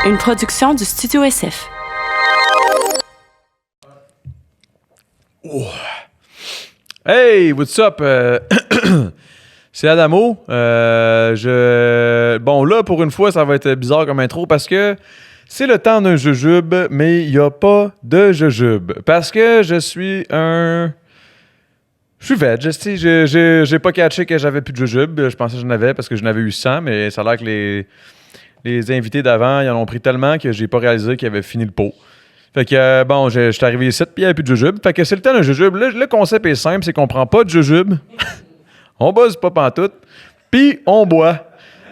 Une production du Studio SF. Oh. Hey, what's up? C'est Adamo. Bon, là, pour une fois, ça va être bizarre comme intro parce que c'est le temps d'un jujube, mais il n'y a pas de jujube. Parce que je suis veg. J'ai pas catché que j'avais plus de jujube. Je pensais que j'en avais parce que j'en avais eu 100, mais ça a l'air que les invités d'avant, ils en ont pris tellement que j'ai pas réalisé qu'ils avaient fini le pot. Fait que, bon, je suis arrivé ici, puis il n'y avait plus de jujube. Fait que c'est le temps d'un jujube. Le concept est simple, c'est qu'on prend pas de jujube. On buzz pas pantoute, puis on boit.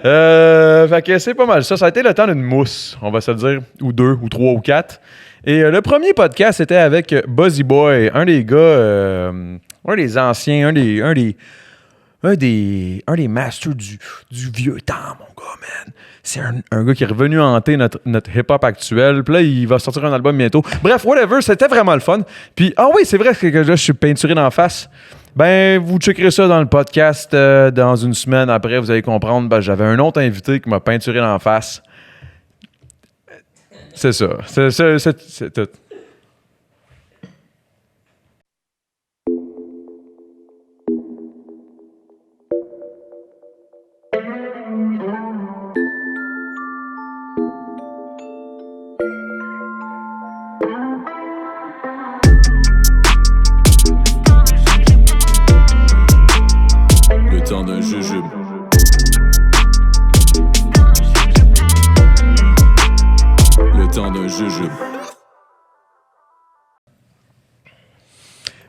Fait que c'est pas mal ça. Ça a été le temps d'une mousse, on va se le dire, ou 2, ou 3, ou 4. Et le premier podcast, c'était avec Buzzy Boy, un des gars, un des anciens, un des masters du vieux temps, mon gars, man. C'est un gars qui est revenu hanter notre hip-hop actuel. Puis là, il va sortir un album bientôt. Bref, whatever, c'était vraiment le fun. Puis, oui, c'est vrai que là, je suis peinturé d'en face. Ben, vous checkerez ça dans le podcast dans une semaine après. Vous allez comprendre. Ben, j'avais un autre invité qui m'a peinturé d'en face. C'est ça. C'est tout. Le temps d'un jujube. Le temps d'un jujube.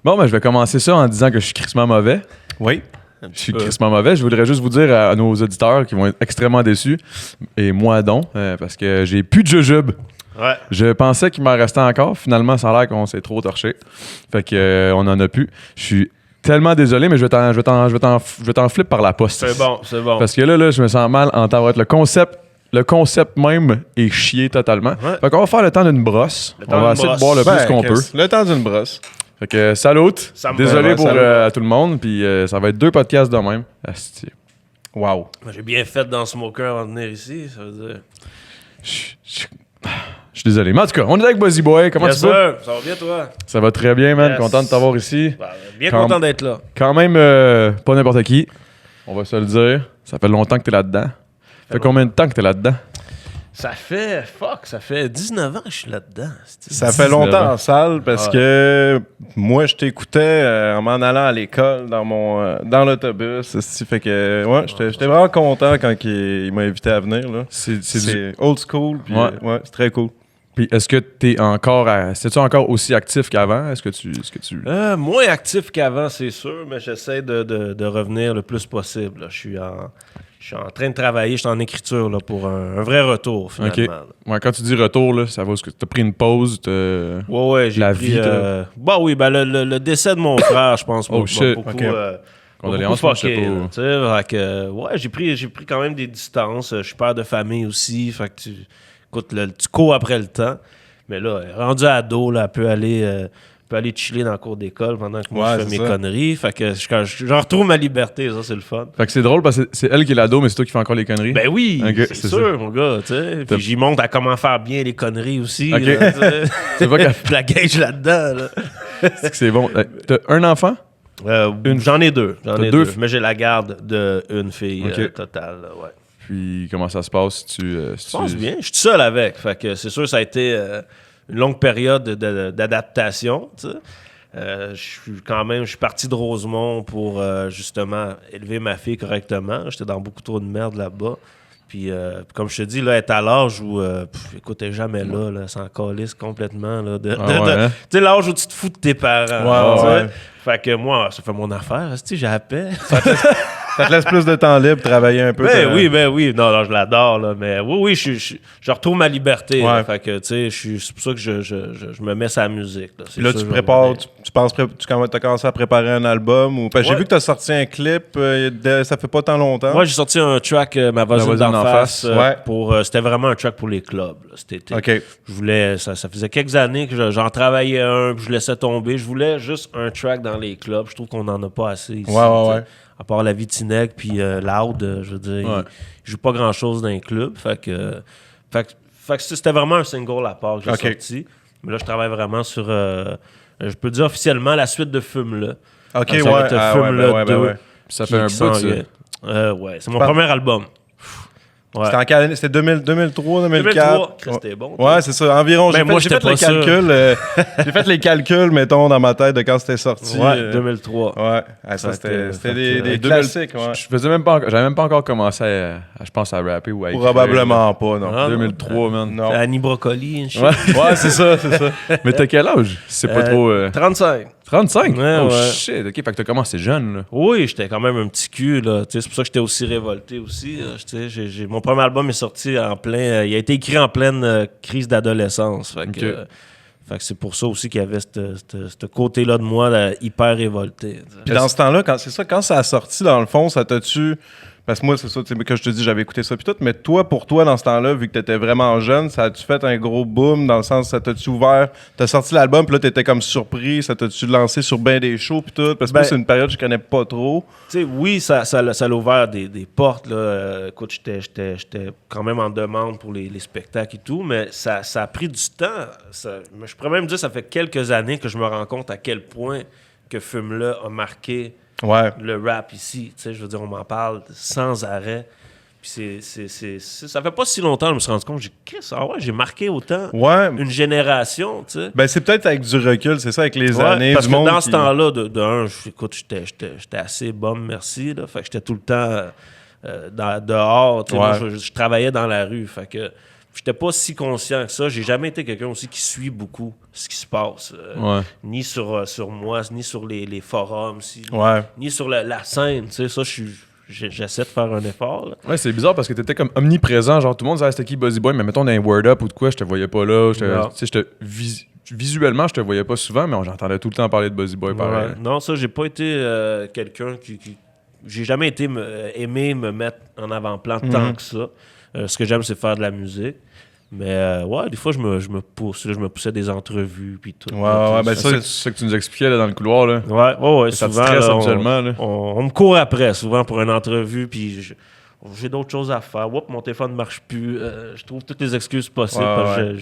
Bon, ben, je vais commencer ça en disant que je suis crissement mauvais. Oui. Je suis crissement mauvais. Je voudrais juste vous dire à nos auditeurs qui vont être extrêmement déçus, et moi donc, parce que j'ai plus de jujube. Ouais. Je pensais qu'il m'en restait encore. Finalement, ça a l'air qu'on s'est trop torché. Fait que on en a plus. Je suis tellement désolé, mais je vais t'en flip par la poste. C'est bon. Parce que là, je me sens mal en temps. Le concept même est chié totalement. Ouais. Fait qu'on va faire le temps d'une brosse. On va essayer de boire le plus qu'on peut. Le temps d'une brosse. Fait que salut. Ça me Désolé va, pour salut. à tout le monde. Puis ça va être 2 podcasts de même. Asti. Wow. J'ai bien fait dans Smoker avant de venir ici, ça veut dire. Je suis désolé. Mais en tout cas, on est avec Buzzy Boy. Comment Yes, tu vas? sir. Ça va bien, toi? Ça va très bien, man. Yes. Content de t'avoir ici. Bah, bien Quand- content d'être là. Quand même, pas n'importe qui. On va se le dire. Ça fait longtemps que t'es là-dedans. Ça fait combien de temps que t'es là-dedans? Ça fait 19 ans que je suis là-dedans. Ça fait longtemps en salle parce que moi, je t'écoutais en m'en allant à l'école dans l'autobus. Fait que, ouais, j'étais vraiment content quand il m'a invité à venir. Là. C'est old school. Puis, Ouais. c'est très cool. Puis est-ce que t'es encore c'est-tu encore aussi actif qu'avant? Est-ce que tu... Moins actif qu'avant, c'est sûr, mais j'essaie de revenir le plus possible. Là. Je suis en train de travailler, je suis en écriture là, pour un vrai retour, finalement. OK. Là. Ouais, quand tu dis retour, là, ça va, est-ce que t'as pris une pause? Ouais, j'ai La pris... vie, bah oui, le décès de mon frère, je pense, Oh, shit. beaucoup... OK. Condoléances, beaucoup je sais fucké, pas. là, tu sais, fait que, ouais, j'ai pris quand même des distances. Je suis père de famille aussi, fait que tu cours après le temps. Mais là, rendu ado, là, elle peut aller chiller dans le cours d'école pendant que moi je fais mes conneries. Fait que je retrouve ma liberté, ça c'est le fun. Fait que c'est drôle parce que c'est elle qui est l'ado, mais c'est toi qui fais encore les conneries. Ben oui, Ok, c'est c'est sûr, mon gars, tu sais. Puis j'y montre à comment faire bien les conneries aussi. Ok. Là, tu sais. C'est pas qu'elle- Je la gage là-dedans, là. C'est que c'est bon. T'as un enfant? J'en ai deux. T'as deux Mais j'ai la garde d'une fille Ok. totale, là, ouais. Puis comment ça se passe? Je pense bien. Je suis tout seul avec. Fait que c'est sûr, ça a été une longue période d'adaptation. Tu sais. Je suis parti de Rosemont pour justement élever ma fille correctement. J'étais dans beaucoup trop de merde là-bas. Puis comme je te dis, là, elle est à l'âge où écoute, elle est jamais là, elle s'en calisse complètement. Là, ouais, hein? Tu sais, l'âge où tu te fous de tes parents. Ouais, tu sais. ouais. Fait que moi, ça fait mon affaire. J'ai la paix. Ça te laisse plus de temps libre, travailler un peu. Ben oui. Non, je l'adore, là. Mais oui, je retrouve ma liberté. Là. Ouais. Fait que, tu sais, c'est pour ça que je me mets sur la musique. Là, Puis là, tu prépares, tu penses, tu as commencé à préparer un album ou parce que j'ai Ouais. vu que tu as sorti un clip, ça fait pas tant longtemps. Moi, j'ai sorti un track, Ma voisine d'en face. Ouais. C'était vraiment un track pour les clubs. Là, cet été. OK. Je voulais, ça faisait quelques années que j'en travaillais un, puis je laissais tomber. Je voulais juste un track dans les clubs. Je trouve qu'on n'en a pas assez ici. Ouais. À part la Vitineg puis Loud, je veux dire, Ouais. ils jouent pas grand-chose dans les clubs. Fait que Fait que c'était vraiment un single à part que j'ai Ok. sorti. Mais là, je travaille vraiment sur, je peux dire officiellement, la suite de Fume-là. Ok, Ça va être Fume-là 2. Ça fait un bout, ça. Ouais, c'est mon premier album. Ouais. C'était en quelle année? C'était 2003, 2004? 2003, Chris, c'était bon. Ouais, c'est ça. Environ. Mais moi, J'ai j'étais fait les pas sûr. calculs. J'ai fait les calculs, mettons, dans ma tête de quand c'était sorti. Ouais, 2003. Ouais. Ah, ça, Fait que- c'était fait des que- classiques. Ouais. Je faisais même pas, j'avais même pas encore commencé je pense, à rapper ou à écrire. Probablement pas, non. Ah, 2003, man. Non. Annie Brocoli, shit. Ouais. Ouais, c'est ça, c'est ça. Mais t'as quel âge? C'est pas trop... 35. 35? Ouais, oh ouais. shit, ok, fait que t'as commencé jeune, là. Oui, j'étais quand même un petit cul, là. Tu sais, c'est pour ça que j'étais aussi révolté aussi. Là. Tu sais, mon premier album est sorti en plein... il a été écrit en pleine crise d'adolescence. Fait que, Ok. fait que c'est pour ça aussi qu'il y avait ce côté-là de moi là, hyper révolté. Tu sais. Puis dans ce temps-là, quand ça a sorti, dans le fond, ça t'a-tu... Parce que moi, c'est ça, tu sais, que je te dis, j'avais écouté ça puis tout, mais toi, pour toi, dans ce temps-là, vu que t'étais vraiment jeune, ça a-tu fait un gros boom, dans le sens, ça t'a-tu ouvert, t'as sorti l'album, puis là, t'étais comme surpris, ça t'a-tu lancé sur bien des shows puis tout? Parce que moi, c'est une période que je connais pas trop. Tu sais, oui, ça l'a ouvert des portes. Là. Écoute, j'étais quand même en demande pour les spectacles et tout, mais ça a pris du temps. Je pourrais même dire que ça fait quelques années que je me rends compte à quel point que Fume-là a marqué Ouais. le rap ici. Tu sais, je veux dire, on m'en parle sans arrêt. Puis ça fait pas si longtemps que je me suis rendu compte, j'ai marqué autant Ouais. une génération, tu sais. Ben, c'est peut-être avec du recul, c'est ça, avec les Ouais, années, parce du que monde dans ce qui- temps-là, de un, écoute, j'étais assez bum, merci. Là, fait que j'étais tout le temps dehors. Tu sais, Ouais. moi, je travaillais dans la rue. Fait que j'étais pas si conscient que ça. J'ai jamais été quelqu'un aussi qui suit beaucoup ce qui se passe. Ouais. Ni sur moi, ni sur les forums, Ouais. ni sur la scène. Tu sais, ça, j'essaie de faire un effort. Là. Ouais, c'est bizarre parce que t'étais comme omniprésent. Genre, tout le monde savait c'était qui Buzzy Boy, mais mettons dans un Word Up ou de quoi, je te voyais pas là. Non. Tu sais, visuellement, je te voyais pas souvent, mais j'entendais tout le temps parler de Buzzy Boy. Pareil. Ouais. Non, ça, j'ai pas été quelqu'un qui... J'ai jamais été aimé me mettre en avant-plan tant que ça. Ce que j'aime, c'est faire de la musique. Mais ouais, des fois, je me pousse. Là, je me poussais des entrevues, puis tout. Ouais, ouais, ben C'est ça que tu nous expliquais là, dans le couloir. Là. Ouais, Ça te souvent, stresse là, habituellement. Là. on me court après, souvent, pour une entrevue, puis j'ai d'autres choses à faire. Oups, mon téléphone ne marche plus. Je trouve toutes les excuses possibles. Ouais, parce que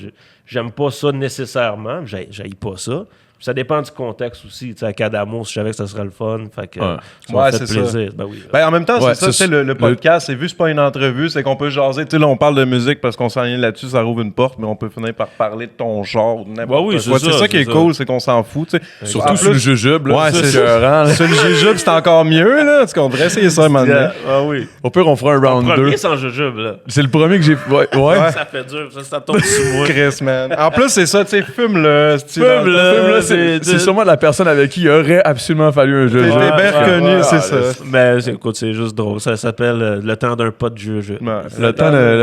j'aime pas ça nécessairement. J'haïs pas ça. Puis ça dépend du contexte aussi. Tu sais, à Cadamo, je savais que ça serait le fun. Fait que Ouais. ça m'a Ouais, fait c'est plaisir. Ben oui. Ben, en même temps, Ouais, c'est ça, c'est tu sais, le podcast, c'est vu, c'est pas une entrevue, c'est qu'on peut jaser. Tu sais, là, on parle de musique parce qu'on s'enligne là-dessus, ça rouvre une porte, mais on peut finir par parler de ton genre ou n'importe Ouais, oui, c'est quoi. ça, C'est ça qui c'est est ça. cool, c'est qu'on s'en fout, tu sais. Surtout En sur le plus- jujube. Là, Ouais, ça, c'est ça. écœurant, là. Sur le jujube, c'est encore mieux, là. Tu qu'on devrait essayer ça, maintenant. Ah oui. Au pire, on fera un round 2. Premier sans jujube, là. C'est le premier que j'ai. Ouais. Ça fait dur. Ça tombe sur moi. Chris, man. En plus, c'est ça, tu sais, fume-le. Fume-le, c'est sûrement la personne avec qui il aurait absolument fallu un jeu. T'es bien reconnu, c'est ça. Mais écoute, c'est juste drôle. Ça s'appelle Le temps d'un pas de jujube. Ouais. Le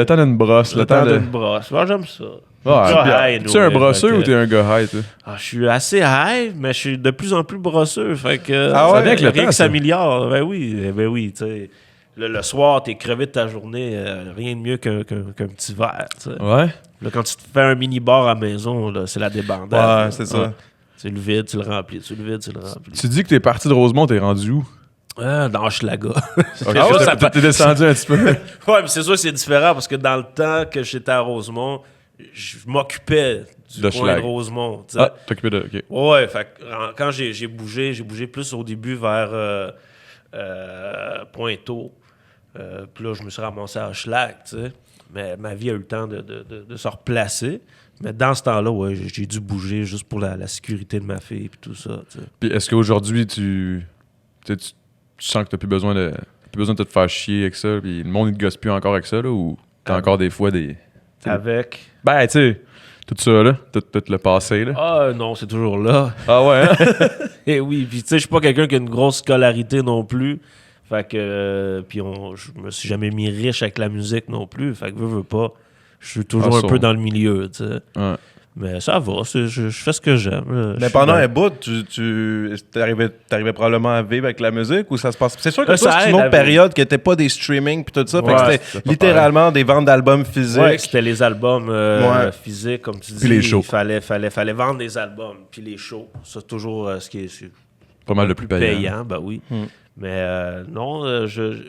temps d'une brosse. Le temps d'une brosse. Ouais, j'aime ça. Ouais. Gars high, Tu es un ouais, brosseux fait ou que- t'es un gars high, toi? Je suis assez high, mais je suis de plus en plus brosseux. Fait que Ah ouais? Ça vient avec le rien temps, que ça. s'améliore. Ben oui, tu sais. Le soir, t'es crevé de ta journée, rien de mieux qu'un petit verre. Tu sais. Ouais. Là, quand tu te fais un mini-bar à la maison, là, c'est la débandade. Ouais, là. c'est ça. C'est le vide, tu le remplis. Tu le vide, tu le remplis. Tu dis que t'es parti de Rosemont, t'es rendu où? Dans Hochelaga. Ok, Ah ouais, t'es descendu un petit peu. Ouais, mais c'est sûr que c'est différent parce que dans le temps que j'étais à Rosemont, je m'occupais du coin D'Hochelaga. de Rosemont. tu sais. Ah, t'occupais de. Ok. Ouais, fait que quand j'ai bougé plus au début vers Pointeau. Puis là, je me suis ramassé à Hochelaga, tu sais. Mais ma vie a eu le temps de se replacer. Mais dans ce temps-là, ouais, j'ai dû bouger juste pour la sécurité de ma fille et tout ça, tu sais. Puis est-ce qu'aujourd'hui, tu sens que t'as plus besoin de te faire chier avec ça, puis le monde, il te gosse plus encore avec ça, là, ou t'as encore des fois des... Avec... Ben, tu sais, tout ça, là, tout le passé, là. Ah non, c'est toujours là. Ah ouais, hein? Et oui, puis tu sais, je suis pas quelqu'un qui a une grosse scolarité non plus. Fait que, puis je me suis jamais mis riche avec la musique non plus. Fait que veux pas. Je suis toujours Ah, un ça. peu dans le milieu, tu sais. Ouais. Mais ça va, je fais ce que j'aime. là. Je Mais suis pendant dans- un bout, t'arrivais probablement à vivre avec la musique ou ça se passe? C'est sûr que Ça toi, c'est aide une à autre vivre. période qui n'était pas des streamings puis tout ça. Fait que Ouais, c'était c'était pas littéralement des ventes d'albums physiques. Ouais, c'était les albums Ouais. physiques, comme tu dis. Puis les shows. Il fallait vendre des albums. Puis les shows, c'est toujours ce qui est Pas mal de plus payant. payant, ben oui. Mais non,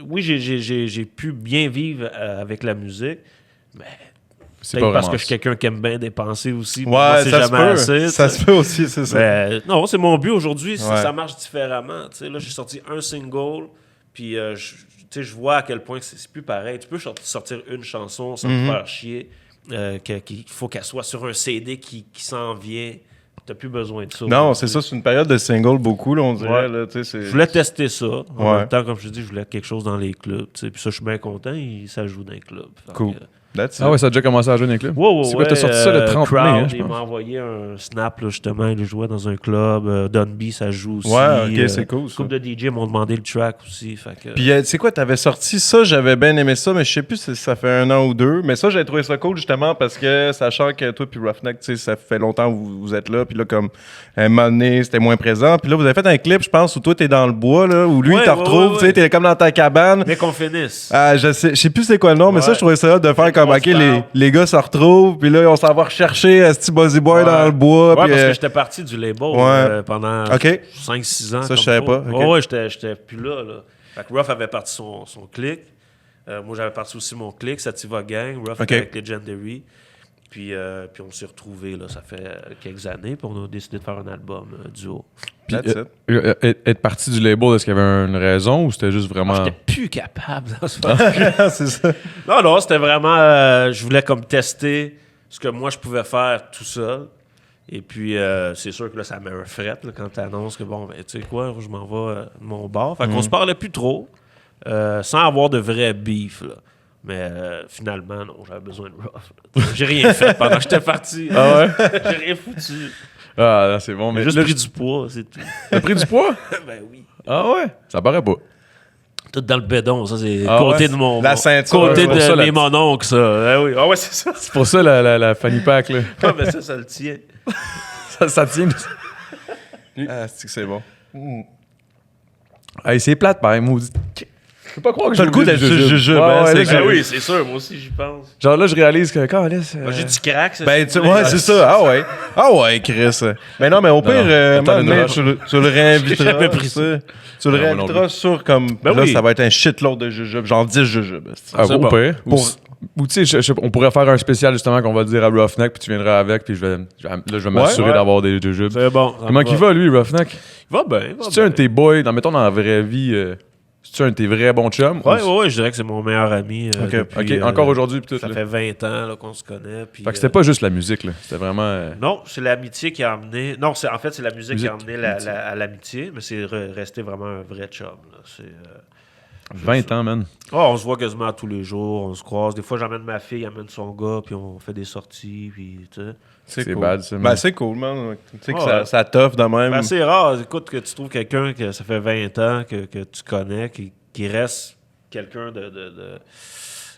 oui, j'ai pu bien vivre avec la musique, mais c'est Peut-être pas parce vraiment que je suis quelqu'un qui aime bien dépenser aussi. Pour Ouais, moi, c'est ça se jamais peut. assez. Ça tu sais. se peut aussi, c'est ça. Mais, non, c'est mon but aujourd'hui. Ouais. Ça marche différemment. Tu sais, là, j'ai sorti un single, puis je vois à quel point c'est plus pareil. Tu peux sortir une chanson sans te faire chier. Qu'il faut qu'elle soit sur un CD qui s'en vient. T'as plus besoin de ça. Non, c'est ça, c'est une période de single beaucoup, là, on dirait. Ouais. Là, tu sais, c'est... Je voulais tester ça. En Ouais. même temps, comme je te dis, je voulais quelque chose dans les clubs. Tu sais. Puis ça, je suis bien content. Ça joue dans les clubs. Fait Cool. que, That's it. Ah ouais, ça a déjà commencé à jouer dans les clubs? Ouais, c'est quoi, t'as sorti ça le 30 mai, hein, je il m'a pense. envoyé un snap, là, justement. Il jouait dans un club. Dunby, ça joue aussi. Ouais, ok, c'est cool, ça. Couple de DJ m'ont demandé le track aussi. Fait que, Puis, tu sais quoi, t'avais sorti ça, j'avais bien aimé ça, mais je sais plus si ça fait 1 an ou 2. Mais ça, j'avais trouvé ça cool, justement, parce que, sachant que toi puis Roughneck, tu sais, ça fait longtemps que vous êtes là, puis là, comme, un moment donné, c'était moins présent. Puis là, vous avez fait un clip, je pense, où toi, t'es dans le bois, là, où lui, Ouais, il te ouais, retrouve, ouais, tu sais, t'es comme dans ta cabane. mais qu'on finisse. Ah, je sais plus c'est quoi le nom, mais ça, Ouais. je trouvais ça hot de faire comme, On ok, se parle. les gars se retrouvent, puis là, on s'en va rechercher Asti Buzzy Boy Ouais. dans le bois. Ouais, puis, parce que j'étais parti du label pendant Ok. 5-6 ans. Ça, comme je savais pas, ok. Ouais, j'étais plus là. Fait que Ruff avait parti son clic. Moi, j'avais parti aussi mon clic, Sativa Gang. Ruff Ok. était avec Legendary. Puis on s'est retrouvés, là, ça fait quelques années. Puis on a décidé de faire un album duo. Puis, That's it. être parti du label, est-ce qu'il y avait une raison ou c'était juste vraiment... J'étais plus capable dans ce moment. c'est ça. Non, c'était vraiment... je voulais comme tester ce que moi, je pouvais faire tout seul. Et puis, c'est sûr que là, ça met un fret là, quand tu annonces que, bon, ben, tu sais quoi, je m'en vais de mon bar. Fait qu'on se parlait plus trop, sans avoir de vrai beef, là. Mais finalement, non, j'avais besoin de Ruff. Là. J'ai rien fait pendant que j'étais parti. Ah ouais? J'ai rien foutu. Ah, non, c'est bon. J'ai Mais juste là, pris du poids, c'est tout. t'as pris du poids? Ben oui. Ah ouais? Ça paraît pas. Tout dans le bédon, ça, c'est Ah côté ouais? de mon... La ceinture, Côté c'est pour de ça, mes la- mononcles, ça. Ah oui. Ah ouais, c'est ça. C'est pour ça la fanny pack, là. Ah, mais ça le tient. ça tient. Ah, c'est bon. Hey, c'est plate, pareil, maudit. Je peux pas croire que T'as le goût oublié d'être le sur jujube, hein, Ouais, c'est là, clair. Ben oui, c'est sûr, moi aussi, j'y pense. Genre là, je réalise que quand J'ai du crack, ça. Ben, ouais, c'est ça. Ah ouais. Ah ouais, Chris. Mais non, mais au pire, non. Attends, maintenant, non. tu le réinviteras. J'ai jamais pris ça. Tu le Non, moi non réinviteras sur comme. Ben là, oui. ça va être un shitload de jujubes. Genre 10 jujubes. Ah, C'est au bon. pire. Pour- Ou tu sais, on pourrait faire un spécial justement qu'on va dire à Roughneck, puis tu viendras avec, puis je vais m'assurer Ouais. d'avoir des jujubes. C'est bon. Comment il va, lui, Roughneck? Il va bien. C'est-tu un de tes boys, mettons dans la vraie vie, c'est-tu un de tes vrais bons chums? Ouais, je dirais que c'est mon meilleur ami. Ok, depuis, Ok, encore aujourd'hui, puis tout. Ça là. fait 20 ans là, qu'on se connaît. Puis, Fait que c'était pas juste la musique, là. C'était vraiment. Non, c'est l'amitié qui a amené. Non, en fait, c'est la musique qui a Musique, amené à l'amitié, mais c'est resté vraiment un vrai chum. Là. C'est. 20 ans, man. On se voit quasiment tous les jours, on se croise. Des fois, j'amène ma fille, amène son gars, puis on fait des sorties, puis tu sais. C'est cool. bad, ça, man. Ben, c'est cool, man. Tu sais que Ouais. ça t'offre de même. Ben, c'est rare, écoute, que tu trouves quelqu'un que ça fait 20 ans que tu connais, qui reste quelqu'un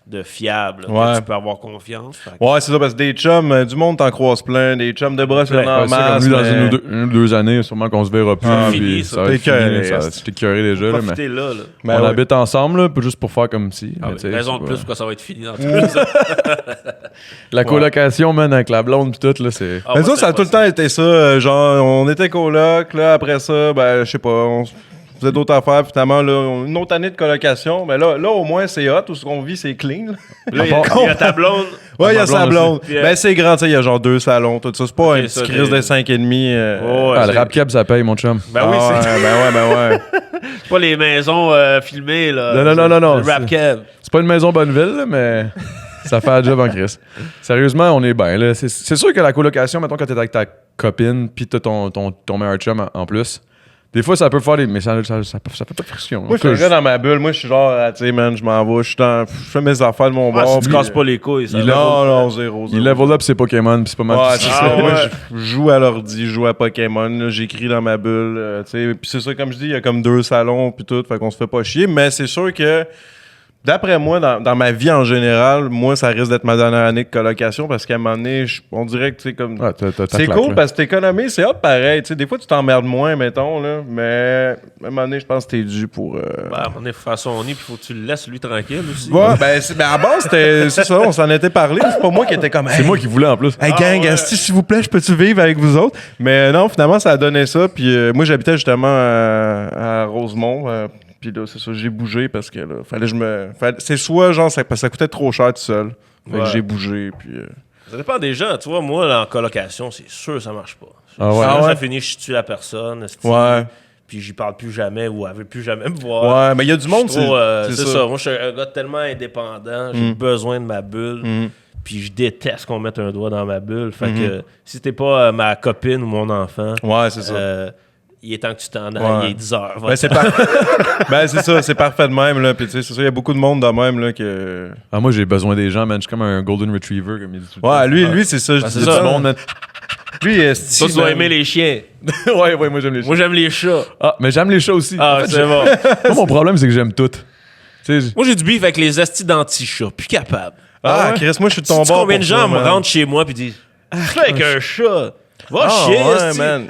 de fiable, là, Ouais. que tu peux avoir confiance. Fait que- Ouais, c'est ça, parce que des chums, du monde t'en croise plein, des chums de brosse, il y en a en Ouais, ça, masse. comme lui, dans mais- une ou deux années, sûrement qu'on se verra plus. Ah, puis fini, ça ça. va être T'es fini, écœuré, là, ça est-ce. t'es écœuré déjà, là, mais Profitez là. Ben on ouais. habite ensemble, là, juste pour faire comme si. Ah mais oui, tu sais, raison c'est de pas- plus pourquoi ça va être fini dans tout ça. La colocation, man, avec la blonde pis tout, là, c'est... Ah, Mais moi, ça, ça a tout le temps été ça. Genre, on était coloc, là, après ça, ben, je sais pas, on faisait d'autres affaires, puis finalement, là, une autre année de colocation. Mais là au moins, c'est hot, tout ce qu'on vit, c'est clean. Là. Là, il y a ta blonde. Ouais, il y a ma sa blonde blonde. aussi. Ben, c'est grand, tu sais, il y a genre 2 salons, tout ça. C'est pas Ok, un petit ça, crise de 5,5. Oh, ouais, Ah, le rap cab, ça paye, mon chum. Ben oui, ouais, ben ouais. c'est pas les maisons filmées, là. Non, Le rap cab. C'est pas une maison Bonneville, là, mais ça fait un job en crise. Sérieusement, on est bien, là. C'est sûr que la colocation, mettons, quand t'es avec ta copine, pis t'as ton meilleur chum en plus, des fois, ça peut faire des... Mais ça fait pas de friction. Moi, je suis un gars dans ma bulle. Moi, je suis genre, tu sais, man, je m'en vais, je fais mes affaires de mon Ah, bord. si tu puis- casses pas les couilles, ça. Non, zéro. Il level up ses Pokémon, pis c'est pas mal. Ouais, tout c'est ça. ça. Ah, Moi, ouais. je joue à l'ordi, je joue à Pokémon, là, j'écris dans ma bulle, tu sais. Puis c'est ça, comme je dis, il y a comme 2 salons, puis tout, fait qu'on se fait pas chier. Mais c'est sûr que, d'après moi, dans ma vie en général, moi, ça risque d'être ma dernière année de colocation, parce qu'à un moment donné, on dirait que, tu sais, comme... Ouais, t'as ta c'est claque, cool là. parce que t'économises, c'est hot pareil. Tu sais, des fois, tu t'emmerdes moins, mettons, là. Mais à un moment donné, je pense que t'es dû pour. Ben, on est faire son nid, puis faut que tu le laisses lui tranquille aussi. Ouais, ben, à la base, c'est ça, on s'en était parlé. C'est pas moi qui était comme. C'est moi qui voulais, en plus. Hey gang, ouais. asti, s'il vous plaît, je peux-tu vivre avec vous autres? Mais non, finalement, ça a donné ça. Puis moi, j'habitais justement à Rosemont. Puis là, c'est ça, j'ai bougé parce que là, c'est soit genre, ça coûtait trop cher tout seul. Fait que j'ai bougé, puis... Ça dépend des gens. Tu vois, moi, là, en colocation, c'est sûr ça marche pas. Ah ouais? Sinon, Ah ouais? ça finit, je tue la personne. Ouais. Puis j'y parle plus jamais ou elle veut plus jamais me voir. Ouais, mais il y a du monde, C'est ça. Moi, je suis un gars tellement indépendant. J'ai besoin de ma bulle. Puis je déteste qu'on mette un doigt dans ma bulle. Fait que si t'es pas ma copine ou mon enfant, Ouais, c'est ça. il est temps que tu t'en ailles. Ouais. Il est 10 heures. Ben, c'est c'est ça, c'est parfait de même, là. Puis, tu sais, c'est ça, il y a beaucoup de monde de même, là, que... Ah, moi, j'ai besoin des gens, man. Je suis comme un golden retriever, comme il dit tout le Ouais, temps. lui, c'est ça. c'est Il y a ça. du monde, man. Lui, Toi, tu dois aimer les chiens. ouais, moi, j'aime les chats. Moi, j'aime les chats. Ah, mais j'aime les chats aussi. Ah, En fait, c'est bon. moi, mon problème, c'est que j'aime tout. Tu sais, Moi, j'ai du beef avec les astis d'anti-chats. Plus capable. Ah, Chris, moi, je suis de ton Tu sais bord. combien de pour gens ça, me man. rentrent chez moi puis disent fais avec un chat. Va Ah, chier, ouais, esti. man.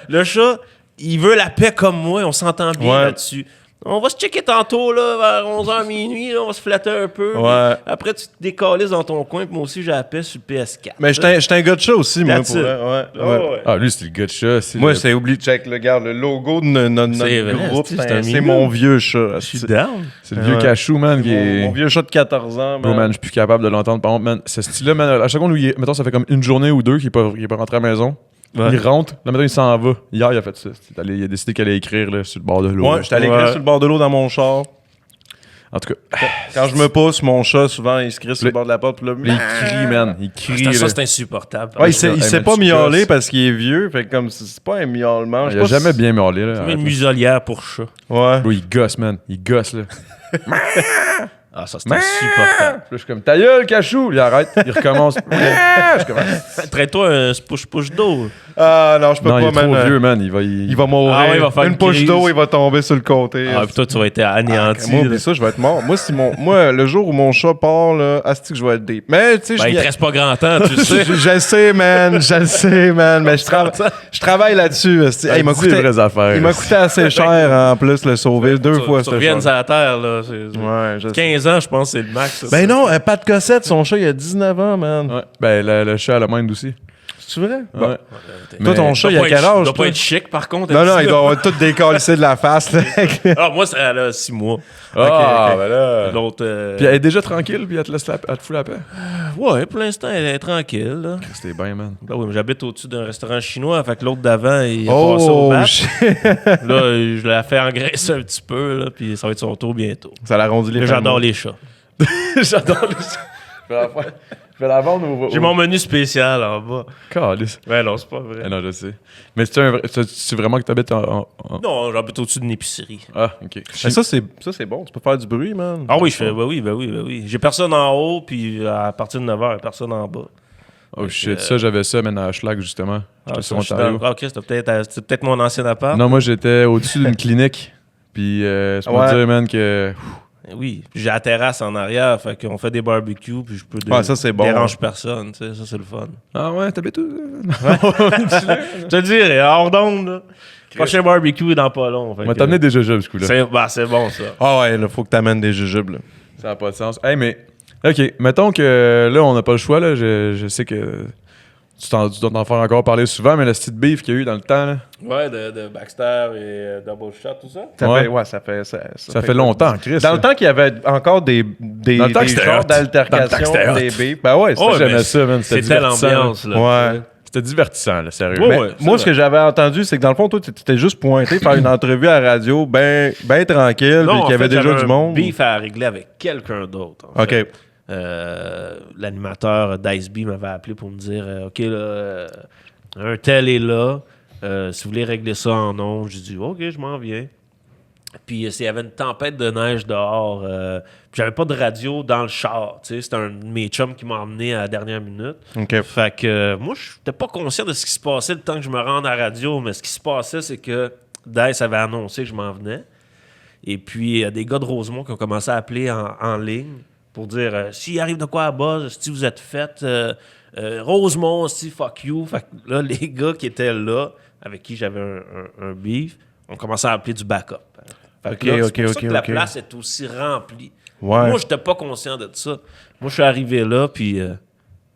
Le chat, il veut la paix comme moi. On s'entend bien Ouais. là-dessus. On va se checker tantôt, là, vers 11h minuit. Là, on va se flatter un peu. Ouais. Après, tu te décalisses dans ton coin. Puis moi aussi, j'ai la paix sur le PS4. Mais j'étais un gars de chat aussi, moi, That's pour it. vrai. Ouais. Oh, ouais. Ah, lui, c'est le gars de chat. Moi, c'est oublié. Check, regarde, le logo de notre C'est vrai, groupe, c'est un c'est mignon. mon vieux chat. Je suis down. C'est le vieux Ouais. cachou, man, qui Mon est... vieux chat de 14 ans, Bro, man, je suis plus capable de l'entendre. Par contre, man, ce style-là, man, à chaque fois où il est... Mettons, ça fait comme une journée ou deux qu'il est pas rentré à la maison. Ouais. Il rentre, là, maintenant, il s'en va. Hier, il a fait ça. Il a décidé qu'il allait écrire, là, sur le bord de l'eau. Ouais, là. j'étais allé écrire sur le bord de l'eau dans mon char. En tout cas, Quand je me pousse, mon chat, souvent, il se crie sur le bord de la porte. Puis là, il crie, man. Il crie. Ça, là. c'est insupportable. Ouais, il sait Hey, sait man, pas tu miauler cosses. parce qu'il est vieux. Fait que comme c'est pas un miaulement. Il a jamais bien miaulé, là. Tu mets une Arrête, là. muselière pour chat. Ouais. Bro, il gosse, man. Il gosse, là. Ah, ça, c'est insupportable. Puis là, je suis comme, ta gueule, cachou. Il arrête. Il recommence. Je suis comme, Traite-toi un push d'eau. Ah non, je peux non, il pas, est trop man. vieux, man. Il va Il va mourir. Ah ouais, il va faire une une poche crise. d'eau, il va tomber sur le côté. Ah, puis toi, tu vas être anéanti. Moi, là. oublie ça, je vais être mort. Moi, moi, le jour où mon chat part, là, asti que je vais être deep. Mais, tu sais, Ben, il te reste pas grand temps, tu sais. je le sais, man. Je le sais, man. Mais je travaille là-dessus. asti. Hey, il m'a dit les coûté, vraies affaires. il m'a coûté assez cher, en plus, le sauver. Deux fois, Tu c'était reviens cher. à la terre, là. Ouais, je sais. 15 ans, je pense, c'est le max. ça. Ben non, Pat Cossette, son chat, il a 19 ans, man. Ouais. Ben, le chat à la main aussi. C'est vrai? Ouais. Toi, ton chat, il a quel âge? Il doit toi? pas être chic, par contre. Non, non, il doit avoir tout décalissé de la face, là. Ah, moi, elle a 6 mois. Ah, ok. ben là. L'autre. Puis elle est déjà tranquille, puis elle te laisse elle te fout la paix. Ouais, pour l'instant, elle est tranquille, là. C'était bien, man. Ben oui, mais j'habite au-dessus d'un restaurant chinois, fait que l'autre d'avant, il est passé au Oh, bat. shit. Là, je l'ai fait engraisser un petit peu, là, puis ça va être son tour bientôt. Ça l'arrondit les Là, fins de j'adore mois. les chats. J'adore les chats. Je vais la vendre au... J'ai mon menu spécial en bas. Calice. Ben non, c'est pas vrai. Eh non, je sais. Mais c'est vraiment que t'habites en... Non, j'habite au-dessus d'une épicerie. Ah, OK. Mais ça, c'est bon. Tu peux faire du bruit, man. Ah oui, je fais, ben oui. J'ai personne en haut, puis à partir de 9h, personne en bas. Oh shit, ça, j'avais ça, man, à Schlag, justement. J'étais sur Ontario. Ah, ok, c'était peut-être mon ancien appart. Non, moi, j'étais au-dessus d'une clinique. Puis, c'est pour Ouais. dire, man, que... Oui, puis j'ai la terrasse en arrière, fait qu'on fait des barbecues, puis je peux Ouais, ça, c'est bon. dérange personne, tu sais, ça c'est le fun. Ah ouais, t'habites où? Je te le dirais, hors d'onde, là. Prochain barbecue est dans pas long. On va t'amener des jujubes, ce coup-là. C'est bon, ça. Ah ouais, là, faut que t'amènes des jujubes, là. Ça n'a pas de sens. Hey, mais... OK, mettons que là, on n'a pas le choix, là. Je sais que... Tu dois t'en faire encore parler souvent, mais le style beef qu'il y a eu dans le temps, là, Ouais, de Baxter et Double Shot, tout ça. Ça fait longtemps, Chris. Dans le temps qu'il y avait encore des Dans le temps que c'était genres hot. Dans le temps que d'altercation, c'était hot. des beefs. Ben ouais, Oh, j'aimais mais ça, man. C'était C'était divertissant, l'ambiance, là. Ouais. C'était divertissant, là, sérieux. Ouais, Mais- ouais. Moi, c'est ce que j'avais entendu, c'est que dans le fond, toi, t'étais juste pointé faire une entrevue à la radio, ben tranquille, puis Non, qu'il y avait déjà j'avais du un monde. beef à régler avec quelqu'un d'autre. en OK. fait. L'animateur d'Iceby m'avait appelé pour me dire OK, là, un tel est là. Si vous voulez régler ça en ondes, j'ai dit OK, je m'en viens. Puis il y avait une tempête de neige dehors. Puis j'avais pas de radio dans le char. Tu sais, c'était un de mes chums qui m'a emmené à la dernière minute. OK. Fait que moi, je n'étais pas conscient de ce qui se passait le temps que je me rende à la radio, mais ce qui se passait, c'est que Dice avait annoncé que je m'en venais. Et puis, il y a des gars de Rosemont qui ont commencé à appeler en ligne pour dire s'il arrive de quoi à bas, si vous êtes fait, Rosemont, si fuck you. Fait que là, les gars qui étaient là, avec qui j'avais un beef, ont commencé à appeler du backup. Fait que là, c'est pour ça que la place est aussi remplie. Ouais. Moi, j'étais pas conscient de ça. Moi, je suis arrivé là, puis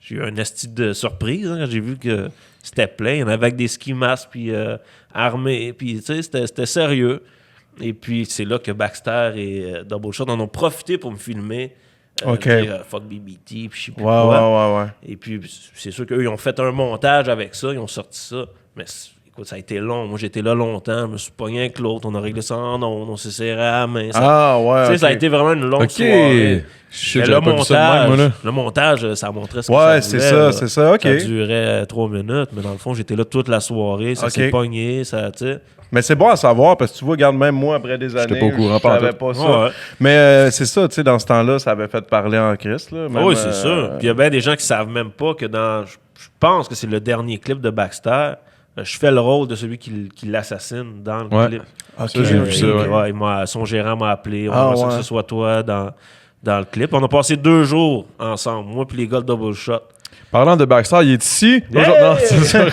j'ai eu un esti de surprise hein, quand j'ai vu que c'était plein. Il y en avait avec des ski masks, puis armés, puis tu sais, c'était sérieux. Et puis, c'est là que Baxter et Double Shot en ont profité pour me filmer OK. Dire, fuck BBT, puis je sais plus Ouais, quoi. ouais. Et puis, c'est sûr qu'eux, ils ont fait un montage avec ça, ils ont sorti ça. Mais écoute, ça a été long. Moi, j'étais là longtemps, je me suis pogné avec l'autre, on a réglé ça en ondes, on s'est serré à la main. Ah, ouais. Tu sais, ça a OK. été vraiment une longue Ok. soirée. Je Mais j'avais pas vu ça de même, moi, là. le montage, ça montrait ce que Ouais, ça c'est voulait, ça, là. c'est ça. OK. Ça durait 3 minutes, mais dans le fond, j'étais là toute la soirée, ça Ok. s'est pogné, ça, tu sais. Mais c'est bon à savoir parce que tu vois, regarde, même moi, après des années, pas au courant, je pas en savais tout. pas ça. Ouais. Mais c'est ça, tu sais, dans ce temps-là, ça avait fait parler en Christ. Là, même, Oui, c'est sûr. Puis il y a bien des gens qui savent même pas que dans. Je pense que c'est le dernier clip de Baxter. Je fais le rôle de celui qui l'assassine dans le Ouais. clip. OK, Ça, j'ai vu ça, ouais. Son gérant m'a appelé. On Ah, aimerait ça ouais. que ce soit toi dans le clip. On a passé 2 jours ensemble, moi puis les gars de Double Shot. Parlant de Baxter, il est ici. Yeah! Non, c'est ça.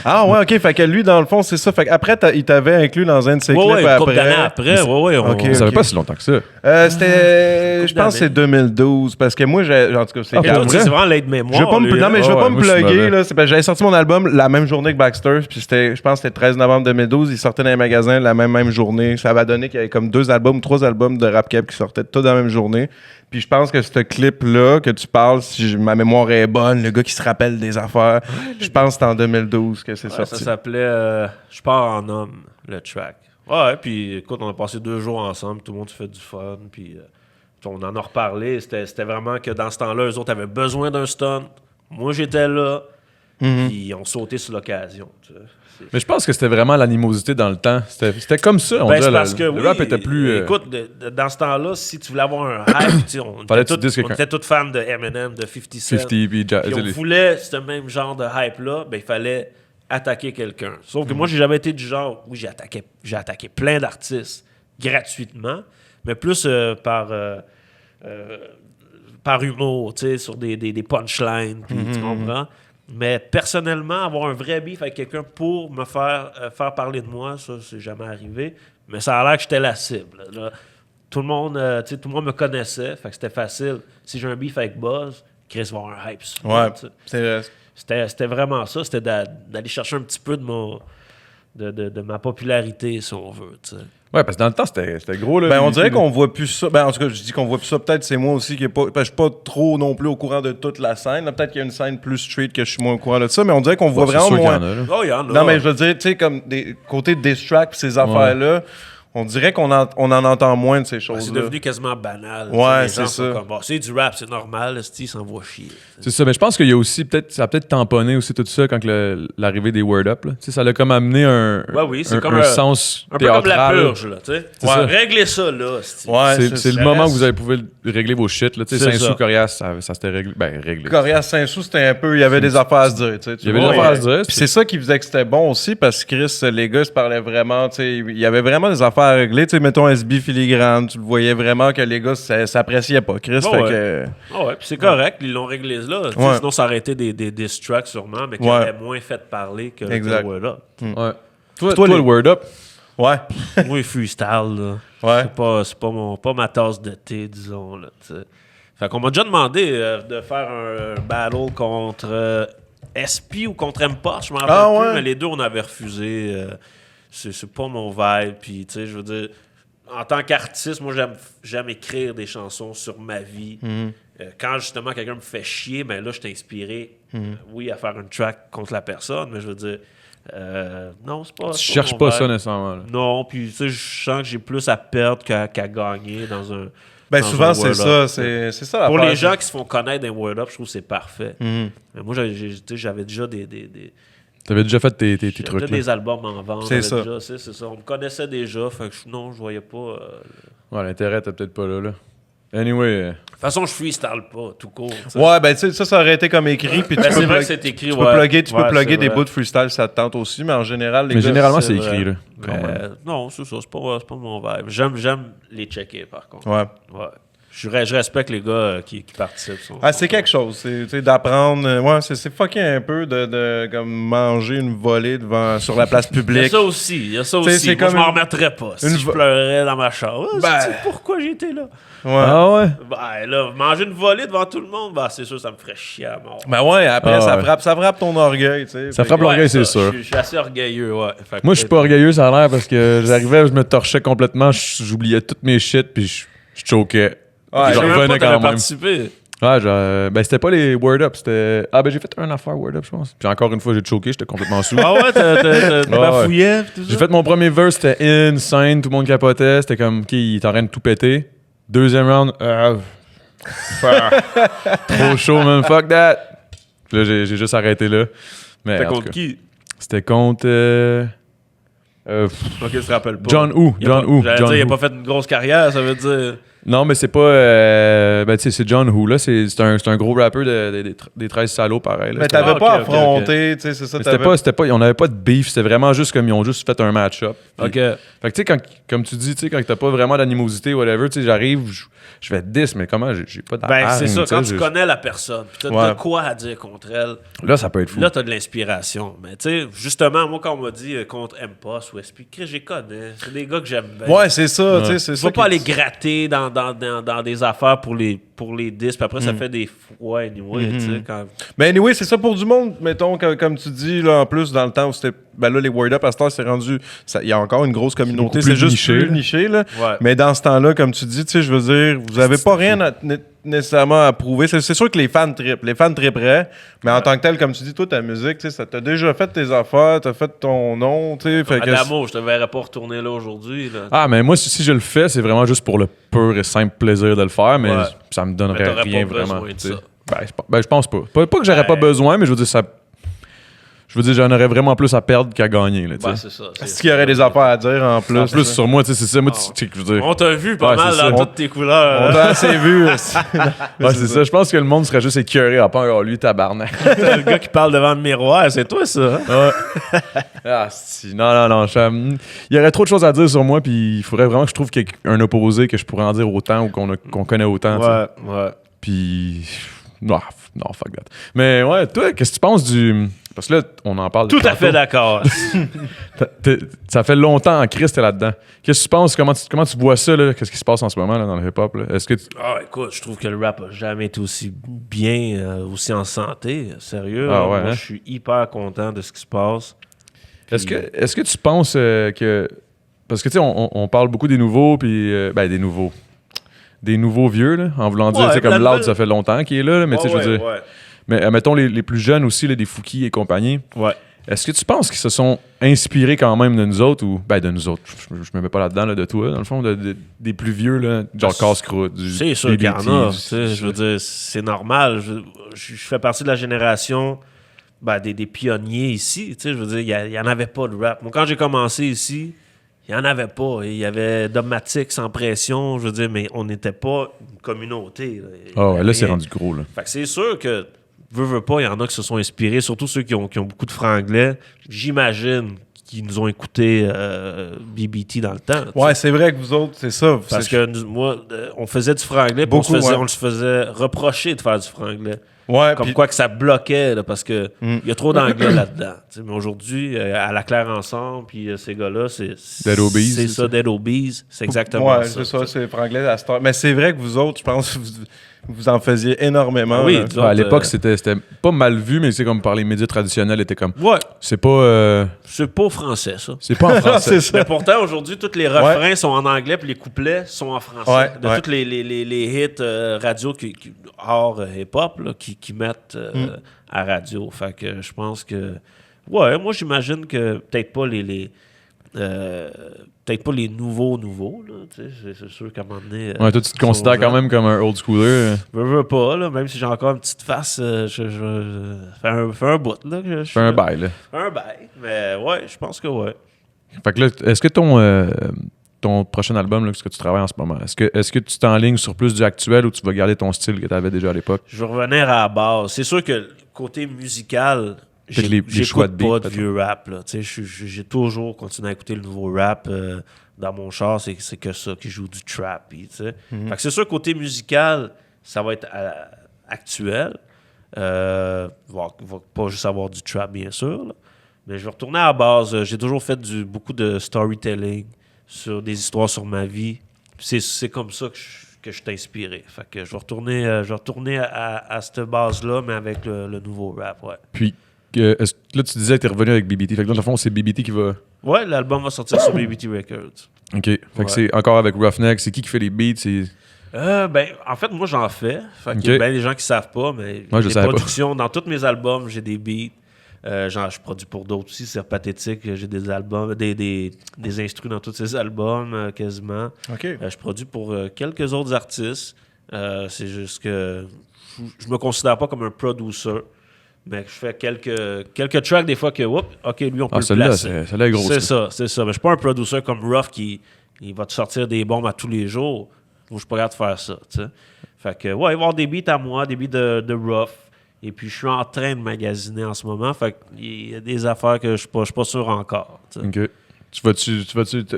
Ah ouais, OK. Fait que lui, dans le fond, c'est ça. Fait qu'après, il t'avait inclus dans un de ses Ouais, clips ouais, une couple après. d'années après. Ouais, Ok. Ça fait Ok. pas si longtemps que ça. C'était, Couple je pense que c'est d'années. 2012. Parce que moi, en tout cas, c'est Ah, Mais pour toi, vrai? c'est vraiment l'aide-mémoire. Je veux pas me, lui, non, mais là. je veux Ouais, pas me moi, je suis plugger. mauvais. Là. C'est parce que j'avais sorti mon album la même journée que Baxter. Puis c'était, je pense que c'était le 13 novembre 2012. Il sortait dans les magasins la même journée. Ça avait donné qu'il y avait comme 2 albums ou 3 albums de rap cap qui sortaient tous dans la même journée. Puis je pense que ce clip-là que tu parles, si ma mémoire est bonne, le gars qui se rappelle des affaires, je pense que c'était en 2012 que c'est Ouais, sorti. ça s'appelait Je pars en homme, le track. Ouais, puis écoute, on a passé 2 jours ensemble, tout le monde se fait du fun, puis on en a reparlé. C'était vraiment que dans ce temps-là, eux autres avaient besoin d'un stunt. Moi, j'étais là, puis ils ont sauté sur l'occasion. Tu sais. Mais je pense que c'était vraiment l'animosité dans le temps. C'était comme ça. On Ben, dirait, c'est parce que le oui, rap était plus. Écoute, dans ce temps-là, si tu voulais avoir un hype, tu sais, on Fallait était que tu dises tous- on quelqu'un. était tous fans de Eminem, de 50 Cent. 50 puis Puis on voulait ce même genre de hype-là, ben, il fallait attaquer quelqu'un. Sauf que moi, j'ai jamais été du genre, oui, j'ai attaqué plein d'artistes gratuitement, mais plus par humour, tu sais, sur des punchlines, puis tu comprends? Mais personnellement, avoir un vrai beef avec quelqu'un pour me faire parler de moi, ça, c'est jamais arrivé. Mais ça a l'air que j'étais la cible. Là. Tout le monde me connaissait, fait que c'était facile. Si j'ai un beef avec Buzz, Chris va avoir un hype. sur moi, Ouais, tu sais. c'est C'était vraiment ça. C'était d'aller chercher un petit peu de ma popularité, si on veut. Tu sais. Ouais, parce que dans le temps, c'était gros. Là, Ben, on les- dirait qu'on voit plus ça. Ben, en tout cas, je dis qu'on voit plus ça. Peut-être c'est moi aussi qui est pas. Ben, je suis pas trop non plus au courant de toute la scène. Là, peut-être qu'il y a une scène plus street que je suis moins au courant de ça, mais on dirait qu'on voit c'est vraiment sûr qu'il y moins. en a, là. Oh, il y en a. Non, mais je veux dire, tu sais, comme des côtés de diss track pis ces affaires-là, on dirait qu'on on en entend moins de ces C'est choses-là. devenu quasiment banal. Ouais, Tu sais, les c'est gens ça. sont comme, bon, c'est du rap, c'est normal, le style s'en va chier. C'est ça, mais je pense qu'il y a aussi ça a peut-être tamponné aussi tout ça quand l'arrivée des Word Up. Là. Tu sais, ça l'a comme amené un c'est comme un sens un peu comme la théâtral. purge, là, tu sais. C'est ça. Réglez ça, là, style. Ouais, C'est le moment où vous pouvez régler vos shit. Là. Tu sais, C'est Saint-Sou, ça. Corias, ça s'était réglé. Ben, réglé. Corias Saint-Sou, c'était un peu. Il y avait des affaires à se dire. Tu sais, Il y avait des vois, affaires à se dire. Puis c'est ça qui faisait que c'était bon aussi parce que Chris, les gars se parlaient vraiment. Tu sais, il y avait vraiment des affaires à régler. Tu sais, mettons SB filigrane, tu le voyais vraiment que les gars s'appréciaient pas. Chris, Ouais, fait ouais. que. Ah ouais, puis c'est correct, ils l'ont réglé là. Tu sais, Ouais. Sinon, ça aurait été des diss tracks sûrement, mais qui Ouais. auraient moins fait parler que Exact. le Word Up. Ouais. Toi, Toi, le les- Word Up, Ouais. Moi, freestyle, là. Ouais. C'est pas ma tasse de thé, disons, là, tu sais. Fait qu'on m'a déjà demandé de faire un battle contre SP ou contre M-Post, je m'en rappelle Ah, plus, ouais. mais les deux, on avait refusé. C'est pas mon vibe, puis, tu sais, je veux dire, en tant qu'artiste, moi, j'aime écrire des chansons sur ma vie. Quand, justement, quelqu'un me fait chier, ben là, je suis inspiré, oui, à faire une track contre la personne, mais je veux dire, non, c'est pas... tu c'est cherches mon pas vibe. ça nécessairement. Là. Non, puis tu sais, je sens que j'ai plus à perdre qu'à gagner dans un. Ben dans souvent un c'est Word ça. Up. C'est ça la Pour les gens qui se font connaître dans Word Up, je trouve que c'est parfait. Mhm. Mais moi, j'avais déjà T'avais déjà fait tes j'avais trucs. déjà Là. des albums en vente. C'est j'avais ça. déjà, c'est ça. On me connaissait déjà, fait que non, je voyais pas. Ouais, l'intérêt était peut-être pas là. Anyway. De toute façon, je freestyle pas, tout court. tu sais. Ouais, ben tu sais, ça aurait été comme écrit. Puis Ben, tu c'est peux vrai plug- que c'est écrit, tu ouais. peux plugger, tu peux Ouais, plugger c'est des vrai. bouts de freestyle, ça te tente aussi, mais en général, les Mais gars, généralement, c'est c'est vrai. écrit. Là. Non, c'est ça. C'est pas mon vibe. J'aime les checker, par contre. Ouais. Ouais. Je respecte les gars qui participent. Ah, c'est quelque chose, c'est tu sais, d'apprendre. Ouais, c'est fucké un peu de comme manger une volée sur la place Il y a publique. ça aussi, il y a ça T'sais, aussi. c'est Moi, comme je m'en une- remettrais pas. Si une je vo- pleurais dans ma chambre. Ah, Ben- c'est pourquoi j'ai été là? Ouais. Ah ouais? Ben là, manger une volée devant tout le monde, ben, c'est sûr, ça me ferait chier à mort. Ben ouais, après, Ah, ça, ouais. ça frappe ton orgueil, tu sais. Ça Fait frappe que- l'orgueil, c'est ça, sûr. Je suis assez orgueilleux, ouais. Fait que Moi, je suis pas orgueilleux, ça a l'air, parce que j'arrivais, je me torchais complètement, j'oubliais toutes mes shit, puis je choquais Ouais, Je savais même revenais pas que t'avais quand même. participé. Ouais, genre, ben c'était pas les Word Up, c'était... Ah, ben j'ai fait un affaire Word Up, je pense. Puis encore une fois, j'ai choqué, j'étais complètement sous. Ah ouais, t'as Ouais. bafouillé, pis tout J'ai ça? fait mon premier verse, c'était insane, tout le monde capotait, c'était comme, OK, il est en train de tout péter. Deuxième round, trop chaud, man, fuck that. Puis là, j'ai juste arrêté là. Mais T'es en tout contre cas, qui? c'était contre... Ok, je te rappelle pas. John Woo. Il a John pas- Woo. J'allais John dire, il a Woo. pas fait une grosse carrière, ça veut dire... Non, mais c'est pas... ben, tu sais, c'est John Woo, là. C'est un gros rappeur des 13 salauds, pareil. Là. Mais t'avais Ah, pas ok, ok, affronté, tu sais, c'est ça. Mais c'était pas, on n'avait pas de beef, c'était vraiment juste comme ils ont juste fait un match-up. Puis- Ok. Fait que tu sais, comme tu dis, tu sais, quand t'as pas vraiment d'animosité, whatever, tu sais, j'arrive, je vais te 10, mais comment, j'ai pas Ben, c'est ça, quand tu sais, connais la personne, pis t'as Ouais. de quoi à dire contre elle, là, ça peut être fou. là, t'as de l'inspiration. Mais tu sais, justement, moi, quand on m'a dit contre M-Post ou SP, je les connais. C'est des gars que j'aime bien. Ouais, c'est ça, tu sais, c'est Tu ça. vas pas qui- aller gratter dans des affaires pour les 10, puis après, ça fait des fois, anyway, tu sais, quand... Mais anyway, c'est ça pour du monde, mettons, comme tu dis, là, en plus, dans le temps où c'était. Ben là, les Word Up, à cette heure, c'est rendu. Il y a encore une grosse communauté, beaucoup c'est plus juste niché, plus là. niché, là. Ouais. Mais dans ce temps-là, comme tu dis, tu sais, je veux dire, vous avez pas rien nécessairement à prouver. C'est sûr que les fans trippent. Les fans tripperaient, mais en tant que tel, comme tu dis, toi, ta musique, tu sais, ça t'a déjà fait tes affaires, t'as fait ton nom, tu sais. Fait que. Adamo, je te verrais pas retourner là aujourd'hui, là. Ah, mais moi, si je le fais, c'est vraiment juste pour le pur et simple plaisir de le faire, mais Ouais. ça me Mais donnerait t'aurais rien pas vraiment. besoin de tu sais. ça. Ben, je pense pas. Pas que j'aurais pas besoin, mais je veux dire, ça. Je veux dire, j'en aurais vraiment plus à perdre qu'à gagner, là, tu Ouais, sais. c'est ça. Est-ce qu'il y aurait des affaires à dire en plus? En plus, sur moi, tu sais, c'est ça. Moi, tu sais, je veux dire. On t'a vu pas Ouais, mal c'est ça. dans toutes tes couleurs. On hein. t'a assez vu. Ouais, c'est ça. Je pense que le monde serait juste écœuré à part, oh, lui, tabarnak. Le gars qui parle devant le miroir, c'est toi, ça. hein? Ah, si. Non. Il y aurait trop de choses à dire sur moi, puis il faudrait vraiment que je trouve un opposé que je pourrais en dire autant ou qu'on connaît autant, tu sais. Ouais. Puis. Non, fuck that. Mais ouais, toi, qu'est-ce que tu penses du. Parce que là, on en parle. Tout à tantôt. fait d'accord. Ça fait longtemps en Christ, t'es là-dedans. Qu'est-ce que tu penses? Comment tu vois ça, là? Qu'est-ce qui se passe en ce moment là, dans le hip-hop? Là? Est-ce que Ah, écoute, je trouve que le rap a jamais été aussi bien, aussi en santé. Sérieux. Ah, là. ouais, Moi, hein? je suis hyper content de ce qui se passe. Est-ce que tu penses que. Parce que, tu sais, on parle beaucoup des nouveaux, puis. Ben, des nouveaux. Des nouveaux vieux, là, en voulant dire, Ouais, tu sais, comme la Loud, nouvelle- ça fait longtemps qu'il est là, mais tu sais, je veux dire. Ouais. Mais mettons les plus jeunes aussi, là, des Fouki et compagnie. Ouais. Est-ce que tu penses qu'ils se sont inspirés quand même de nous autres ou. Ben, de nous autres. Je me mets pas là-dedans, là, de toi, dans le fond, des plus vieux, là, genre Casse-Croûte, du C'est sûr qu'il y en BBT, a. du- tu sais, je veux dire, c'est normal. Je fais partie de la génération des pionniers ici. Tu sais, je veux dire, il n'y en avait pas de rap. Moi, quand j'ai commencé ici, il n'y en avait pas. Il y avait Dogmatique, Sans Pression, je veux dire, mais on n'était pas une communauté. Ah ouais, là, c'est Rien. rendu gros, là. Fait que c'est sûr que, veux pas, il y en a qui se sont inspirés, surtout ceux qui ont beaucoup de franglais. J'imagine qu'ils nous ont écouté BBT dans le temps. tu sais. Ouais, c'est vrai que vous autres, c'est ça. Parce que moi, on faisait du franglais, puis Beaucoup, on se faisait reprocher de faire du franglais. Ouais, Comme puis- quoi que ça bloquait, là, parce que il y a trop d'anglais là-dedans. Tu sais, mais aujourd'hui, à la Claire Ensemble, puis ces gars-là, c'est Dead Obies, c'est c'est ça, Dead Obies. C'est exactement Ouais, ça. c'est ça, c'est franglais à cette heure. Mais c'est vrai que vous autres, je pense, vous en faisiez énormément. Oui, là. nous Ouais, à autres, l'époque, c'était pas mal vu, mais c'est comme par les médias traditionnels, était comme. Ouais, C'est pas. c'est pas français, ça. C'est pas en français. c'est ça. Mais pourtant, aujourd'hui, tous les refrains sont en anglais, puis les couplets sont en français. Ouais, de ouais. tous les hits radio hors hip-hop là, qui mettent à radio. Fait que je pense que... Ouais, moi, j'imagine que peut-être pas peut-être pas les nouveaux, là. Tu sais, c'est sûr qu'à un moment donné... Ouais, toi, tu te considères quand même comme un old schooler. Veux pas, là, même si j'ai encore une petite face, fait un bout, là. que je Fais un bail, là. Un bail, mais ouais, je pense que ouais. Fait que là, est-ce que ton prochain album, là, ce que tu travailles en ce moment, est-ce que tu t'enlignes sur plus du actuel ou tu vas garder ton style que tu avais déjà à l'époque? Je vais revenir à la base. C'est sûr que côté musical, Peut-être les choix de j'écoute pas beats, de vieux rap. Là. Tu sais, j'ai toujours continué à écouter le nouveau rap. Dans mon char, c'est que ça, qui joue du trap. Puis, tu sais. Fait que c'est sûr, côté musical, ça va être actuel. Va pas juste avoir du trap, bien sûr. Là. Mais je vais retourner à la base. J'ai toujours fait beaucoup de storytelling sur des histoires sur ma vie. C'est comme ça que je suis inspiré. Fait que je vais retourner à cette base-là, mais avec le nouveau rap, ouais. Puis, là, tu disais que tu es revenu avec BBT. Fait que dans le fond, c'est BBT qui va. Ouais, l'album va sortir sur BBT Records. OK. Fait que Ouais. c'est encore avec Roughneck. C'est qui fait les beats? En fait, moi, j'en fais. Fait qu'il y a bien des gens qui savent pas, mais Moi, je des savais pas. productions, dans tous mes albums, j'ai des beats. Je produis pour d'autres aussi, c'est pathétique. J'ai des albums, des instrus dans tous ces albums, quasiment. OK. Je produis pour quelques autres artistes. C'est juste que je me considère pas comme un producer, mais je fais quelques tracks des fois que, OK, lui, on peut le celle-là, placer. celle-là est grosse. C'est ça. Mais je suis pas un producer comme Ruff qui il va te sortir des bombes à tous les jours. Moi, je suis pas capable de faire ça, tu sais. Fait que, il va y avoir des beats à moi, des beats de Ruff. Et puis, je suis en train de magasiner en ce moment. Fait qu'il y a des affaires que je suis pas sûr encore, tu sais. OK.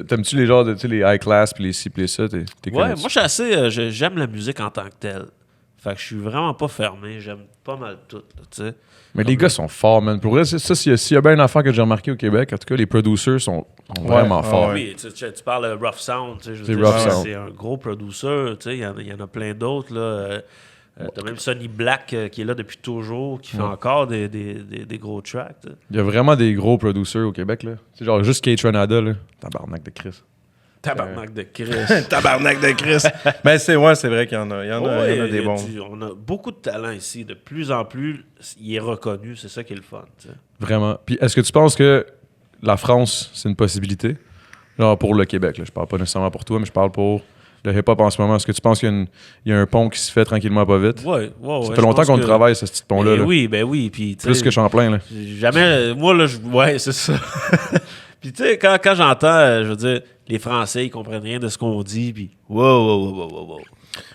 T'aimes-tu les genres de, tu sais, les high class puis les ci puis les ça? T'es Ouais, connais-tu? moi, je suis assez... j'aime la musique en tant que telle. Fait que je suis vraiment pas fermé. J'aime pas mal tout, là, tu sais. Mais les gars sont forts, man. Pour vrai, s'il y a bien une affaire que j'ai remarqué au Québec, en tout cas, les producers sont vraiment forts. Oui, tu parles de Rough Sound, tu sais, je veux C'est dire, Rough Sound. c'est un gros producer, tu sais, il y en a plein d'autres, là. T'as même Sonny Black qui est là depuis toujours, qui fait encore des gros tracks, tu sais. Il y a vraiment des gros producers au Québec, là. C'est genre juste Kate Renada, là. Tabarnak de Chris. Tabarnak de Chris. Tabarnak de Chris. Ben, c'est vrai qu'il y en a. Il y en a des bons. On a beaucoup de talent ici. De plus en plus, il est reconnu. C'est ça qui est le fun, tu sais. Vraiment. Puis est-ce que tu penses que la France, c'est une possibilité? Genre pour le Québec, là. Je parle pas nécessairement pour toi, mais je parle pour le hip-hop en ce moment. Est-ce que tu penses qu'il y a un pont qui se fait tranquillement pas vite? Ouais. Ça fait longtemps qu'on travaille, ce petit pont-là. Là. Oui. Puis, tu Plus sais, que Champlain, là. Jamais. Moi, là, ouais, c'est ça. Puis, tu sais, quand j'entends, je veux dire, les Français, ils comprennent rien de ce qu'on dit, puis wow.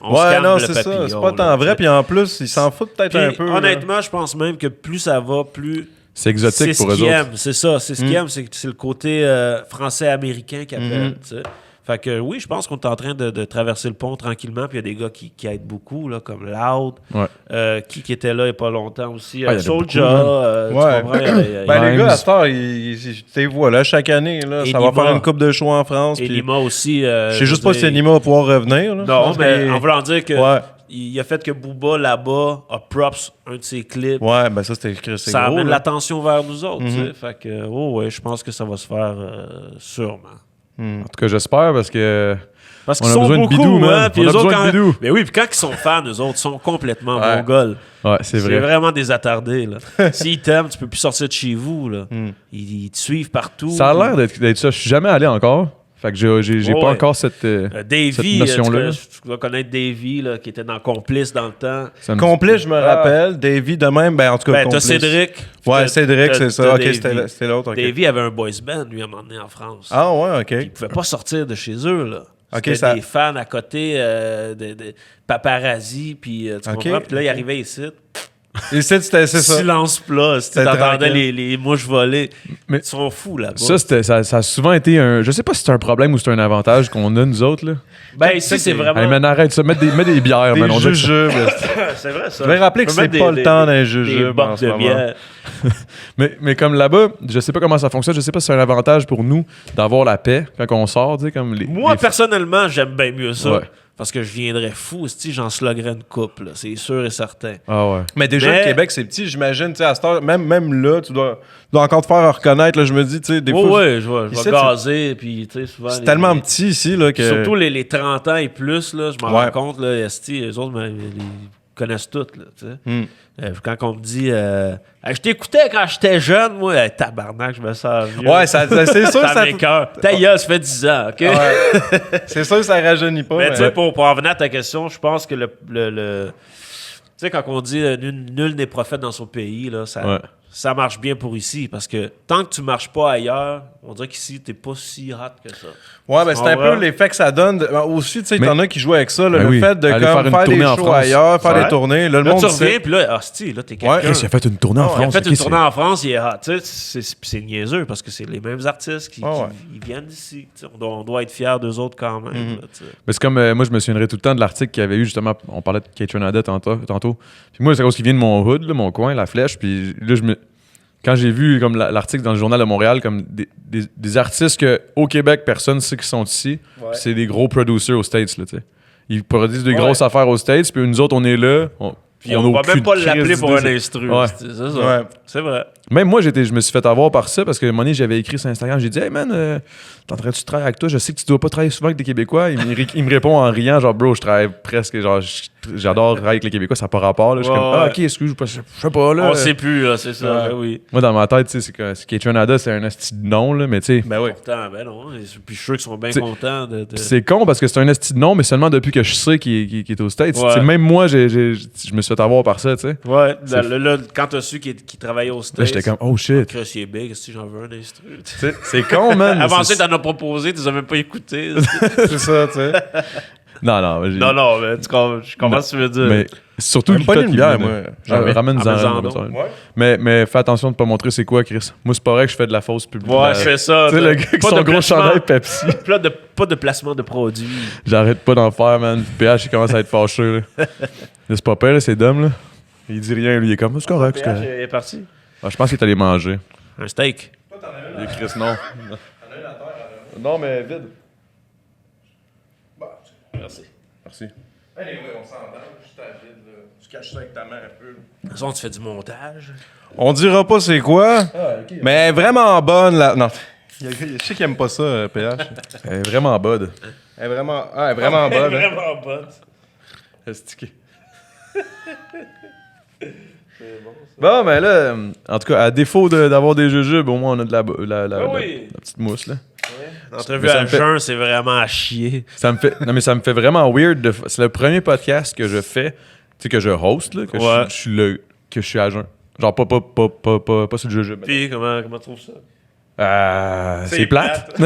On se Ouais, calme non, le c'est ça. papillon, C'est pas là, tant tu vrai. sais. Puis en plus, ils s'en foutent peut-être Puis, un peu. là. honnêtement, je pense même que plus ça va, plus. C'est exotique C'est pour ce eux qu'ils autres. aiment, c'est ça. C'est ce qu'ils aiment, c'est le côté français-américain qu'ils appellent, tu sais. Fait que oui, je pense qu'on est en train de traverser le pont tranquillement. Puis il y a des gars qui aident beaucoup, là, comme Loud, Ouais. qui était là il n'y a pas longtemps aussi. il y en a Soulja, beaucoup, Ouais. tu comprends? il y a- Ben, les Mimes. gars, à cette heure, tu les vois, là, chaque année, là, Et ça va Nima. faire une coupe de shows en France. et Puis Nima aussi. je sais juste pas si Nima va pouvoir revenir. Là. Je Non, pense mais qu'il- en voulant dire que Ouais. il a fait que Booba, là-bas, a props un de ses clips. Ouais, ben ça, c'était écrit. C'est Ça gros, amène là. l'attention vers nous autres, tu sais. Fait que, ouais, je pense que ça va se faire sûrement. En tout cas, j'espère parce que. Parce On qu'ils a sont besoin de beaucoup, bidou, man. hein, puis On a eux autres, besoin de bidou. Mais oui, puis quand ils sont fans, eux autres, ils sont complètement Ouais. mongols. Ouais, c'est C'est vrai. vraiment des attardés, là. S'ils t'aiment, tu peux plus sortir de chez vous, là. Ils te suivent partout. Ça a l'air d'être ça. Je suis jamais allé encore. Fait que j'ai Ouais. pas encore cette Davey, notion-là. tu dois connaître Davey, là, qui était dans Complice dans le temps. ça me- Complet, je me rappelle. Davey, de même, ben en tout cas. Ben, t'as Complice. Cédric. Ouais, T'as- Cédric, c'est ça. t'as Ok, Davey. c'était l'autre. ok. Davey avait un boys band, lui, à un moment donné, en France. Ah, ouais, ok. Ils pouvaient pas sortir de chez eux, là. Ok, C'était ça- des fans à côté, de paparazzi, puis tu Ok, comprends? Puis là, ils ok. arrivaient ici. Et c'est ça. Silence plat. Si C'était t'entendais tranquille. les mouches voler, Mais ils sont fous là-bas. Ça a souvent été un. Je sais pas si c'est un problème ou c'est un avantage qu'on a, nous autres, là. Ben, ici, c'est vraiment. Hey, man, arrête ça. Mets des bières, Des man. On dirait que ça- jujubes. C'est vrai, ça. Je vais rappeler que On peut c'est mettre pas le temps d'un des jujube en bocs ce de moment. bière. Mais comme là-bas, je sais pas comment ça fonctionne. Je sais pas si c'est un avantage pour nous d'avoir la paix quand on sort, tu sais, comme les. Moi, les- personnellement, j'aime bien mieux ça. Ouais. Parce que je viendrais fou si j'en sloggerais une coupe, là. C'est sûr et certain. Ah ouais. Mais déjà, Mais- le Québec, c'est petit, j'imagine, tu sais, à cette heure, même là, tu dois encore te faire reconnaître, là, je me dis, tu sais, des fois, Ouais, je vais Ici, gazer, puis tu sais, souvent. c'est les- tellement les- petit ici, là, que... Surtout les 30 ans et plus, là, je m'en Ouais. rends compte, là, esti, les autres, ils connaissent toutes, là, tu sais. Hmm. Quand on me dit, Hey, je t'écoutais quand j'étais jeune, moi, hey, tabarnak, je me sens vieux. Ouais, c'est sûr, ça ça... m'écoeure. Ta gueule, ça fait 10 ans, OK? Ouais. C'est sûr, ça rajeunit pas. Mais tu sais, mais- pour en venir à ta question, je pense que le tu sais, quand on dit nul n'est prophète dans son pays, là, Ouais. ça marche bien pour ici. Parce que tant que tu marches pas ailleurs, on dirait qu'ici, t'es pas si hot que ça. Ouais, ben c'est un Ouais. peu l'effet que ça donne. Aussi, tu sais, Mais- t'en as qui jouent avec ça, là, Ben le oui. fait de Aller comme, faire une faire des tournée en shows France. ailleurs, faire Ouais. des tournées. Là, le Là, monde tu sait. reviens, puis là, hostie, là, t'es quelqu'un. Ouais. Chris, il a fait une tournée en Il a France. fait ok, une c'est- tournée en France, il est hot. Tu sais, c'est niaiseux parce que c'est les mêmes artistes qui Ah ouais. ils viennent d'ici. Tu sais, on doit être fiers d'eux autres quand même. Mhm. là, tu sais. Mais c'est comme, moi, je me souviendrai tout le temps de l'article qu'il y avait eu, justement, on parlait de Kate Renada tantôt. Puis moi, c'est à cause qu'il vient de mon hood, là, mon coin, la flèche. Puis là, quand j'ai vu comme l'article dans le Journal de Montréal, comme des artistes que au Québec, personne ne sait qu'ils sont ici, Ouais. puis c'est des gros producers aux States, là, tu sais. Ils produisent des Ouais. grosses affaires aux States, puis nous autres, on est là, Puis on va même pas aucune l'appeler crise pour un d'idée. instru. Ouais. C'est ça. Ouais. C'est vrai. Même moi, je me suis fait avoir par ça parce que un moment donné, j'avais écrit sur Instagram. J'ai dit, hey man, t'entends-tu travailler avec toi? Je sais que tu dois pas travailler souvent avec des Québécois. Il me répond en riant, genre, bro, je travaille presque, genre, j'adore travailler avec les Québécois, ça n'a pas rapport. Là. Je suis comme, ah, ok, excuse, je sais pas, là. On sait plus, là, c'est ça. Ouais. Ben oui. Moi, dans ma tête, tu sais, c'est Kaytranada, c'est un esti de nom, là, mais tu sais. Ben oui. Pourtant, ben non. Puis je suis sûr qu'ils sont bien T'sais, contents de. Puis c'est con parce que c'est un esti de nom, mais seulement depuis que je sais qu'il est aux States. Ouais. Tu sais, même moi, je me suis fait avoir par ça, tu sais. Ouais, C'est- là, quand t'as su qu'il travaillait au Là, States. j'étais comme, oh shit. Chris, il est big, si j'en veux un instru. C'est con, man. mais Avant c'est- ça, t'en as proposé, tu les as même pas écoutés. C'est ça, tu sais. Non, mais j'ai- non, mais je comprends ce que tu veux dire. Mais surtout, Même pas toi une qui bière, me- moi. Ramène-en Amène-en un, donc. Ouais. Mais fais attention de pas montrer c'est quoi, Chris. Moi, c'est pas vrai que je fais de la fausse pub. Ouais, c'est ça. Tu sais, le gars qui Pas son de gros placement. chandail Pepsi. Pas de placement de produits. J'arrête pas d'en faire, man. PH, il commence à être fâché, là. Là, c'est pas pire, là, c'est dumb, là. Il dit rien, lui, il est comme, c'est correct, c'est PH correct. est parti. Ah, je pense qu'il est allé manger. Un steak. Et Chris, non. Non, mais vide. Merci. Merci. Anyway, on s'entend. Juste à vide, là. Tu caches ça avec ta main un peu. De toute façon, tu fais du montage. On dira pas c'est quoi, mais elle est vraiment bonne, là. Non. Je sais qu'il aime pas ça, PH. Elle est vraiment bud. Elle est vraiment, elle est vraiment bonne. hein. Vraiment bonne. Estiqué. Bon, ben là, en tout cas, à défaut d'avoir des jujubes, au moins on a de la oui. petite mousse, là. L'entrevue Mais ça à me fait- jeun, c'est vraiment à chier. Ça me fait, non, mais ça me fait vraiment weird. C'est le premier podcast que je fais, tu sais, que je host, là, que Ouais. que je suis à jeun. Genre, pas sur le jujube. Puis, comment tu trouves ça? C'est plate.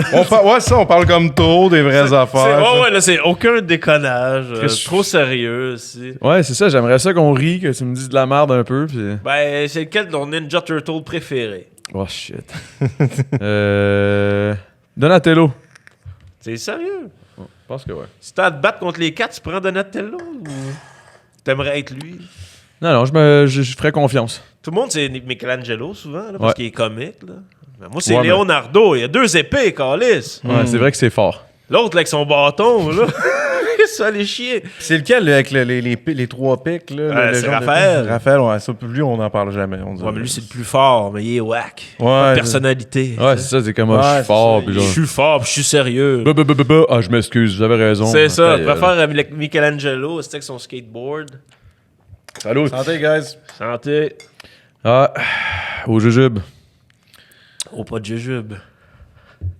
On parle comme trop des vraies affaires. Ouais, là, c'est aucun déconnage. Chris, Trop sérieux aussi. Ouais, c'est ça. J'aimerais ça qu'on rie, que tu me dises de la merde un peu. Puis... Ben, c'est lequel de ton Ninja Turtle préféré? Oh, shit. Donatello. C'est sérieux? Je pense que ouais. Si t'as à te battre contre les quatre, tu prends Donatello ou t'aimerais être lui? Non, je ferais confiance. Tout le monde, c'est Michelangelo souvent, là, parce Ouais. qu'il est comique. Là. Ben, moi, c'est Ouais, mais- Leonardo. Il y a 2 épées, Calis. Ouais, c'est vrai que c'est fort. L'autre, là, avec son bâton, là. Ça allait chier. C'est lequel là, avec les 3 pics? Là, c'est genre de Raphaël. pics? Raphaël, ouais. Ça, lui, on n'en parle jamais. On dirait. Ouais, mais lui, c'est le plus fort, mais il est whack. Ouais, Pas de c'est- personnalité. Ouais, c'est ça. C'est comme, je Ouais, suis fort. c'est Puis Je genre... suis fort, puis je suis sérieux. Ah, je m'excuse, vous avez raison. C'est ça. Je Ta préfère Michelangelo, c'était avec son skateboard. Salut. Santé, guys. Santé. Ah, au jujube. Oh, pas de jujube.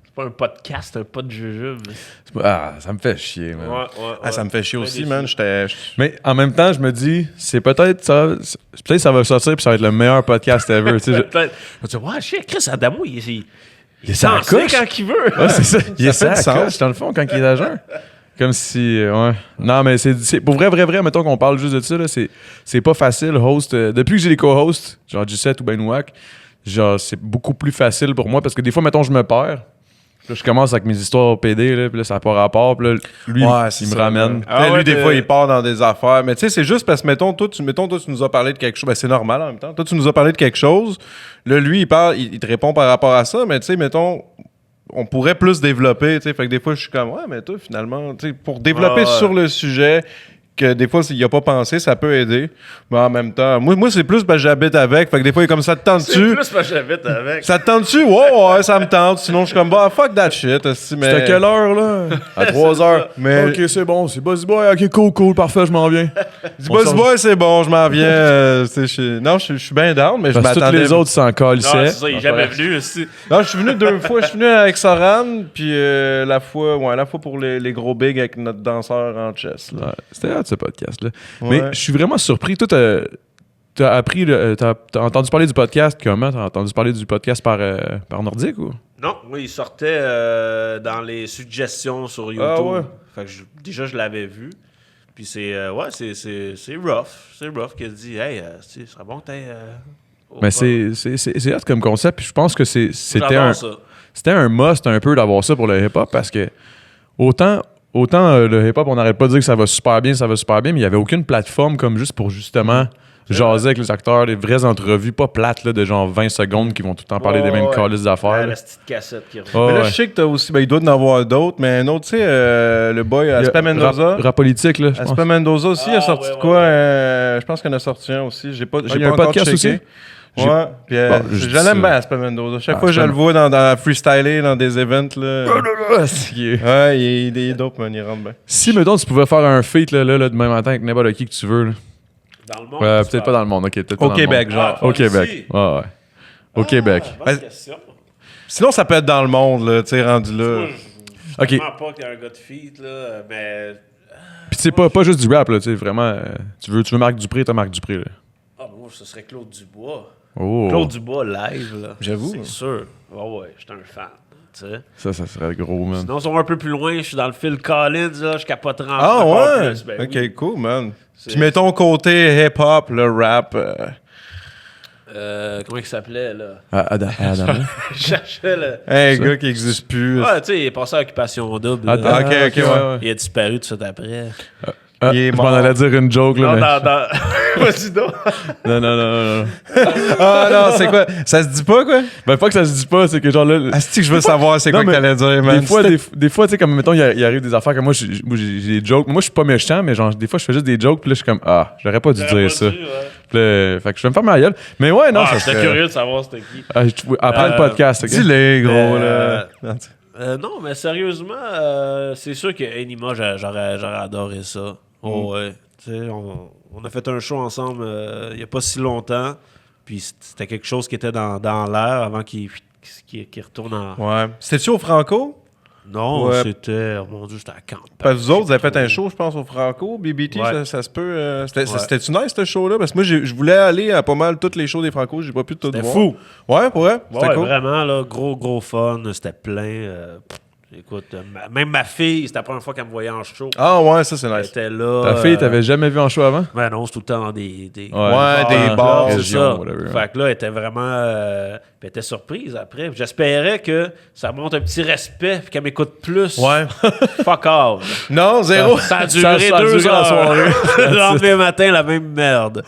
C'est pas un podcast, c'est un pas de jujube. Ah, ça me fait chier, man. Ouais. Ah, ça me fait chier Très aussi, déçu. man. Mais en même temps, je me dis, c'est peut-être ça va sortir puis ça va être le meilleur podcast ever. Tu sais, Peut-être. Je vais dire, ouais, shit, Chris Adamo, il est sur la sensé coche. quand il veut. Ouais, c'est ça. Il est Ça fait ça, du la sens. coche, dans le fond, quand il est à jeun. Comme si, ouais. Non, mais c'est pour vrai, mettons qu'on parle juste de ça, là, c'est pas facile, host. Depuis que j'ai des co-hosts, genre G7 ou Benouac, genre, c'est beaucoup plus facile pour moi parce que des fois, mettons, je me perds. Là, je commence avec mes histoires PD, là, puis là, ça n'a pas rapport. Puis là, lui, c'est il me ça, ramène. là. Ah Tu sais, ouais, lui, des de- fois, il part dans des affaires. Mais tu sais, c'est juste parce que, mettons, toi, tu nous as parlé de quelque chose. Ben, c'est normal en même temps. Toi, tu nous as parlé de quelque chose. Là, lui, il parle, il te répond par rapport à ça. Mais tu sais, mettons, on pourrait plus développer. Tu sais, fait que des fois, je suis comme, ouais, mais toi, finalement, tu sais, pour développer Ah ouais. sur le sujet, que des fois, s'il n'y a pas pensé, ça peut aider. Mais en même temps, moi c'est plus parce que j'habite avec. Fait que des fois, il est comme ça, te C'est tente-tu? plus parce que j'habite avec. Ça te tente-tu? Ouais, ça me tente. Sinon, je suis comme, bah, fuck that shit. esti, mais... C'est à quelle heure, là? À 3 heures. Mais- Ok, c'est bon, c'est Buzzy Boy. Ok, cool, parfait, je m'en viens. Dis Buzz Boy, c'est bon, je m'en viens. Non, je suis bien down, mais je Parce que tous m'attendais. les autres s'en Non, calissaient. c'est ça, il est jamais venu aussi. Non, je suis venu 2 fois. Je suis venu avec Soran, puis la fois pour les gros bigs avec notre danseur en chess. Là. Ouais, c'était hâte ce podcast-là. Ouais. Mais je suis vraiment surpris. Toi, t'as appris, t'as entendu parler du podcast comment? T'as entendu parler du podcast par Nordique ou? Non, oui, il sortait dans les suggestions sur YouTube. Ah ouais. Fait que déjà, je l'avais vu. Puis c'est rough. C'est rough qui a dit, hey, ce serait bon que t'ailles. Mais c'est hâte comme concept. Puis je pense que c'était J'adore ça. un must un peu d'avoir ça pour le hip-hop parce que autant le hip-hop, on n'arrête pas de dire que ça va super bien, mais il n'y avait aucune plateforme comme juste pour justement jaser avec les acteurs, des vraies entrevues, pas plates, là, de genre 20 secondes qui vont tout le temps parler des mêmes calices d'affaires. Ouais, là. la petite cassette qui revient. Ouais, Mais là, ouais. je sais que t'as aussi. Ben, il doit en avoir d'autres, mais un autre, tu sais, le boy Aspa Mendoza. Rap politique, là, je pense. Aspa Mendoza aussi, il a Ah, sorti ouais, de quoi je pense qu'il en a sorti un aussi. J'ai pas, il y a pas un encore podcast checké. aussi? Ouais, puis Bon, je je dis l'aime ça. bien, Aspa Mendoza. Chaque Ah, fois que je Aspa- le vois dans freestyler dans des events, là. Ouais, il est dope, man, il rentre bien. Si, mettons, tu pouvais faire un feat là, demain matin avec n'importe qui que tu veux. Là. Dans le monde. Peut-être pas dans le monde, ok. Peut-être pas Au dans le Québec, monde. genre. Au Québec. Ouais, ouais. Au Québec. Bonne question. Sinon, ça peut être dans le monde, là, tu sais, rendu là. Je Ok. ne pas qu'il y a un gars de feat, là, mais... Puis c'est pas juste du rap, là, tu sais, vraiment. Tu veux Marc Dupré, t'as Marc Dupré, là. Ah, moi, ce serait Claude Dubois. Oh. Claude Dubois live, là. J'avoue. C'est sûr. Ouais, j'étais un fan, tu sais. Ça serait gros, man. Sinon, si on va un peu plus loin, je suis dans le Phil Collins, là, je capoterais Ah encore ouais? plus. Ben Ok, oui. cool, man. C'est- Puis mettons côté hip-hop, le rap. Comment il s'appelait, là? Adam. Je cherchais, là. Un gars qui existe plus. Ouais, tu sais, il est passé à Occupation Double. là. Adam. Ok, ouais. Il a disparu tout de suite après. Il est Je m'en mort. allais dire une joke, là. Non, mais... Vas-y donc. Non. Ah non, c'est quoi? Ça se dit pas, quoi? Ben, pas que ça se dit pas, c'est que genre là. Asti que je veux savoir c'est Non, quoi que mais t'allais dire, man. Des fois, tu sais, comme mettons, il arrive des affaires comme moi, j'ai des jokes. Moi, je suis pas méchant, mais genre, des fois, je fais juste des jokes, puis là, je suis comme, j'aurais pas dû dire ça. Puis là, fait que je vais me faire ma gueule. Mais ouais, non, ça J'étais serait... curieux de savoir c'était qui. Après le podcast, ok? Dis-les, gros, Euh, là. Non, mais sérieusement, c'est sûr que Anima, j'aurais adoré ça. Oh, ouais. Tu sais, on a fait un show ensemble il n'y a pas si longtemps. Puis c'était quelque chose qui était dans l'air avant qu'il retourne en. Ouais. C'était-tu au Franco? Non, Ouais. c'était. Oh mon Dieu, c'était à Campagne. Parce que vous autres, vous avez fait un show, je pense, au Franco. BBT, Ouais. ça se peut. Ouais. C'était-tu nice, ce show-là? Parce que moi, je voulais aller à pas mal tous les shows des Franco. J'ai pas pu tout C'était voir. fou. Ouais, pour vrai? Ouais, C'était cool. vraiment, là, gros fun. C'était plein. Écoute, même ma fille, c'était la première fois qu'elle me voyait en show. Ah ouais, ça, c'est Elle nice. était là. Ta fille, t'avais jamais vu en show avant? Ben non, c'est tout le temps dans des Ouais, des bars, bars, c'est régions, ça. whatever, ouais. Fait que là, elle était vraiment... puis elle était surprise après. J'espérais que ça monte un petit respect puis qu'elle m'écoute plus. Ouais. Fuck off. Non, zéro. Ça a duré Ça a 2 duré la heures. soirée. Le lendemain matin, la même merde.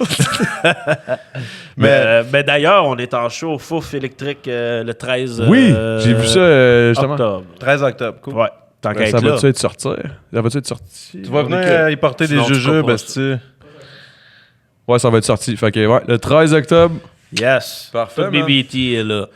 mais d'ailleurs, on est en show au Fouf électrique le 13 Oui, j'ai vu ça, justement. octobre. 13 octobre, cool. Ouais, tant qu'à Ça être là. va-tu être sorti? Ça va-tu être sorti? Tu vas venir y porter des Sinon, tu jujubes, feras pas asti. Ouais, ça va être sorti. Fait que, ouais, le 13 octobre. Yes. Parfait, Tout man. BBT est là.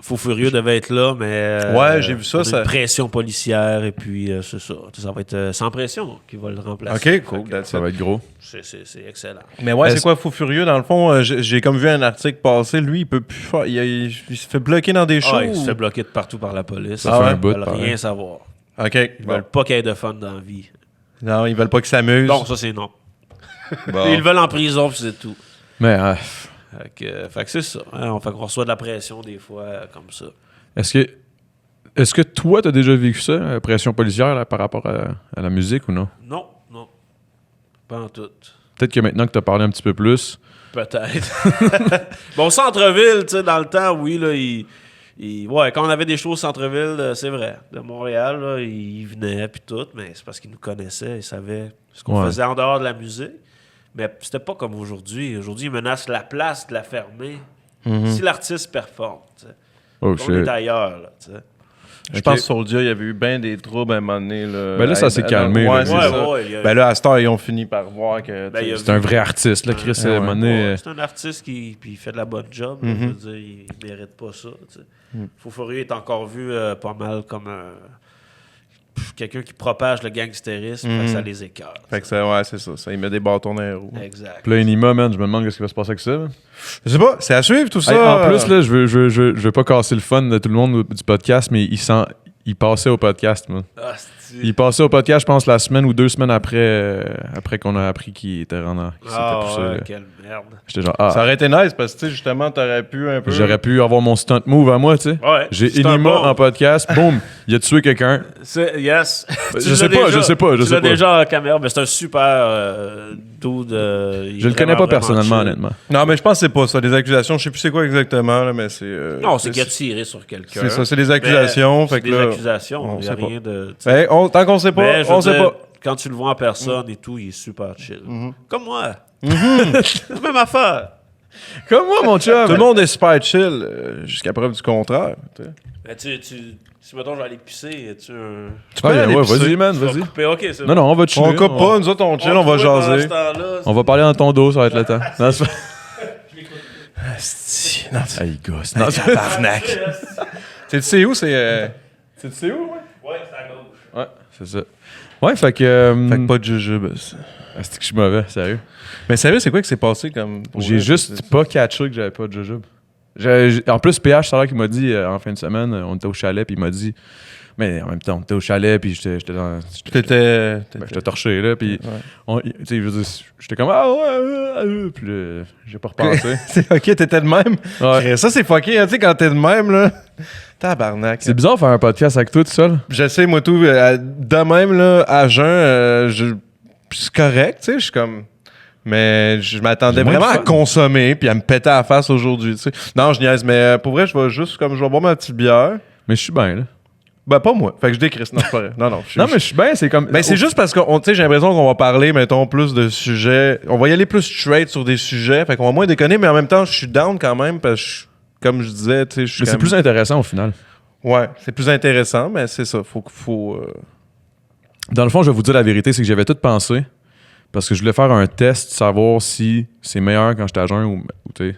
Fou Furieux devait être là, mais... Ouais, j'ai vu ça, on a ça- une pression policière, et puis c'est ça. Ça va être Sans Pression qui va le remplacer. Ok, cool, Fait que that's Ça it. va être gros. C'est excellent. Mais ouais, c'est Est-ce- quoi Fou Furieux? Dans le fond, j'ai comme vu un article passer. Lui, il peut plus faire. Il se fait bloquer dans des shows. Ah, il se fait bloquer de partout par la police. Ça fait un bout, Ils veulent pareil. rien savoir. Ok. Ils Bon. veulent pas qu'il y ait de fun dans la vie. Non, ils veulent pas qu'il s'amuse. Non, ça c'est non. Bon. Ils le veulent en prison, puis c'est tout. Mais Fait que c'est ça. Hein, fait qu'on reçoit de la pression des fois, comme ça. est-ce que toi, t'as déjà vécu ça, la pression policière, là, par rapport à la musique ou non? Non. Pas en tout. Peut-être que maintenant que t'as parlé un petit peu plus. Peut-être. Bon, au centre-ville, tu sais, dans le temps, oui, là, ouais, quand on avait des shows au centre-ville, c'est vrai. De Montréal, là, ils venaient, puis tout, mais c'est parce qu'ils nous connaissaient, ils savaient ce qu'on Ouais. faisait en dehors de la musique. Mais c'était pas comme aujourd'hui. Aujourd'hui, ils menacent la place de la fermer si l'artiste performe, tu sais. Oh, On shit. est ailleurs, là, tu sais. Je pense que Soulja, il y avait eu bien des troubles à un moment donné. Là. Ben là, ça s'est calmé, Ouais, là. c'est Ouais, ça. ouais, il y a- Ben là, à cette heure, ils ont fini par voir que. Ben, il y a- C'est un vrai artiste, là, Chris. Ouais, à un moment donné, Ouais, c'est un artiste qui puis il fait de la bonne job. Là, je veux dire, il mérite pas ça. Tu sais. Fou Furieux est encore vu pas mal comme quelqu'un qui propage le gangstérisme, fait que ça les écarte. Fait que ça, ouais, c'est ça. Ça, il met des bâtons dans les roues. Exact. Puis là, Enima, man, je me demande ce qui va se passer avec ça. man. Je sais pas, c'est à suivre tout ça. Hey, en plus, là, je veux pas casser le fun de tout le monde du podcast, mais il passait au podcast, man. Ah, Il passait au podcast, je pense, la semaine ou 2 semaines après qu'on a appris qu'il était rendu. Qu'il s'était poussé, là. quelle merde. J'étais genre, Ça aurait été nice parce que, tu sais, justement, t'aurais pu un peu. j'aurais pu avoir mon stunt move à moi, tu sais. Ouais, J'ai c'est un Enima bon. en podcast, boum, il a tué quelqu'un. Yes. Je sais pas, je sais pas. Tu l'as déjà en caméra, mais c'est un super dude. Je le connais pas personnellement, honnêtement. Non, mais je pense que c'est pas ça. Des accusations, je sais plus c'est quoi exactement, là, mais c'est. Non, c'est qu'il a tiré sur quelqu'un. C'est ça, c'est des accusations. Mais fait c'est que des là, accusations. on Il n'y a sait pas. rien de. Tant qu'on sait pas, Mais, je on veux sait dire, pas. Quand tu le vois en personne et tout, il est super chill. Comme moi. C'est la même affaire. Comme moi, mon chum. Tout le monde est super chill jusqu'à preuve du contraire. Tu sais. Mais si mettons, je vais aller pisser, tu Tu peux aller ouais, pisser. vas-y, man, vas vas-y. couper, ok, c'est Non, non, on va chiller. On coupe pas, nous autres on chill, on va jaser. On va parler dans ton dos, ça va être le temps. Non, c'est pas... Asti, non, Ah, il gosse. non, c'est tabarnak. Tu sais où c'est. Tu sais où, ouais? Ouais, c'est à gauche. Ouais, c'est ça. Ouais, fait que... Fait que pas de jujube. C'est que je suis mauvais, sérieux. Mais sérieux, c'est quoi qui s'est passé comme. J'ai juste pas catché que j'avais pas de jujube. En plus, PH, ça a l'air qu'il m'a dit en fin de semaine, on était au chalet, puis il m'a dit. Mais en même temps, on était au chalet, puis j'étais j'étais torché, là, puis. Ouais. Tu sais, je veux dire, j'étais comme. Ah ouais, puis là, j'ai pas repensé. C'est ok, t'étais de même. Ouais. Ça, c'est fucké, hein, tu sais, quand t'es de même, là. Tabarnak. C'est bizarre de faire un podcast avec toi tout seul. Je sais, moi, tout. De même, là, à jeun, c'est correct, tu sais, je suis comme. Mais je m'attendais J'ai moins vraiment de à fun. consommer, puis à me péter à la face aujourd'hui, tu sais. Non, je niaise, mais pour vrai, je vais boire ma petite bière. Mais je suis bien, là. Ben, pas moi. Fait que je décrisse. Non, c'est pas vrai. Non, non. Non, mais je suis bien, c'est comme. Ben, c'est juste parce que, tu sais, j'ai l'impression qu'on va parler, mettons, plus de sujets. On va y aller plus straight sur des sujets. Fait qu'on va moins déconner, mais en même temps, je suis down quand même, parce que, comme je disais, tu sais, je suis. Mais c'est comme- plus intéressant au final. Ouais, c'est plus intéressant, mais c'est ça. Faut. Dans le fond, je vais vous dire la vérité, c'est que j'avais tout pensé. Parce que je voulais faire un test, savoir si c'est meilleur quand j'étais à jeun ou tu sais.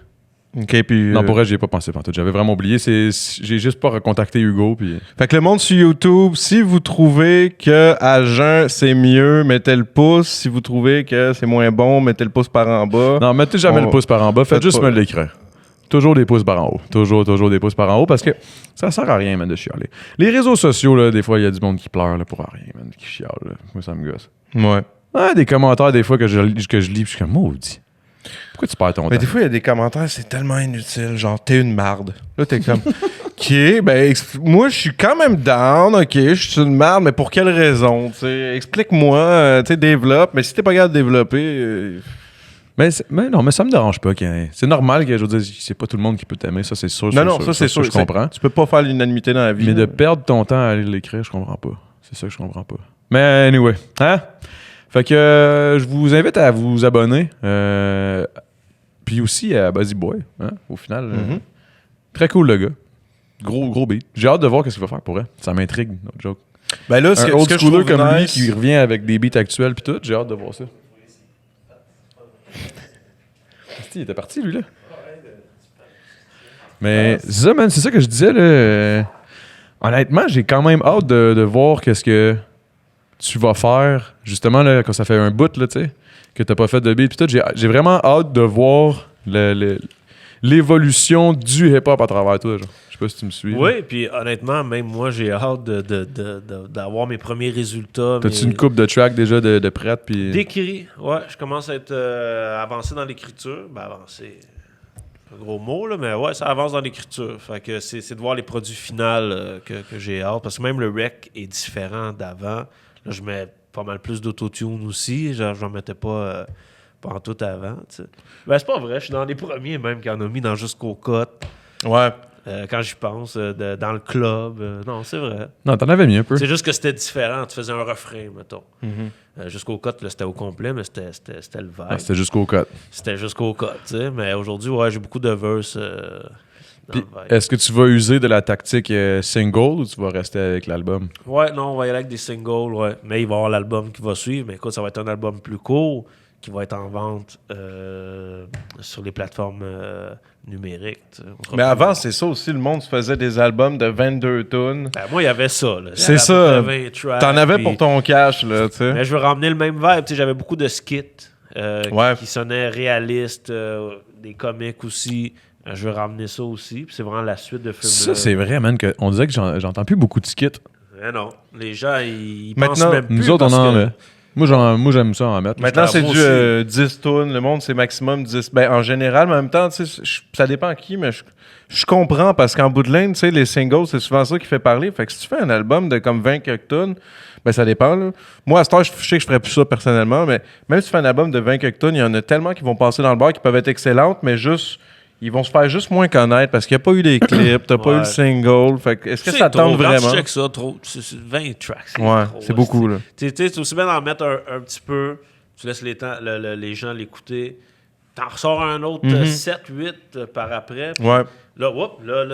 Ok, puis. Non, pour vrai, j'y ai pas pensé pantoute. J'avais vraiment oublié. J'ai juste pas recontacté Hugo. Puis... Fait que le monde sur YouTube, si vous trouvez que à jeun c'est mieux, mettez le pouce. Si vous trouvez que c'est moins bon, mettez le pouce par en bas. Non, mettez jamais On- le pouce par en bas. Faites Faites juste pas. me l'écrire. Toujours des pouces par en haut. Toujours des pouces par en haut parce que ça sert à rien, man, de chialer. Les réseaux sociaux, là, des fois, il y a du monde qui pleure là, pour rien, man, qui chiale. Là. Moi, ça me gosse. Ouais. Ah, des commentaires, des fois, que je lis, puis je suis comme, maudit. Pourquoi tu perds ton Mais temps? des fois, il y a des commentaires, c'est tellement inutile. Genre, t'es une marde. Là, t'es comme, OK, ben, moi, je suis quand même down. OK, je suis une marde, mais pour quelle raison? Tu sais, explique-moi, tu sais, développe. Mais si t'es pas capable de développer. Mais non, mais ça me dérange pas. C'est normal que, je veux dire, c'est pas tout le monde qui peut t'aimer, ça c'est sûr. Non, non, ça, c'est sûr. Je comprends. Tu peux pas faire l'unanimité dans la vie. Mais de là. perdre ton temps à aller l'écrire, je comprends pas. C'est ça que je comprends pas. Mais anyway, hein? Fait que je vous invite à vous abonner. Puis aussi à Buzzy Boy, hein? Au final. Très cool le gars. Gros beat. J'ai hâte de voir ce qu'il va faire pour elle. Ça m'intrigue, notre joke. Ben là, Un old je schooler trouve comme lui nice- qui revient avec des beats actuels puis tout, j'ai hâte de voir ça. Il était parti, lui, là. Mais c'est ça, man, c'est ça que je disais, là. Honnêtement, j'ai quand même hâte de voir qu'est-ce que tu vas faire, justement, là, quand ça fait un bout, là, tu sais, que t'as pas fait de beat puis tout. J'ai vraiment hâte de voir l'évolution du hip-hop à travers toi, genre. Je sais pas si tu me suis. Oui, puis honnêtement, même moi, j'ai hâte d'avoir mes premiers résultats. T'as-tu une coupe de track déjà de prête, puis... D'écrit, ouais. Je commence à être avancé dans l'écriture. Ben, avancé, un gros mot, là, mais ouais, ça avance dans l'écriture. Fait que c'est de voir les produits finaux que j'ai hâte. Parce que même le rec est différent d'avant. Là, je mets pas mal plus d'autotune aussi. Genre, je n'en mettais pas en tout avant, tu sais. Ben, c'est pas vrai. Je suis dans les premiers même qui en ont mis dans Jusqu'au Cote. Ouais. Quand j'y pense, dans le club. Non, c'est vrai. Non, t'en avais mis un peu. C'est juste que c'était différent. Tu faisais un refrain, mettons. Jusqu'au cut, là, c'était au complet, mais c'était le vibe. Ah, c'était jusqu'au cut. C'était jusqu'au cut, tu sais. Mais aujourd'hui, ouais, j'ai beaucoup de verse dans Puis, le vibe. est-ce que tu vas user de la tactique single ou tu vas rester avec l'album? Ouais, non, on va y aller avec des singles, ouais. Mais il va y avoir l'album qui va suivre. Mais écoute, ça va être un album plus court qui va être en vente sur les plateformes numériques. Tu sais. Mais avant, c'est ça aussi, le monde se faisait des albums de 22 tunes. Ben, moi, il y avait ça. Là. C'est À peu ça. près 20 tracks, T'en avais puis- pour ton cash, là, tu sais. Mais je veux ramener le même vibe. Tu sais, j'avais beaucoup de skits Ouais. qui sonnaient réalistes, des comics aussi. Je veux ramener ça aussi. Puis c'est vraiment la suite de films. Ça, c'est vrai, man. On dirait que j'entends plus beaucoup de skits. Mais non, les gens, ils Maintenant, pensent même plus. Nous autres, on parce en que- met. Moi, j'aime ça en mettre. Maintenant, c'est moi du aussi. 10 tunes. Le monde, c'est maximum 10. Ben, en général, mais en même temps, tu sais, ça dépend à qui, mais je comprends parce qu'en bout de ligne, tu sais, les singles, c'est souvent ça qui fait parler. Fait que si tu fais un album de comme 20 quelques tunes, ben, ça dépend, là. Moi, à ce temps, je sais que je ferais plus ça personnellement, mais même si tu fais un album de 20 quelques tunes, il y en a tellement qui vont passer dans le bar qui peuvent être excellentes, mais juste. Ils vont se faire juste moins connaître parce qu'il n'y a pas eu les clips, t'as pas eu Ouais. le single. Fait que est-ce que C'est ça trop. tente Quand vraiment? tu checkes ça, trop. C'est 20 tracks. Ouais, trop, c'est beaucoup, là. Tu sais, c'est aussi bien d'en mettre un petit peu, tu laisses les gens l'écouter. T'en ressors un autre 7, 8 par après. Puis Ouais. là,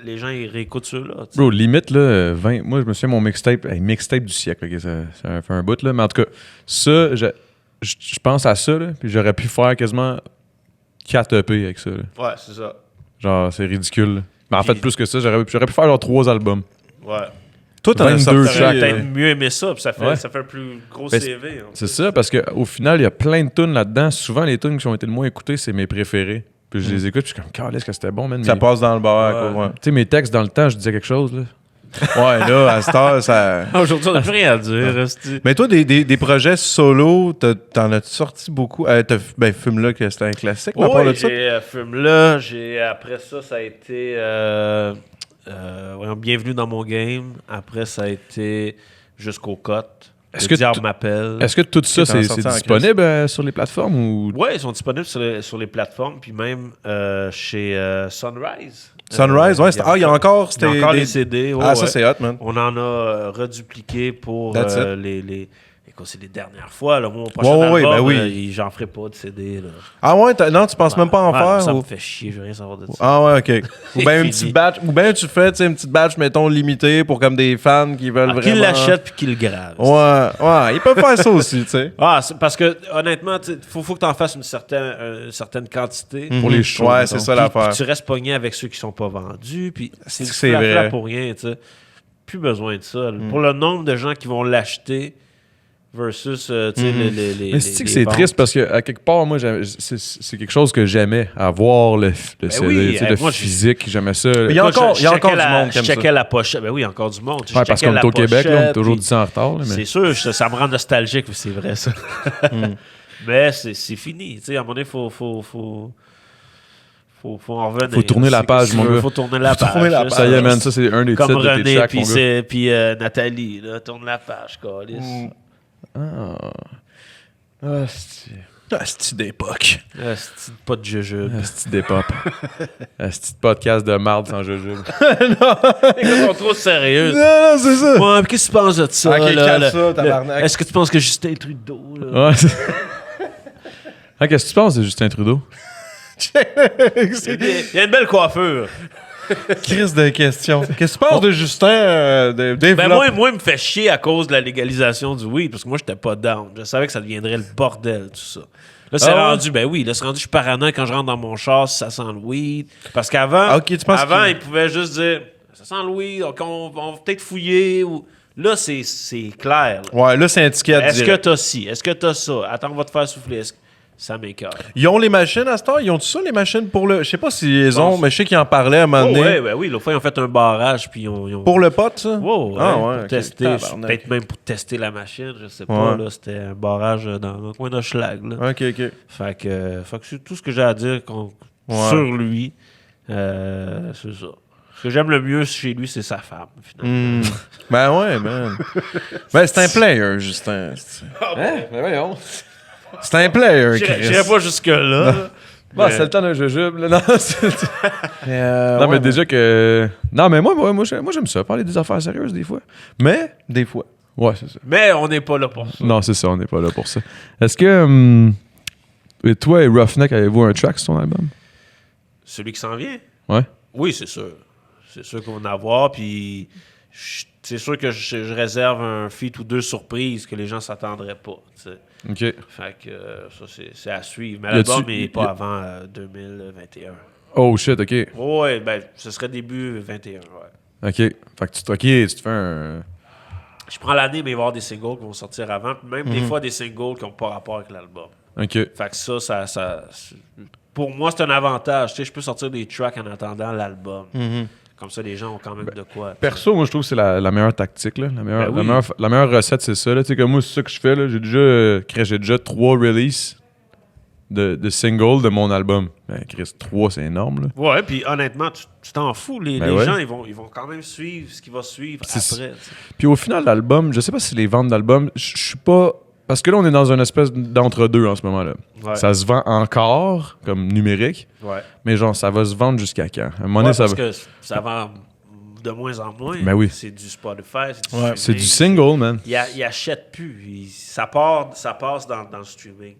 les gens, ils réécoutent ceux-là. tu sais. Bro, limite, là, 20. Moi, je me souviens, mon mixtape du siècle. OK, ça fait un bout, là. Mais en tout cas, ça, je pense à ça, là. Puis j'aurais pu faire quasiment 4 EP avec ça, là. Ouais, c'est ça. Genre, c'est ridicule, là. Mais en fait, Puis- plus que ça, j'aurais pu faire genre 3 albums. Ouais. Toi, t'en as 22 sorti, chaque. J'aurais peut-être mieux aimé ça, puis ça fait un plus gros Ben, CV. hein. C'est ça, parce qu'au final, il y a plein de tunes là-dedans. Souvent, les tunes qui ont été le moins écoutées, c'est mes préférés. Puis je les écoute, puis je suis comme, calisse que c'était bon, man. Ça Mais- passe dans le bar, Ouais. quoi. Tu sais, mes textes dans le temps, je disais quelque chose, là. Ouais, là, à cette heure, ça. Aujourd'hui, on n'a plus rien à dire. esti. Mais toi, des projets solo, t'en as sorti beaucoup. Fume-là, que c'était un classique, mais à part de ça. j'ai Fume-là. Après ça a été Bienvenue dans mon game. Après, ça a été Jusqu'aux Cotes. Est-ce Le que diable tu- m'appelle. Est-ce que tout ça, Ok, t'en as c'est sorti en disponible sur les plateformes ou. Oui, ils sont disponibles sur les plateformes, puis même chez Sunrise. Sunrise, ouais. Il y a encore. il y a encore les CD. ouais, Ah, ça, ouais. c'est hot, man. On en a redupliqué pour That's it. les. Écoute, c'est les dernières fois. Là. Moi, mon prochain Ouais, album, ben oui. j'en ferai pas de CD. Là. Ah, ouais, non, tu penses même pas en Ouais, faire? Ça ou- me fait chier, je veux rien savoir de ça. Ah, ouais, ok. Ou bien une fini. petite batch. Ou bien tu fais, tu sais, une petite batch, mettons, limitée pour comme des fans qui veulent Qu'ils vraiment. l'achètent puis qu'ils le gravent. Ouais, ils peuvent faire ça aussi, tu sais. Ah, c'est parce que honnêtement, il faut que tu en fasses une certaine quantité. Pour les shows, Ouais, mettons. c'est ça Puis l'affaire. tu restes pogné avec ceux qui sont pas vendus. Puis c'est du C'est flafla vrai. pour rien, tu sais. Plus besoin de ça. Pour le nombre de gens qui vont l'acheter versus, tu sais, les Mais c'est que les c'est ventes. triste parce que, à quelque part, moi, c'est quelque chose que j'aimais, avoir le CD, oui, tu sais, le moi, physique, j'aimais ça. Mais il y a Écoute, encore, je il y a encore checkais du monde qui Je aime ça. checkais la pochette. Ben oui, encore du monde. Je Ouais, parce checkais qu'on est la au Québec, là, on est pochette, toujours puis 10 ans en retard. là, mais... C'est sûr, ça me rend nostalgique, c'est vrai, ça. Mais c'est fini. Tu sais, à un moment donné, faut en revenir. Faut tourner la page, mon gars. Faut tourner la page. tourner la là, page. Ça y est, man, ça, c'est un des Comme titres de tes René tracks, mon gars. puis Nathalie, là, tourne la page, câlisse. Ah, c'est... C'est d'époque. C'est pas de jujube. Asti des pop. Asti de podcast de marde sans jujube. Ils sont trop sérieux. Non, c'est ça. Ouais, mais qu'est-ce que tu penses de ça? Ok, là, calme là? ça, tabarnak. Est-ce que tu penses que Justin Trudeau, là? Ouais, ah, qu'est-ce que tu penses de Justin Trudeau? Il y a une belle coiffure. Crise de questions. Qu'est-ce que tu penses de Justin Ben développe? moi, il me fait chier à cause de la légalisation du weed, parce que moi, j'étais pas down. Je savais que ça deviendrait le bordel, tout ça. Là, c'est Ah ouais? rendu, ben oui, là, c'est rendu, je suis paranoïa quand je rentre dans mon char si ça sent le weed. Parce qu'avant, Ah, ok, tu penses avant, qu'il- ils pouvaient juste dire, ça sent le weed, donc on va peut-être fouiller. Ou... Là, c'est clair. là. Ouais, là, c'est un ticket Est-ce que direct. t'as ci? Est-ce que t'as ça? Attends, on va te faire souffler. Ça m'écoeure. Ils ont les machines à ce temps? Ils ont tout ça, les machines pour le... Je sais pas s'ils les ont, pense. mais je sais qu'ils en parlaient à un moment Oh, donné. ouais, ben oui, l'autre fois, ils ont fait un barrage, puis ils ont... Pour le pote, ça? Wow, Ah, ouais, ouais, pour ok. tester, Tabarnak. peut-être même pour tester la machine, je sais pas. Ouais. Là, c'était un barrage dans le coin de Schlag. Là. OK. Fait que c'est tout ce que j'ai à dire Ouais. sur lui. C'est ça. Ce que j'aime le mieux chez lui, c'est sa femme, finalement. Ben ouais, man. Ben, c'est un player, Justin. Hein? Mais voyons. C'est un player, J'irais Chris. pas jusque-là. Bah, Mais- c'est le temps d'un jujube. Là. Non, non Ouais, mais déjà que... Non, mais moi j'aime ça, parler des affaires sérieuses des fois. Mais... Des fois. Ouais, c'est ça. Mais on n'est pas là pour ça. Non, c'est ça, on n'est pas là pour ça. Est-ce que... et toi et Roughneck, avez-vous un track sur ton album? Celui qui s'en vient? Ouais. Oui, c'est sûr. C'est sûr qu'on va en avoir, puis c'est sûr que je réserve un feat ou deux surprises que les gens s'attendraient pas. Tu sais. OK. Fait que ça, c'est à suivre. Mais Y a-tu- l'album n'est pas y a- avant 2021. Oh shit, OK. Ouais, ben, ce serait début 21, ouais. OK. Fait que tu te fais un... Je prends l'année, mais il va y avoir des singles qui vont sortir avant, puis même des fois des singles qui n'ont pas rapport avec l'album. OK. Fait que ça pour moi, c'est un avantage. Tu sais, je peux sortir des tracks en attendant l'album. Comme ça, les gens ont quand même de quoi. Perso, moi, je trouve que c'est la meilleure tactique. Là. Ben oui. La meilleure recette, c'est ça. Là. Tu sais, comme moi, c'est ça que je fais. Là. J'ai déjà 3 releases de singles de mon album. Ben, Chris, 3, c'est énorme. Là. Ouais, puis honnêtement, tu t'en fous. Les Ben ouais. gens, ils vont quand même suivre ce qui va suivre C'est- après. tu sais. Puis au final, l'album, je sais pas si les ventes d'albums, je suis pas... Parce que là, on est dans une espèce d'entre-deux en ce moment-là. Ouais. Ça se vend encore, comme numérique, Ouais. mais genre, ça va se vendre jusqu'à quand? À un moment donné, Ouais, ça parce va... que ça vend de moins en moins. Ben oui. C'est du Spotify, c'est du C'est du streaming. single, man. Il achète plus. Ça passe dans le streaming,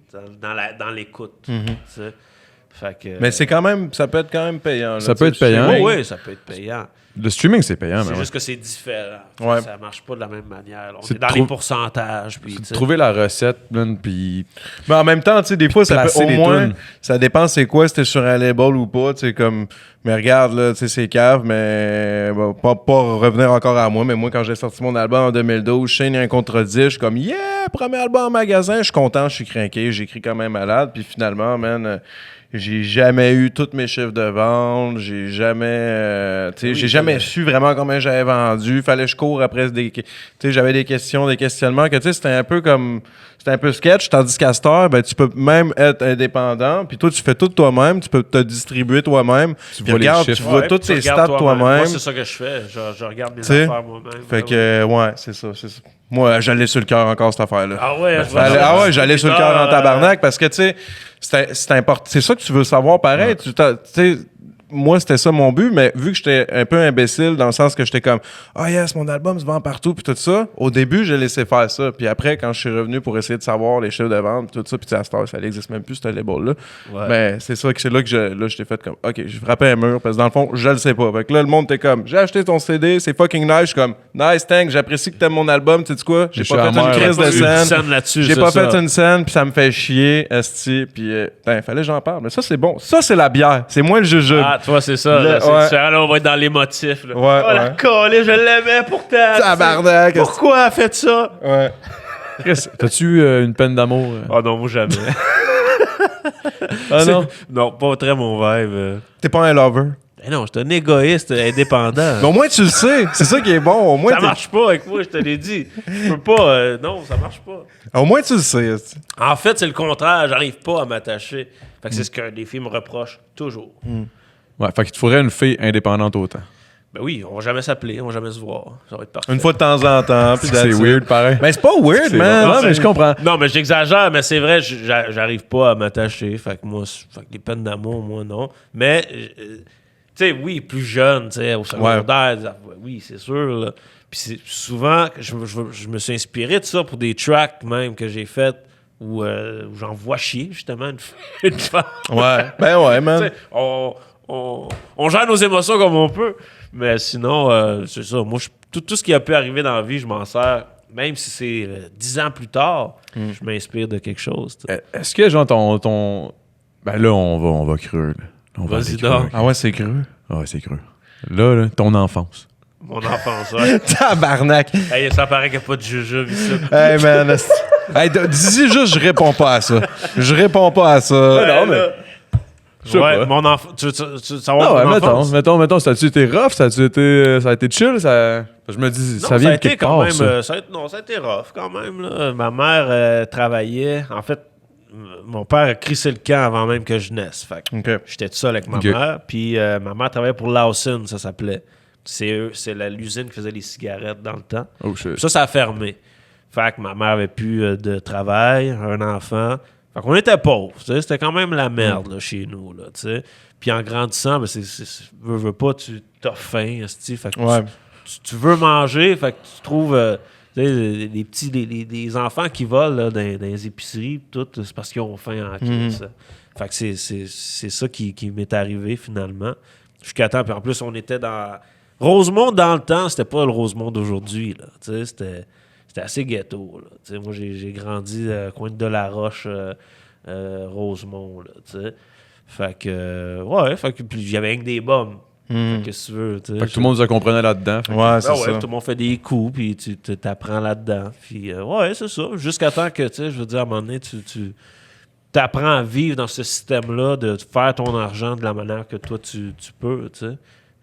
dans l'écoute. tu sais. Fait que, Mais c'est quand même, ça peut être quand même payant. Là, Ça tu peut sais, être payant. le oui, ça peut être payant. Le streaming, c'est payant, C'est mais juste que c'est différent. Ouais. Ça marche pas de la même manière. On C'est est dans de les trou- pourcentages. Puis, tu sais. trouver la recette, man, puis Mais en même temps, tu sais, des fois, ça peut, placer au les moins, tunes. ça dépend c'est quoi, si t'es sur un label ou pas, tu sais, comme, mais regarde, là, tu sais, c'est cave, mais bon, pas revenir encore à moi, mais moi, quand j'ai sorti mon album en 2012, Shane a un contre-disque, je suis comme, yeah, premier album en magasin, je suis content, je suis craqué, j'écris comme un malade, puis finalement, man, j'ai jamais eu tous mes chiffres de vente, j'ai jamais, tu sais, j'ai jamais su vraiment combien j'avais vendu, fallait que je cours après tu sais, j'avais des questions, des questionnements, que tu sais, c'était un peu comme, c'était un peu sketch, tandis qu'à cette heure, ben, tu peux même être indépendant, puis toi, tu fais tout toi-même, tu peux te distribuer toi-même, Tu puis vois les regarde, chiffres. tu vois Ouais, toutes tu tes regardes stats toi-même. Moi, c'est ça que je fais. Je regarde mes T'sais, affaires moi-même. Fait que, ouais, c'est ça. Moi, j'allais sur le cœur encore, cette affaire-là. Ah ouais, J'allais sur le cœur en tabarnak parce que, tu sais, c'est important. C'est ça que tu veux savoir pareil. Tu sais, moi, c'était ça mon but, mais vu que j'étais un peu imbécile dans le sens que j'étais comme « Ah yes, mon album se vend partout » puis tout ça, au début, j'ai laissé faire ça. Puis après, quand je suis revenu pour essayer de savoir les chiffres de vente puis tout ça, puis à cette heure, ça n'existe même plus, ce label-là. Ouais. Ben, c'est là que je t'ai fait comme « OK, j'ai frappé un mur parce que dans le fond, je le sais pas. » Fait que là, le monde était comme « J'ai acheté ton CD, c'est fucking nice. » Je suis comme « Nice, thanks, j'apprécie que t'aimes mon album. Tu sais quoi? J'ai Je suis pas fait amer, une crise là. de scène. là-dessus. J'ai c'est pas ça. fait une scène, puis ça me fait chier, esti, puis fallait que j'en parle. Mais ça, c'est bon. Ça, c'est la bière. C'est moins le jujube. Ah, toi, c'est ça. Le- là, c'est ouais. différent. Là, on va être dans l'émotif. Là. Ouais, Oh, la ouais. collée, je l'aimais pourtant. Tabarnak, esti. Pourquoi elle a fait ça? Ouais. Chris, t'as-tu une peine d'amour? Oh non, moi, jamais. Ah non? Non, pas très mon vibe. T'es pas un lover. Ben non, je suis un égoïste indépendant. Mais au moins, tu le sais. C'est ça qui est bon. Au moins, Ça marche pas avec moi, je te l'ai dit. Je peux pas. Non, ça marche pas. Au moins, tu le sais, esti. En fait, c'est le contraire. J'arrive pas à m'attacher. Fait que c'est ce que les filles me reprochent toujours. Ouais, fait qu'il te faudrait une fille indépendante autant. Ben oui, on va jamais s'appeler, on va jamais se voir. Ça va être parfait. Une fois de temps en temps. Puis C'est that's it. weird, pareil. Mais c'est pas weird, C'est- man. Non, mais je comprends. Non, mais j'exagère, mais c'est vrai, j'arrive pas à m'attacher. Fait que moi, fait que les peines d'amour, moi, non. Mais, tu sais, oui, plus jeune, tu sais, au secondaire, oui, c'est sûr. Là. Puis souvent, je me suis inspiré de ça pour des tracks même que j'ai fait où j'en vois chier, justement, une femme. Ouais. Ben ouais, Tu man. sais, on gère nos émotions comme on peut. Mais sinon, c'est ça. Moi, tout ce qui a pu arriver dans la vie, je m'en sers. Même si c'est 10 ans plus tard, je m'inspire de quelque chose. tu sais. Est-ce que, genre, ton... Ben là, on va creux, là. On va Vas-y aller creux. donc. Ah ouais, c'est creux. Ah ouais, c'est creux. Là, ton enfance. Mon enfance, ouais. Tabarnak. Hey, ça paraît qu'il n'y a pas de jujube ici. Hey, man. esti. Hey, dis juste, je réponds pas à ça. Je réponds pas à ça. non, mais- Je sais Ouais, pas. mon enfant. Tu savoir Ah ouais, mon enfance? mettons, ça a-tu été rough? Ça a été chill? Je me dis, Non, ça vient a de été quelque quand part, même. ça. Ça a été rough quand même. Là. Ma mère travaillait. En fait, mon père a crissé le camp avant même que je naisse. Fait que OK. j'étais tout seul avec ma Ok. mère. Puis ma mère travaillait pour Lawson, ça s'appelait. C'est l'usine qui faisait les cigarettes dans le temps. Oh shit. Puis ça a fermé. Fait que ma mère avait plus de travail, un enfant. Fait qu'on était pauvres. tu sais, C'était quand même la merde là, chez nous. Là, tu sais. Puis en grandissant, ben, veux pas, tu t'as faim. Fait que Ouais. tu veux manger. Fait que tu trouves tu sais, des enfants qui volent là, dans les épiceries. Tout, c'est parce qu'ils ont faim en crise. Fait que c'est ça qui m'est arrivé finalement. Jusqu'à temps. Puis en plus, on était dans... Rosemont, dans le temps, c'était pas le Rosemont d'aujourd'hui. Là. Tu sais, c'était assez ghetto. Là. Tu sais, moi, j'ai grandi coin de Delaroche, Rosemont. Là, tu sais. Fait que, fait que puis il y avait rien que des bombes. Fait que, qu'est-ce que tu veux. tu sais. Fait que tout le monde se comprenait là-dedans. Fait que- Ouais, c'est Ah ouais, ça. tout le monde fait des coups, puis tu t'apprends là-dedans. Puis, ouais, c'est ça. Jusqu'à temps que, tu sais, je veux dire, à un moment donné, tu t'apprends à vivre dans ce système-là, de faire ton argent de la manière que toi, tu peux, tu sais.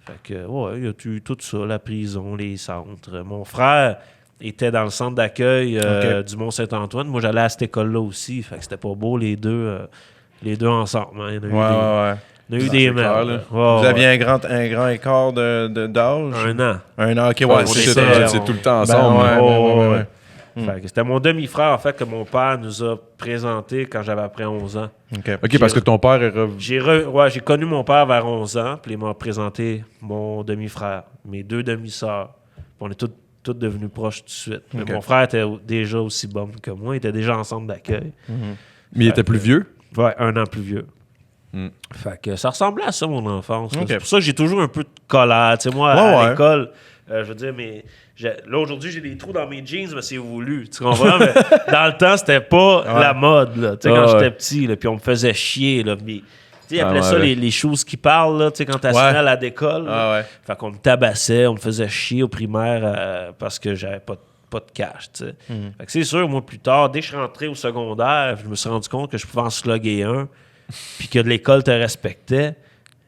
Fait que, ouais, il y a eu tout ça, la prison, les centres. Mon frère était dans le centre d'accueil du Mont-Saint-Antoine. Moi, j'allais à cette école-là aussi. Fait que c'était pas beau, les deux ensemble. Hein. Il y en a eu Ouais. des, il y en a eu des c'est clair, merdes. là. là. Vous Ouais, aviez un grand écart d'âge? un an. Un an, ok, ouais, Ouais, c'est shit, ça. c'est tout le temps Ben ensemble. ouais, hein. Oh, ouais. Fait que c'était mon demi-frère, en fait, que mon père nous a présenté quand j'avais après 11 ans. OK, parce que ton père est J'ai connu mon père vers 11 ans, puis il m'a présenté mon demi-frère, mes 2 demi-sœurs. Puis on est tous devenus proches tout de suite. Mais mon frère était déjà aussi bon que moi, il était déjà en centre d'accueil. Mais il était plus vieux? Ouais, 1 an plus vieux. Fait que ça ressemblait à ça, mon enfance. C'est pour ça que j'ai toujours un peu de colère. Tu sais, moi, à l'école, je veux dire, là, aujourd'hui, j'ai des trous dans mes jeans, mais c'est voulu. Tu comprends? Mais dans le temps, c'était pas la mode, là. Tu sais, quand j'étais petit, là, puis on me faisait chier, là. Mais, tu sais, ils appelaient ça les choses qui parlent, là, tu sais, quand t'assignais à la décolle. Fait qu'on me tabassait, on me faisait chier au primaire parce que j'avais pas de cash, tu sais. Fait que c'est sûr, moi, plus tard, dès que je suis rentré au secondaire, je me suis rendu compte que je pouvais en slugger un, puis que l'école te respectait.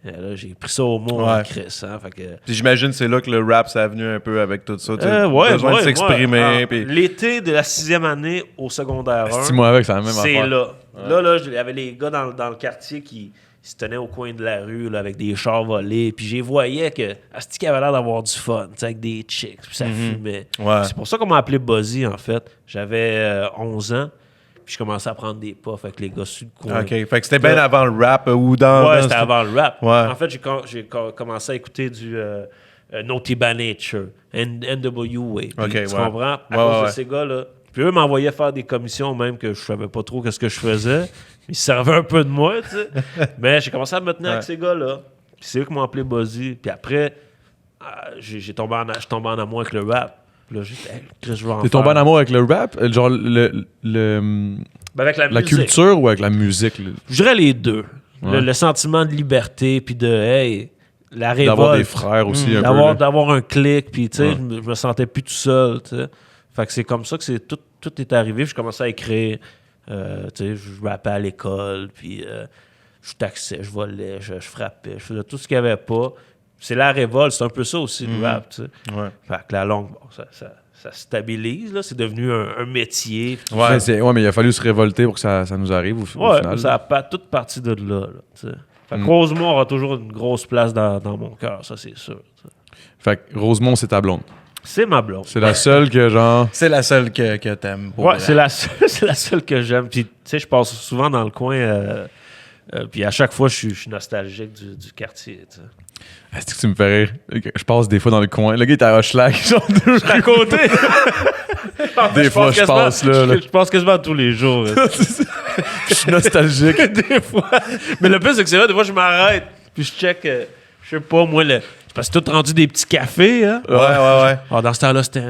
Là, j'ai pris ça au mot en Chris. Hein, fait que... Puis j'imagine que c'est là que le rap, ça a venu un peu avec tout ça. Besoin de s'exprimer. Puis... L'été de la 6e année au secondaire 1, 6 mois avec, c'est la même affaire. c'est là. Là, il y avait les gars dans le quartier qui se tenaient au coin de la rue là, avec des chars volés. Puis j'ai voyais que Asti avait l'air d'avoir du fun, avec des chicks. Puis ça fumait. C'est pour ça qu'on m'a appelé Buzzy, en fait. J'avais 11 ans. Puis je commençais à prendre des puffs avec les gars sur le coin. OK. Fait que c'était bien avant le rap ou dans... Ouais, c'était avant le rap. Ouais. En fait, j'ai commencé à écouter du Naughty by Nature, NWA. Tu comprends? À cause de ces gars-là. Puis eux m'envoyaient faire des commissions même que je savais pas trop ce que je faisais. Mais ils se servaient un peu de moi, tu sais. Mais j'ai commencé à me tenir avec ces gars-là. Puis c'est eux qui m'ont appelé Buzzy. Puis après, je suis tombé en amour avec le rap. Là, T'es tombé en amour avec le rap? Genre avec la culture ou avec la musique? Je dirais les deux. Le sentiment de liberté, puis de, hey, la révolte. D'avoir des frères aussi, un peu. D'avoir un clic, puis tu sais, je me sentais plus tout seul, tu sais. Fait que c'est comme ça que tout est arrivé. Je commençais à écrire, tu sais, je rappais à l'école, puis je taxais, je volais, je frappais, je faisais tout ce qu'il n'y avait pas. C'est la révolte, c'est un peu ça aussi, le rap, tu sais. Fait que la longue, bon, ça stabilise, là, c'est devenu un métier. Mais il a fallu se révolter pour que ça nous arrive au final. Ça a pas toute partie de là, tu sais. Fait que Rosemont aura toujours une grosse place dans mon cœur, ça, c'est sûr. T'sais. Fait que Rosemont, c'est ta blonde. C'est ma blonde. C'est la seule que, genre... C'est la seule que t'aimes. Ouais, c'est la seule que j'aime. Puis, tu sais, je passe souvent dans le coin... puis à chaque fois, je suis nostalgique du quartier. Tu sais. Est-ce que tu me fais rire? Je passe des fois dans le coin. Le gars est à Hochelag, genre Je suis à côté. Des fois, je passe là. Je passe quasiment tous les jours. Je suis nostalgique. Des fois. Mais le plus, c'est que c'est vrai, des fois, je m'arrête. Puis je check, je sais pas, moi, parce que tout rendu des petits cafés. Hein? Ouais. Dans ce temps-là, c'était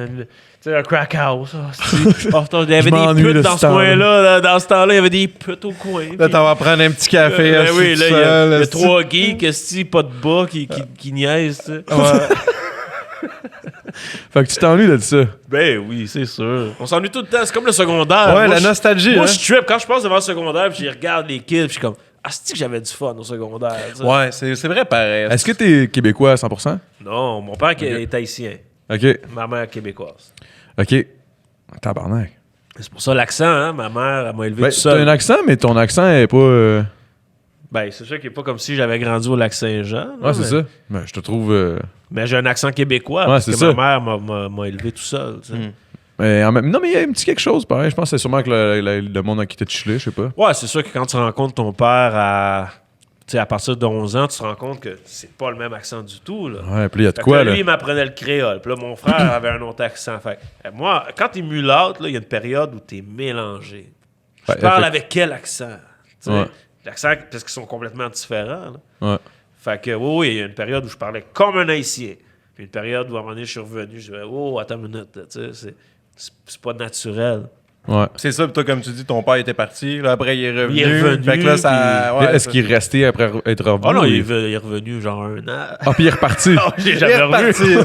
un crack house. Il y avait des putes dans ce coin-là. Dans ce temps-là, il y avait des putes au coin. Là, t'en vas prendre un petit café. Ben oui, là, il y a 3 geeks, pas de bas, qui niaisent. Tu sais. Fait que tu t'ennuies de ça. Ben oui, c'est sûr. On s'ennuie tout le temps. C'est comme le secondaire. Ouais, la nostalgie. Moi, je trip. Quand je passe devant le secondaire, puis je regarde les kids, puis je suis comme, c'est-tu que j'avais du fun au secondaire? T'sais. Ouais, c'est vrai pareil. Est-ce que t'es québécois à 100%? Non, mon père est haïtien. OK. Ma mère québécoise. OK. Tabarnak. C'est pour ça l'accent, hein? Ma mère, elle m'a élevé tout T'as seul. un accent, mais ton accent est pas... Ben, c'est sûr qu'il n'est pas comme si j'avais grandi au Lac-Saint-Jean. Ouais, c'est ça. Ben, je te trouve... Mais j'ai un accent québécois Ouais, parce c'est que ça. ma mère m'a élevé tout seul. Tu sais. Non, mais il y a un petit quelque chose, pareil. Je pense que c'est sûrement que le monde a quitté de chiller, je sais pas. Ouais, c'est sûr que quand tu rencontres ton père à partir de 11 ans, tu te rends compte que c'est pas le même accent du tout. Là. Ouais, puis il y a de Fait quoi, que là. lui, il m'apprenait le créole. Puis là, mon frère avait un autre accent. Fait que, moi, quand t'es mulâtre, il y a une période où t'es mélangé. Je parle avec quel accent? Ouais. L'accent, parce qu'ils sont complètement différents. Là. Ouais. Fait que, oui, il y a une période où je parlais comme un haïtien. Puis une période où, à un moment donné, je suis revenu, je disais, attends une minute, c'est pas naturel. Ouais. C'est ça, pis toi, comme tu dis, ton père était parti, là, après, il est revenu. Il est revenu, fait que là, ça... Ouais, est-ce qu'il est resté après être revenu? Ah non, il est revenu genre 1 an. Ah, puis il est reparti. J'ai jamais revu.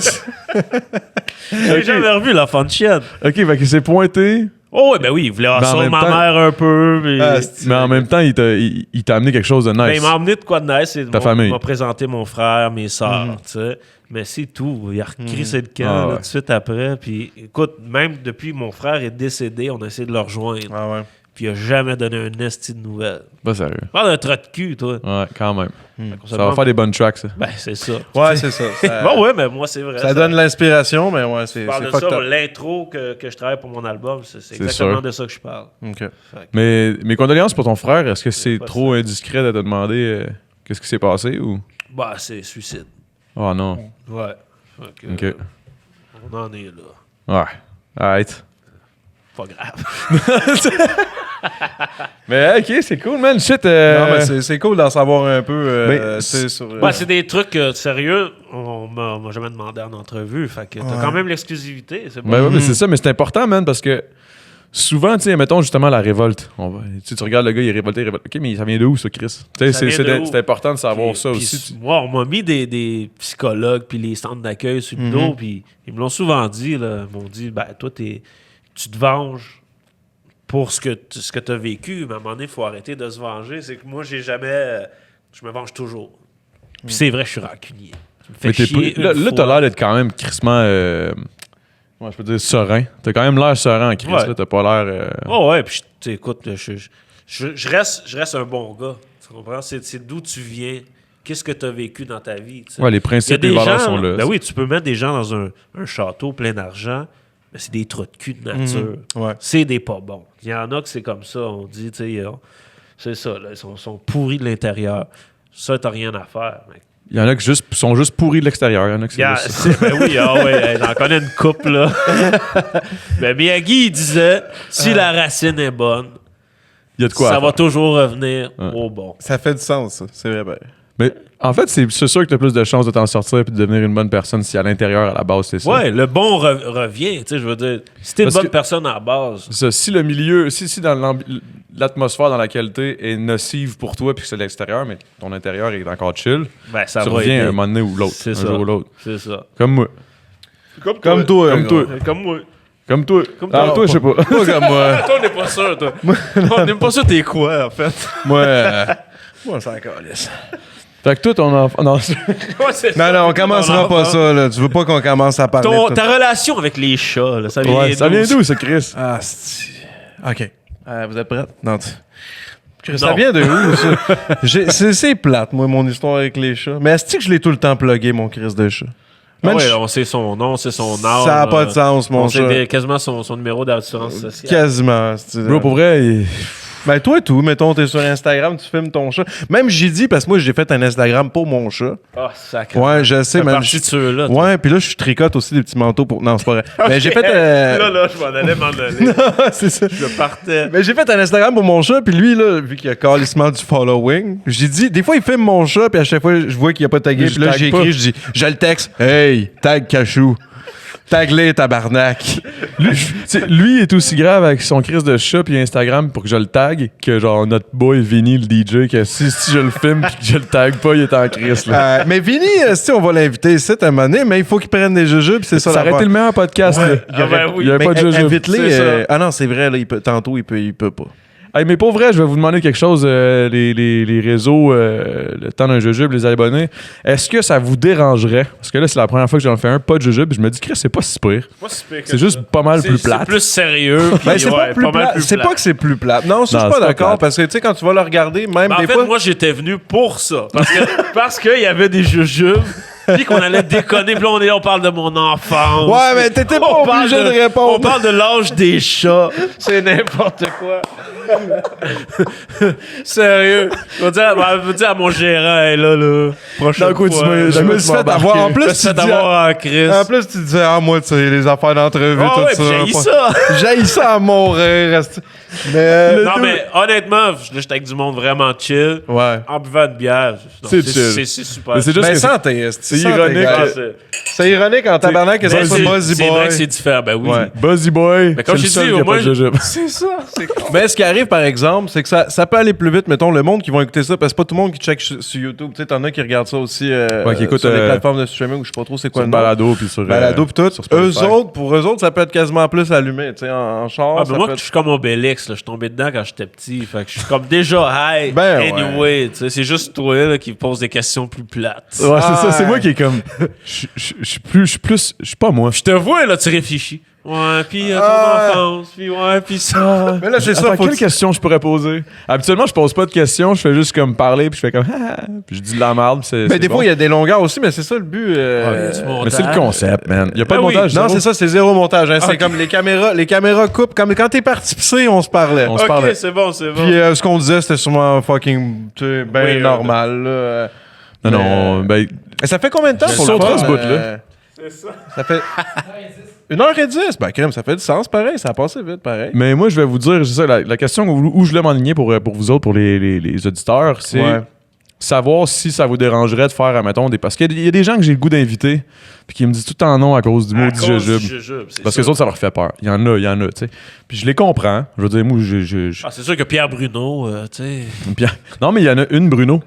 J'ai jamais revu l'enfant de chienne. OK, fait qu'il s'est pointé. Oh, ben oui, il voulait assurer ma mère un peu. Mais en même temps, il t'a amené quelque chose de nice. Ben, il m'a amené de quoi de nice. Ta famille. Il m'a présenté mon frère, mes soeurs, tu sais. Mais c'est tout. Il a recrissé le camp tout de suite après. Puis écoute, même depuis mon frère est décédé, on a essayé de le rejoindre. Ah ouais. puis il a jamais donné un esti de nouvelles. Pas sérieux. Parle d'un trot de cul, toi. Ouais, quand même. Fait qu'on se Ça va demande- faire des bonnes tracks, ça. Ben, c'est ça. Ouais, c'est ça. Ça, Bon, ouais, mais moi, c'est vrai. ça donne l'inspiration, mais ouais, Je c'est parle de fucked ça, up. l'intro que je travaille pour mon album, c'est C'est exactement sûr. de ça que je parle. Ok. Fait que- Mais mes condoléances pour ton frère, est-ce que c'est pas trop indiscret de te demander qu'est-ce qui s'est passé ou. Bah, c'est suicide. Oh non. Ouais. Fait que, Ok. on en est là. Ouais. Arrête. Pas grave. Mais ok, c'est cool, man. Shit. Non, mais c'est cool d'en savoir un peu. Mais tu sais, sur, Ben, c'est des trucs sérieux. On m'a jamais demandé en entrevue. Fait que t'as quand même l'exclusivité. C'est bon. Ben ouais, mais c'est ça, mais c'est important, man, parce que souvent, tu sais, mettons justement la révolte. Tu regardes le gars, il est révolté, Ok, mais ça vient de où, ça, Chris? Tu sais, Ça vient de où? c'est important de savoir ça Puis aussi. moi, on m'a mis des psychologues puis les centres d'accueil sur le dos, puis ils me l'ont souvent dit. Là, ils m'ont dit, ben, toi, tu te venges pour ce que tu as vécu, mais à un moment donné, il faut arrêter de se venger. C'est que moi, j'ai jamais... je me venge toujours. Puis c'est vrai, je suis rancunier. Tu me fais Mais t'es chier pas- là, une là, t'as fois. l'air d'être quand même crissement. Comment je peux dire, serein. T'as quand même l'air serein en Chris, Ouais. là. T'as pas l'air. Oh ouais, puis écoute, je reste un bon gars. Tu comprends? C'est d'où tu viens. Qu'est-ce que tu as vécu dans ta vie? Tu sais. Ouais, les Il y a principes et des les valeurs gens, sont là. ben oui, tu peux mettre des gens dans un château plein d'argent, mais c'est des trous de cul de nature. Ouais. C'est des pas bons. Il y en a que c'est comme ça. On dit, tu sais, c'est ça, là, ils sont pourris de l'intérieur. Ça, t'as rien à faire, mec. Il y en a qui sont juste pourris de l'extérieur. Il y en a qui c'est juste ça. Ben oui, ah ouais, hey, j'en connais une couple, là. Ben Miyagi, il disait, si la racine est bonne, Il y a de quoi à ça va faire. toujours revenir Ouais. au bon. Ça fait du sens, ça. C'est vrai. Ben. Mais en fait, c'est sûr que t'as plus de chances de t'en sortir et de devenir une bonne personne si à l'intérieur, à la base, c'est ça. Ouais, le bon revient, tu sais, je veux dire. Si t'es une Parce bonne que- personne à la base, C'est ça. Si le milieu, si dans l'atmosphère dans laquelle t'es est nocive pour toi puis que c'est l'extérieur, mais ton intérieur est encore chill, ben ça tu va reviens aider. un moment donné ou l'autre. C'est un ça. jour ou l'autre. C'est ça. Comme moi. Comme toi. Comme toi. Comme moi. Comme toi. Comme Ah, toi. toi, je sais pas. Pas comme moi. Toi, on n'est pas sûr, toi. On n'est pas sûr t'es quoi, en fait. Moi, Moi, on s'en calisse. fait que toi, non. Ouais, c'est Non, ça. non, on commencera pas ça, là. Tu veux pas qu'on commence à parler de Ta relation avec les chats, là, ça vient Ouais, ça vient d'où, ça, Chris? Ah, c'est... OK. Vous êtes prêts? Non, Non. ça vient de où, ça? C'est plate, moi, mon histoire avec les chats. Mais est-ce que je l'ai tout le temps plugué, mon Chris de chat? Ah Man, ouais, on sait son nom, c'est son âge. ça n'a pas de sens, mon On chat. sait quasiment son numéro d'assurance sociale. Quasiment. c'est- Bro, pour vrai, Ben, toi et tout, mettons, t'es sur Instagram, tu filmes ton chat. Même j'ai dit, parce que moi, j'ai fait un Instagram pour mon chat. Ah, sacré. Ouais, je sais, man. partie de ceux-là. toi. Ouais, puis là, je tricote aussi des petits manteaux pour. Non, c'est pas vrai. Mais j'ai fait. Là, je m'en allais m'en aller. c'est ça. Je partais. Mais j'ai fait un Instagram pour mon chat, puis lui, là, vu qu'il y a calissement du following, j'ai dit, des fois, il filme mon chat, puis à chaque fois, je vois qu'il a pas tagué, Mais puis là, je j'ai tag pas. écrit, je dis, je le texte, hey, tag Cachou. Tag-les, tabarnak. lui est aussi grave avec son Chris de chat puis Instagram pour que je le tag que genre notre boy Vinny, le DJ, que si je le filme puis que je le tag pas, il est en Chris, là. Mais Vinny, si on va l'inviter ici à un moment donné, mais il faut qu'il prenne des jujubes, c'est ça Ça aurait été le meilleur podcast, là. Ah ben oui. Il y avait pas de Mais jujube. invite-les. c'est ça. Ah non, c'est vrai, là, tantôt, il peut pas. Hey, mais pour vrai, je vais vous demander quelque chose, les réseaux, le temps d'un jujube, les abonnés. Est-ce que ça vous dérangerait? Parce que là, c'est la première fois que j'en fais un, pas de jujube, je me dis, Chris, c'est pas si pire. C'est juste pas mal plus plate. C'est plus sérieux. puis Ben, c'est ouais, pas plus mal plate. plus C'est plate. pas que c'est plus plate. Non, ça, je Non, suis c'est pas pas d'accord, plate. parce que, tu sais, quand tu vas le regarder, même Ben, en des fait, fois... moi, j'étais venu pour ça. Parce qu'il y avait des jujubes. Puis qu'on allait déconner. Puis là, on parle de mon enfance. Ouais, mais t'étais pas On parle obligé de répondre. On parle de l'âge des chats. C'est n'importe quoi. Sérieux. Je vais dire à mon gérant, hey, là, prochaine D'un coup, fois. Je me suis fait avoir. En plus, Je me suis tu fait dis... avoir en crise. En plus, tu disais, ah, moi, tu sais, les affaires d'entrevue, Ah tout ouais, ça. puis j'ai ça. J'haïs ça à mourir. Mais... Non, mais honnêtement, là, j'étais avec du monde vraiment chill. Ouais. En buvant de bière. Non, C'est chill. C'est super. Mais c'est juste Mais que sans tes... c'est ironique. Ah, C'est ironique en tabarnak que ça Ben, soit Buzzy c'est vrai Boy. que c'est différent. Ben oui. Ouais. Buzzy Boy, Mais comme c'est je le seul dis, qui a au moins, pas de jujube. C'est ça, c'est con. Mais ce qui arrive, par exemple, c'est que ça peut aller plus vite. Mettons, le monde qui vont écouter ça, parce que pas tout le monde qui check sur YouTube. Tu sais, t'en as qui regardent ça aussi qui écoutent, sur les plateformes de streaming où je sais pas trop c'est quoi Sur le nom. Balado puis sur... Balado pis tout. sur Spotify. Pour eux autres, ça peut être quasiment plus allumé. Tu sais, en char, Ah, ça ben moi, peut je suis comme Obélix, là. Je suis tombé dedans quand j'étais petit. Fait que je suis comme déjà high. Ben anyway, tu sais, c'est juste toi là, qui pose des questions plus plates. Ouais, c'est ça, c'est Ouais. moi qui est comme... Je suis pas moi. Je te vois, là, tu réfléchis. Ouais, puis ton enfance, puis ouais, puis ça. Mais là, c'est ça. Attends, Faut quelle question je pourrais poser? Habituellement, je pose pas de questions, je fais juste comme parler, puis je fais comme puis je dis de la merde, Mais des fois, il y a des longueurs aussi, mais c'est ça le but. Mais c'est le concept, man. Il y a pas de Ben oui. montage. Non, zéro. c'est ça, c'est zéro montage. Hein. C'est comme les caméras coupent. Comme quand t'es parti pisser, on se parlait. On se Ok, parlait. c'est bon, c'est bon. Puis ce qu'on disait, c'était sûrement fucking ben Oui, normal. Là. Non, ben, Et ça fait combien de temps Je pour le saute fun, ce bout-là. C'est ça. Ça fait 1h10. Ben, crème, ça fait du sens, pareil. Ça a passé vite, pareil. mais moi, je vais vous dire, c'est ça, la question où je voulais m'enligner pour vous autres, pour les auditeurs, c'est Ouais. savoir si ça vous dérangerait de faire, admettons, parce qu'il y a des gens que j'ai le goût d'inviter, puis qui me disent tout le temps non à cause du À maudit cause du jujube. jujube, c'est Parce que sûr. les autres, ça leur fait peur. Il y en a, tu sais. Puis je les comprends. Je veux dire, moi, Ah, c'est sûr que Pierre Bruno, tu sais. Puis- non, mais il y en a une, Bruno,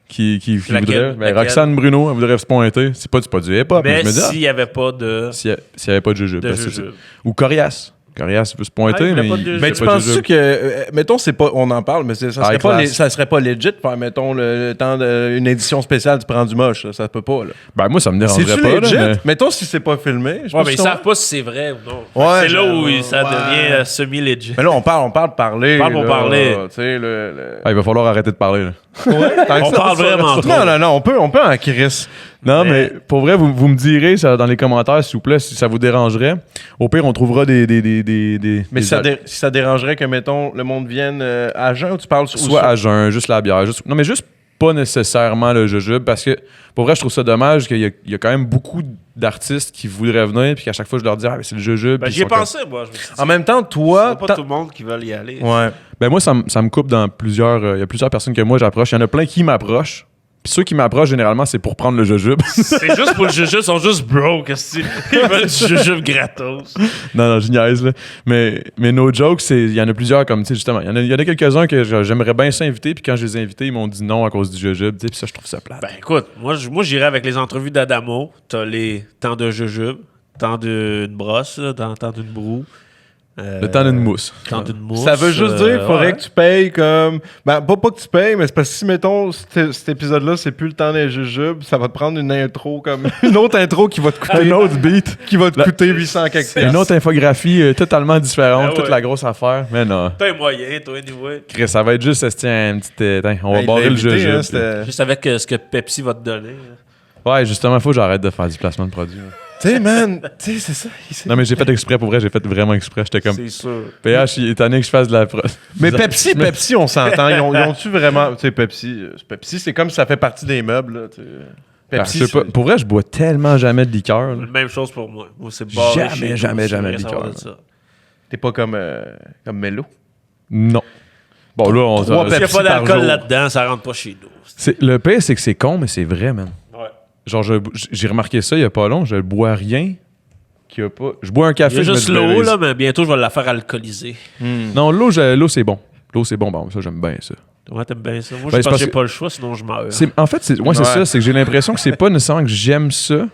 qui Laquelle? voudrait. Ben, Laquelle? Roxane Bruno, elle voudrait se pointer. C'est pas du hip-hop, mais Mais je me dis, s'il n'y avait pas de. s'il y avait pas de jujube. De parce que jujube. Ou Corias. Corias veut se pointer, Ah, il voulait mais pas de il jujube. Mais il y a tu pas de penses-tu jujube. que, mettons, c'est pas, on en parle, mais ça serait High pas, class. ça serait pas legit de faire, mettons, le temps d'une édition spéciale du Prends du Moche, ça se peut pas, là. Ben, moi, ça me dérangerait C'est-tu pas, legit? là, mais... Mettons si c'est pas filmé. je sais Ouais, pas mais si ils on- savent pas si c'est vrai ou non. Ouais, C'est là où ça ouais. devient semi-legit. Mais là, on parle de parler. Parle pour là, parler. Tu sais, Ah, il va falloir arrêter de parler, là. Tant que On ça, parle vraiment trop. Non, on peut en Chris. Non, mais pour vrai, vous me direz ça, dans les commentaires, s'il vous plaît, si ça vous dérangerait. Au pire, on trouvera des Mais si ça dérangerait que, mettons, le monde vienne à jeun ou tu parles sur soit à jeun, juste la bière. Non, mais juste pas nécessairement le jujube, parce que pour vrai, je trouve ça dommage qu'il y a quand même beaucoup d'artistes qui voudraient venir, puis qu'à chaque fois, je leur dis, ah, mais c'est le jujube. Ben, puis j'y ai ils sont pensé, moi. Je me suis dit, En même temps, toi. c'est pas tout le monde qui veut y aller. Ouais. Ben moi, ça me coupe dans plusieurs... Il y a plusieurs personnes que moi, j'approche. Il y en a plein qui m'approchent. Puis ceux qui m'approchent, généralement, c'est pour prendre le jujube. C'est juste pour le jujube, ils sont juste broke. Ils veulent du jujube gratos. Non, je niaise, là. Mais no joke, il y en a plusieurs comme, tu sais, justement. Il y en a quelques-uns que j'aimerais bien s'inviter, puis quand je les ai invités, ils m'ont dit non à cause du jujube, tu sais, puis ça, je trouve ça plate. Ben écoute, moi j'irais avec les entrevues d'Adamo. T'as les temps de jujube, temps d'une brosse, là, temps d'une broue. Le temps d'une mousse. Temps d'une mousse. Ça veut juste dire qu'il faudrait ouais. que tu payes comme. Ben, pas que tu payes, mais c'est parce que si, mettons, cet épisode-là, c'est plus le temps des jujubes, ça va te prendre une intro comme. Une autre intro qui va te coûter. Un autre beat. Qui va te coûter 800 quelque chose. Une autre infographie totalement différente, Ah toute ouais. la grosse affaire. Mais non. T'as un moyen, toi, anyway. Chris, ça va être juste, un petit... on va barrer le jujube. Hein, puis- Juste avec ce que Pepsi va te donner. là. Ouais, justement, faut que j'arrête de faire du placement de produits. là. Tu sais, man, tu sais, c'est ça. Non, mais j'ai fait exprès, pour vrai, j'ai fait vraiment exprès. J'étais comme, C'est sûr. PH, il est tanné que je fasse de la... Mais Pepsi, on s'entend. Ils ont-tu vraiment. Tu sais, Pepsi, c'est comme si ça fait partie des meubles, là. Tu sais. Pepsi, je sais pas. Pour vrai, je bois tellement jamais de liqueur. là. Même chose pour moi. Moi, c'est barré Jamais, chez nous, jamais, c'est jamais vrai, de ça va liqueur. être ça. T'es pas comme Mello. Non. Bon, là, on... Trois S'il n'y a Pepsi pas par d'alcool jour. là-dedans, ça rentre pas chez nous. Le pire, c'est que c'est con, mais c'est vrai, man. Ouais. Genre, j'ai remarqué ça il y a pas long, je bois rien qu'il y a pas... Je bois un Il café, y a je juste me dis, l'eau, ben, là, mais bientôt, je vais la faire alcooliser. Non, l'eau, c'est bon. L'eau, c'est bon. Bon, ça, j'aime bien ça. Ouais, t'aimes bien ça. Moi, Ben, je c'est pense parce que j'ai que- pas le choix, sinon je meurs. En fait, c'est ça. C'est que j'ai l'impression que c'est pas nécessairement que j'aime ça,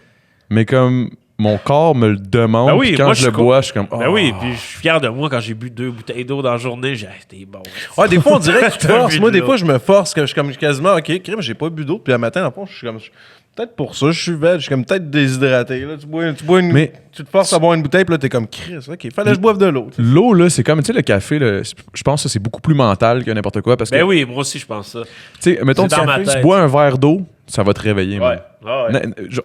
mais comme mon corps me le demande, Ben oui, puis quand moi, je je le suis bois, je suis comme... Ben oh. oui, puis je suis fier de moi quand j'ai bu 2 bouteilles d'eau dans la journée. J'ai t'es bon. Ouais, des fois, on dirait que tu te T'as forces. bu Moi, de des l'eau. fois, je me force, que je suis comme quasiment, OK, crème, j'ai pas bu d'eau. Puis le matin, dans le fond, je suis comme. Peut-être pour ça, je suis veg, je suis comme peut-être déshydraté. Là. Tu bois une. Mais- tu te forces à boire une bouteille, puis là, t'es comme Chris. OK, fallait que je boive de l'eau. tu sais. L'eau, là, c'est comme, tu sais, le café, là, je pense que c'est beaucoup plus mental que n'importe quoi, parce que, Ben oui, moi aussi, je pense ça. tu sais, mettons, c'est dans ma tu tête. bois un verre d'eau, ça va te réveiller, man. Ah ouais. Genre,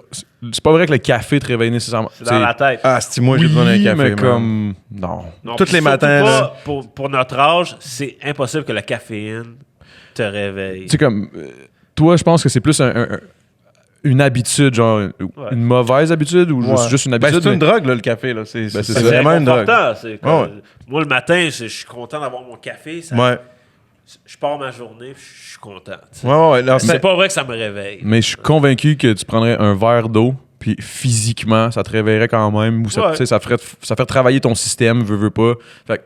c'est pas vrai que le café te réveille nécessairement. C'est dans la tête. Ah, c'est moi, j'ai Oui, besoin d'un café. mais man. comme... Non. Non, tous puis les surtout matins, pas, là. pour notre âge, c'est impossible que la caféine te réveille. Tu sais, comme, toi, je pense que c'est plus une habitude, genre, une mauvaise habitude, ou Ouais. juste une Ben, habitude. c'est une mais- drogue, là, le café. Là. C'est c'est c'est ça. vraiment une drogue. important. C'est comme- Ouais. Moi, le matin, je suis content d'avoir mon café. Ça- Ouais. Je pars ma journée, puis je suis content. tu sais. Ouais. Non, C'est pas vrai que ça me réveille. Mais je suis convaincu que tu prendrais un verre d'eau, puis physiquement, ça te réveillerait quand même, ou ça, Ouais. tu sais, ça ferait travailler ton système, veux pas. Fait que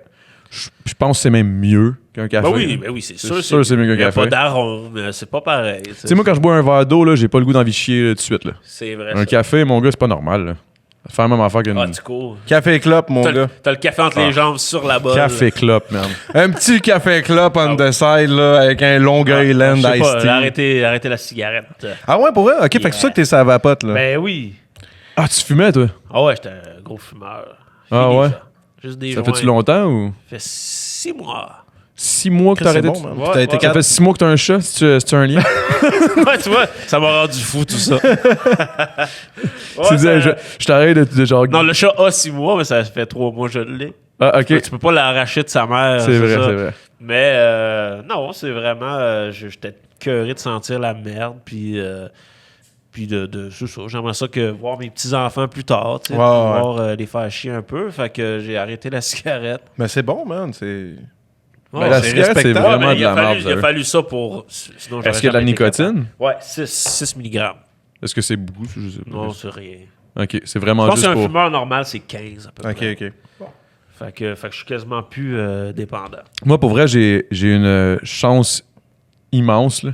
je pense que c'est même mieux qu'un café. Ben oui, c'est C'est sûr. sûr, c'est mieux qu'un Il y a café. pas d'arôme, mais c'est pas pareil. Tu sais, moi, quand je bois un verre d'eau, là, j'ai pas le goût d'envie de chier là, tout de suite. Là. C'est vrai. Un ça. café, mon gars, c'est pas normal. Là. Faire la même affaire qu'une... Ah, tu cours. Café clope, mon T'as gars. t'as le café entre les jambes sur la bolle. Café clope, man. Un petit café clope on the side, là, avec un Long Island Je sais Iced pas, Tea. arrêtez la cigarette. Ah ouais, pour vrai? OK, fait que c'est ça que t'es sa vapote, là. Ben oui. Ah, tu fumais, toi? Ah ouais, j'étais un gros fumeur. Ah Fini, ouais? ça. Juste des Ça joints. fait-tu longtemps ou? Ça fait 6 mois. 6 mois que t'as C'est arrêté bon, de... man. Ouais, T'as été ouais. Ça fait 6 mois que t'as un chat, c'est-tu un lien? Ouais, tu vois, ça m'a rendu fou tout ça. Ouais, Tu dis, ça- je t'arrête de genre... Non, le chat a 6 mois, mais ça fait 3 mois que je l'ai. Ah, ok. Tu peux pas l'arracher de sa mère. C'est vrai, ça. c'est vrai. Mais non, c'est vraiment. J'étais cœuré de sentir la merde. Puis c'est ça. J'aimerais ça que voir mes petits-enfants plus tard. Tu sais, Ouais, pouvoir les faire chier un peu. Fait que j'ai arrêté la cigarette. Mais c'est bon, man. C'est. Ben, la c'est cigarette, c'est respectable. vraiment mais de la merde. il a fallu ça pour. Sinon, j'aurais Est-ce qu'il y a de la jamais été capable. nicotine? Ouais, 6 mg. Est-ce que c'est beaucoup? Je sais pas. Non, c'est rien. Ok, c'est Je vraiment pense juste qu'un pour... fumeur normal, c'est 15 à peu Ok, près. ok. Fait que je suis quasiment plus dépendant. Moi, pour vrai, j'ai une chance immense. Là.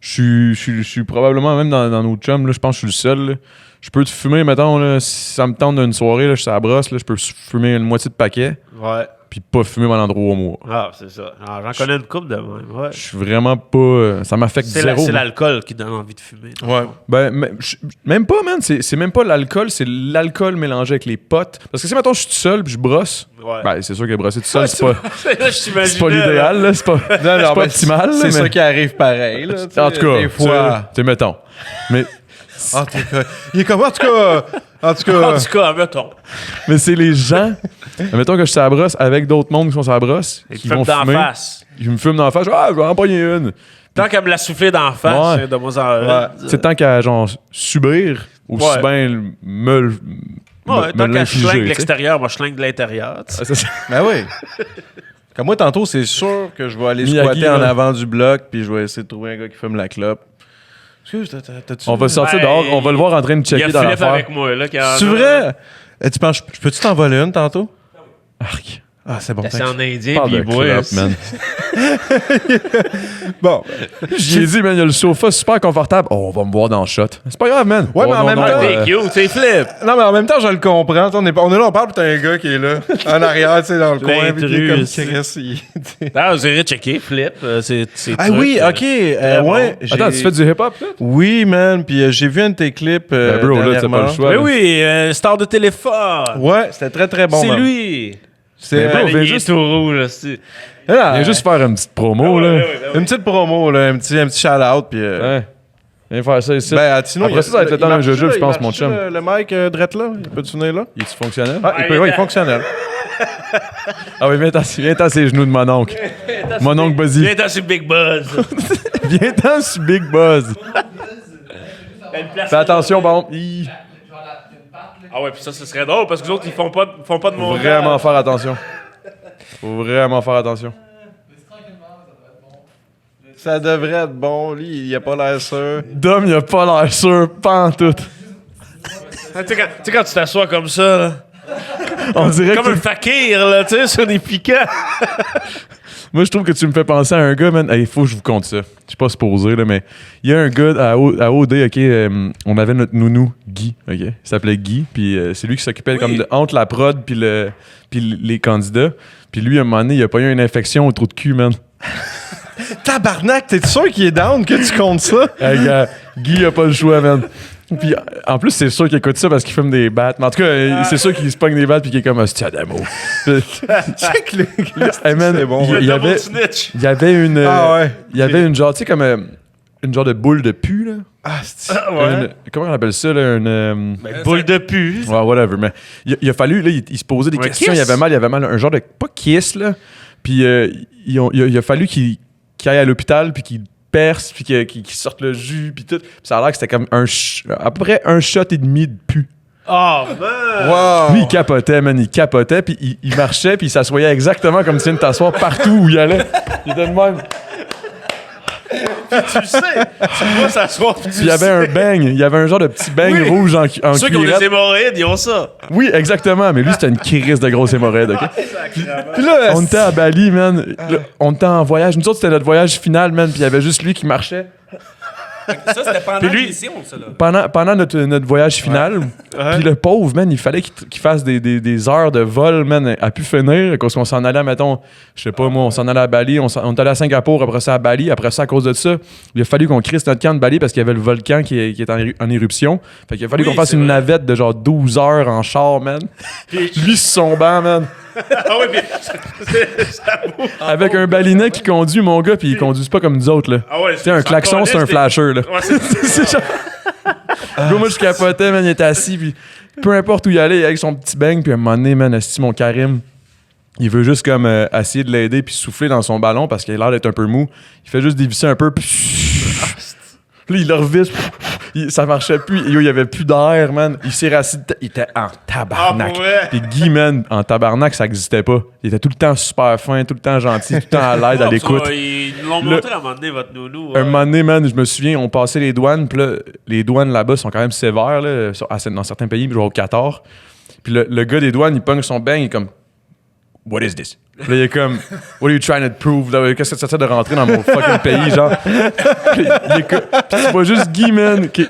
Je suis probablement, même dans nos chums, là, je pense que je suis le seul. Là. Je peux te fumer, mettons, là, si ça me tente d'une soirée, là, je suis à la brosse, là, je peux fumer une moitié de paquet, Ouais. puis pas fumer pendant 3 mois. Ah, c'est ça. Alors, j'en connais une couple de même. Ouais. Je suis vraiment pas... ça m'affecte zéro. C'est moi. l'alcool qui donne envie de fumer. Ouais. Ben, même pas, man. C'est même pas l'alcool, c'est l'alcool mélangé avec les potes. Parce que si, mettons, je suis tout seul puis je brosse, Ouais. ben, c'est sûr que brosser tout seul, c'est pas, Là, je t'imaginais, c'est pas l'idéal, là. C'est pas, c'est pas optimal, là, C'est mais... ça qui arrive pareil. Là, En tout cas, des fois. tu sais, mettons. Mais, Ah, il est comme, en tout cas. En tout En cas. tout cas, mettons. mais c'est les gens. Mettons que je suis à la brosse avec d'autres mondes qui sont sur la brosse, Il qui te vont fume d'en fumer. face. Ils me fument dans la face. Ah, je vais en pogner une. Tant qu'elle me l'a soufflé d'en face, Ouais. de moi en C'est tant qu'à, genre, subir, aussi Ouais. bien me Ouais, tant qu'elle l'infliger, schlingue tu sais. l'extérieur, moi je schlingue de l'intérieur. tu sais. Ah, c'est ça. Ben oui. Comme moi, tantôt, c'est sûr que je vais aller Miyagi, squatter en là. avant du bloc, puis je vais essayer de trouver un gars qui fume la clope. Excuse, t'as-tu. On va sortir Ben, dehors, on va le voir en train de Il y checker a dans Philippe l'affaire. avec moi, là, qui en C'est a- vrai? Tu penses, je peux-tu t'en voler une tantôt? Arc. Ah, c'est bon. C'est thanks. en indien, Parle puis de il boit. clope, man. Bon. J'ai dit, man, il y a le sofa super confortable. Oh, on va me voir dans le shot. C'est pas grave, man. Ouais, Oh, mais en non, même non, temps- T'es cute, c'est Flip. Non, mais en même temps, je le comprends. On est là, on parle, puis t'as un gars qui est là, en arrière, tu sais, dans le coin, puis qui est comme L'intrus. Chris, Ah, vous irez checker, Flip. C'est Ah oui, ok. bon. Ouais. Attends, tu fais du hip-hop, là? Oui, man. Puis j'ai vu un de tes clips. Ben, bro, là, t'as pas dernièrement. le choix. Mais là. oui, star de téléphone. Ouais, c'était très, très bon. C'est man. lui. C'est Ben, bro, Il viens est juste- tout rouge, là. c'est- Ah, Viens juste faire une petite promo, là. une petite promo, là, un petit shout-out. Puis, Ouais. Viens faire ça ici. ben, sinon, Après ça, ça va être le temps d'un jeu, je pense, mon chum. Le mic, Drette, là, il peut-tu venir là? Il est-tu fonctionnel? Ah, il est fonctionnel. Ah oui, viens-t'en sur les genoux de mon oncle. Mon oncle Buzzy. Viens dans ce Big Buzz. Viens-t'en sur Big Buzz. Fais attention, bon. Ah ouais, puis ça, ce serait drôle parce que les autres, ils font pas de Faut montage. vraiment faire attention. Faut vraiment faire attention. Ça devrait être bon. Lui, il a pas l'air sûr. Dom, il a pas l'air sûr, pas en tout. Ah, tu sais, quand tu t'assois comme ça, là, On dirait comme que un fakir, là, tu sais, sur des piquants. Moi, je trouve que tu me fais penser à un gars, man. Il faut que je vous conte ça. Je suis pas supposé, là, mais il y a un gars à OD, OK, on avait notre nounou, Guy, OK? Il s'appelait Guy, puis c'est lui qui s'occupait comme entre la prod puis les candidats. Puis lui, à un moment donné, il a pas eu une infection au trou de cul, man. Tabarnak, t'es sûr qu'il est down que tu comptes ça? Hey, gars, Guy a pas le choix, man. Puis en plus, c'est sûr qu'il écoute ça parce qu'il fume des battes. Mais en tout cas, c'est sûr qu'il se pogne des battes puis qu'il est comme hostie Adamo. Check le Hey, man, c'est bon. il y avait, snitch. il y avait une. Ah ouais. Il y avait une genre, tu sais, comme une genre de boule de pu, là. Ah, c'est... Comment on appelle ça, là? Une. Boule de pu. Ouais, whatever. Mais il a fallu, là, il se posait des Un questions. kiss? Il avait mal. Un genre de. Pas kiss, là. Puis il a fallu qu'il aille à l'hôpital, puis qu'il perce, puis qu'il sorte le jus, puis tout. Puis ça a l'air que c'était comme à peu près un shot et demi de pu. Oh, man. Wow. Lui, il capotait, man. Il capotait, puis il marchait, puis il s'assoyait exactement comme si il t'asseoir partout où il allait. Il était de même. Tu sais, tu vas s'asseoir. Puis il y avait un bang. Il y avait un genre de petit bang Oui. rouge en Ceux qui ont cuirette. des hémorroïdes, ils ont ça. Oui, exactement. Mais lui, c'était une crise de grosse hémorroïde, OK? Puis là, On était à Bali, man. Là, on était en voyage. Nous autres, c'était notre voyage final, man. Puis il y avait juste lui qui marchait. Ça, c'était pendant Puis lui- l'émission, ça, là. Pendant notre voyage final, puis le pauvre, man, il fallait qu'il fasse des heures de vol, man, à pu finir, parce qu'on s'en allait, mettons, je sais pas moi, on s'en allait à Bali, on est allé à Singapour, après ça à Bali, après ça, à cause de ça, il a fallu qu'on crisse notre camp de Bali parce qu'il y avait le volcan qui est en éruption. Fait qu'il a fallu Oui, qu'on fasse c'est une vrai. navette de genre 12 heures en char, man. Puis- Lui, sur son banc, man. Ah oui, mais ça vaut. Avec un balinais qui conduit, mon gars, puis ils conduisent pas comme nous autres, là. Ah ouais, Tu sais, un klaxon, c'est un flasher, là. Ouais, c'est C'est genre... Gros, moi, je capotais, man, il était assis, puis peu importe où il allait, avec son petit bang, puis à un moment donné, man, esti, mon Karim, il veut juste comme essayer de l'aider puis souffler dans son ballon parce qu'il a l'air d'être un peu mou. Il fait juste dévisser un peu, puis là, il le revisse, ça marchait plus. Yo, il y avait plus d'air, man. Il s'est rassis, il était en tabarnak. Ah, pour vrai? Puis Guy, man, en tabarnak, ça existait pas. Il était tout le temps super fin, tout le temps gentil, tout le temps à l'aide, à l'écoute. Ils nous l'ont Le- montré à un moment donné, votre nounou. Un moment donné, man, je me souviens, on passait les douanes, puis là, les douanes là-bas sont quand même sévères, là, dans certains pays, genre au Qatar. Puis le gars des douanes, il pogne son bang, il est comme, What is this? Puis là, il est comme, What are you trying to prove? Là, qu'est-ce que ça fait de rentrer dans mon fucking pays, genre? Puis il est comme, puis tu vois juste Guy, man, qui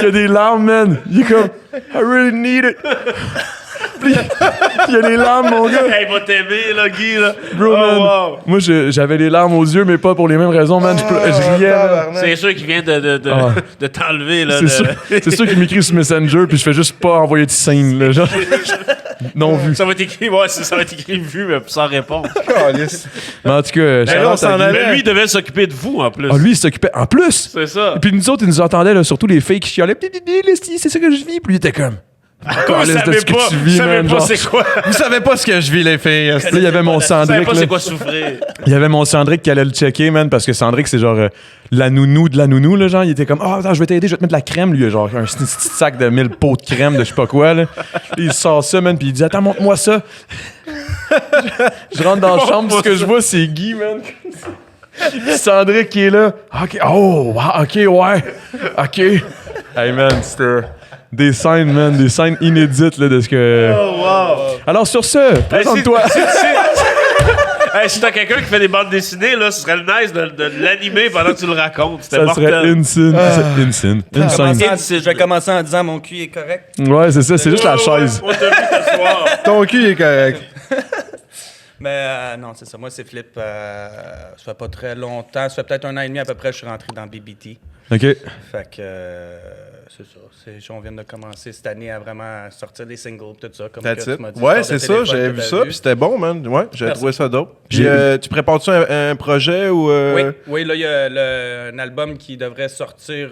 a des larmes, man. Il est comme, I really need it. Puis il y a des larmes, mon gars. Hey, il va t'aimer, là, Guy, là. Bro, Oh, man. wow. Moi, j'avais les larmes aux yeux, mais pas pour les mêmes raisons, man. Je riais, man. C'est sûr qu'il vient Ah. de t'enlever, là. C'est sûr, c'est sûr qu'il m'écrit sur Messenger, puis je fais juste pas envoyer de signe, là, genre. Non vu. Ça va être écrit, ouais, ça va être écrit vu, mais sans réponse. Mais en tout cas, là, on shout-out s'en à Guy. allait. Mais lui, il devait s'occuper de vous, en plus. Ah, lui, il s'occupait en plus. C'est ça. Et puis nous autres, ils nous entendaient, là, surtout les filles qui chialaient. C'est ça que je vis. Puis lui, il était comme. Vous Calisse de savez ce que pas, tu vis, vous savez man, pas genre. c'est quoi. Vous savez pas ce que je vis, les filles. Là, il y avait mon Vous savez Cendric, pas là. c'est quoi souffrir. Il y avait mon Cendric qui allait le checker, man, parce que Cendric, c'est genre la nounou de la nounou, là, genre. Il était comme, oh, attends, je vais t'aider, je vais te mettre de la crème, lui, il a genre un petit sac de 1000 pots de crème de je sais pas quoi, là. Puis il sort ça, man, puis il dit, attends, montre-moi ça. Je rentre dans la chambre, ce que je vois, c'est Guy, man. Puis Cendric qui est là. OK, oh, wow, OK, ouais. OK. Hey, man, c'était des scènes, man, des scènes inédites, là, de ce que. Oh, wow. Alors, sur ce, présente-toi. Hey, si t'as quelqu'un qui fait des bandes dessinées, là, ce serait le nice de l'animer pendant que tu le racontes. C'était Ça mortel. serait insane. Insane. Je vais commencer en disant mon cul est correct. Ouais, c'est ça, c'est juste la chaise. On t'a vu ce soir. Ton cul est correct. Mais non, c'est ça. Moi, c'est Flip. Ça fait pas très longtemps. Ça fait peut-être 1 an et demi à peu près, je suis rentré dans BBT. OK. Fait que c'est ça. On vient de commencer cette année à vraiment sortir des singles, tout ça. Comme That's que it. tu m'as dit, Ouais, sur le c'est ça, téléphone j'avais que vu t'as ça, puis c'était bon, man. Ouais, j'ai Merci. trouvé ça dope. Puis J'ai- tu prépares-tu un projet ou. Oui, là, il y a un album qui devrait sortir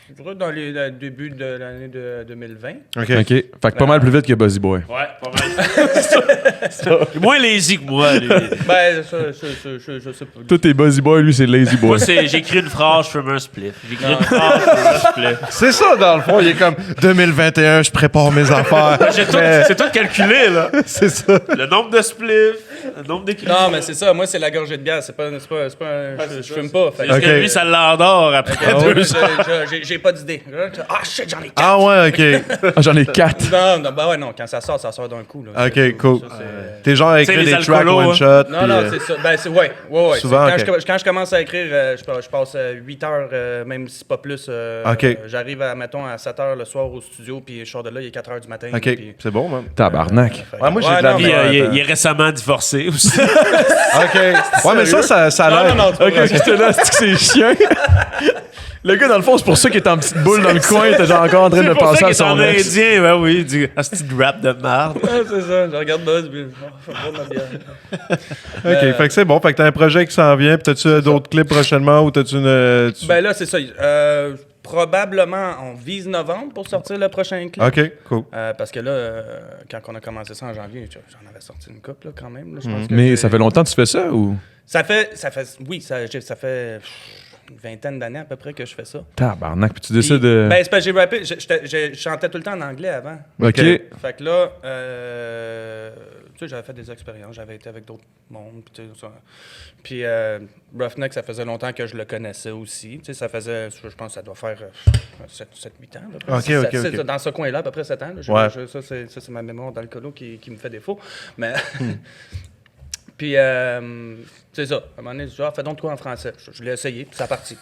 je dirais dans le début de l'année de 2020. OK. Fait que pas mal plus vite que Buzzy Boy. Ouais, pas mal. Il est moins lazy que moi, lui. Ben, je sais pas. Tout est Buzzy Boy, lui, c'est Lazy Boy. Moi, j'écris une phrase, je fume un spliff. J'écris une phrase, je fume un spliff. C'est ça, dans le fond. Il est comme 2021, je prépare mes affaires. C'est tout calculé, là. C'est ça. Le nombre de spliffs, le nombre d'écrits. Non, mais c'est ça. Moi, c'est la gorgée de bière. C'est pas je fume pas. Fait que- Parce que Ok. lui, ça l'endort après Ah ouais, 2 ans. j'ai pas d'idée. Ah, shit, j'en ai 4. Ah ouais, OK. Ah, j'en ai 4. Non, ben ouais, non. Quand ça sort d'un coup. Là. OK, cool. Ça, c'est- T'es genre à écrire les des tracks alcoolos, hein. one-shot. Non, non, c'est ça. Ben, c'est, ouais. Souvent, C'est- ok. quand je commence à écrire, je passe 8 heures, même si pas plus. Ok. J'arrive, mettons, à 7 heures le soir au studio, puis je sors de là, il est 4 heures du matin. OK, puis- c'est bon, man. Tabarnak. Fait que- Ouais, moi, j'ai de la non, Puis, mais- il est récemment divorcé aussi. OK. Ouais, mais ça a Non, l'air. non, c'est pas OK, vrai. j'étais là, c'est que c'est chiant. Le gars, dans le fond, c'est pour ça qu'il est en petite boule dans le coin. Il était genre encore en train de C'est pour ça penser qu'il à est son en ex. indien, ben oui, du petit rap de merde. Ouais, c'est ça. Je regarde Buzz, puis je vais boire ma bière. OK, fait que c'est bon. Fait que t'as un projet qui s'en vient. Puis t'as-tu d'autres clips prochainement ou t'as-tu une. Ben là, c'est ça. Probablement, on vise novembre pour sortir le prochain clip. OK, cool. Parce que là, quand on a commencé ça en janvier, j'en avais sorti une couple là, quand même. Là, je pense que Mais j'ai- ça fait longtemps que tu fais ça ou? ça fait une vingtaine d'années à peu près que je fais ça. Tabarnak, puis tu Puis- décides de. Ben, c'est parce que j'ai rappé, je chantais tout le temps en anglais avant. OK. Fait que là, tu sais, j'avais fait des expériences, j'avais été avec d'autres mondes, puis tu sais, ça. Puis Roughneck, ça faisait longtemps que je le connaissais aussi. Tu sais, ça faisait, je pense que ça doit faire 7-8 ans. Là, Ok, Six, ok, sept, ok. Dans ce coin-là, à peu près 7 ans. Là. Ouais. Ça, c'est ma mémoire dans le colo qui me fait défaut. Mais... Puis, c'est ça. À un moment donné, je dis, fais donc toi en français. Je l'ai essayé, puis ça a parti.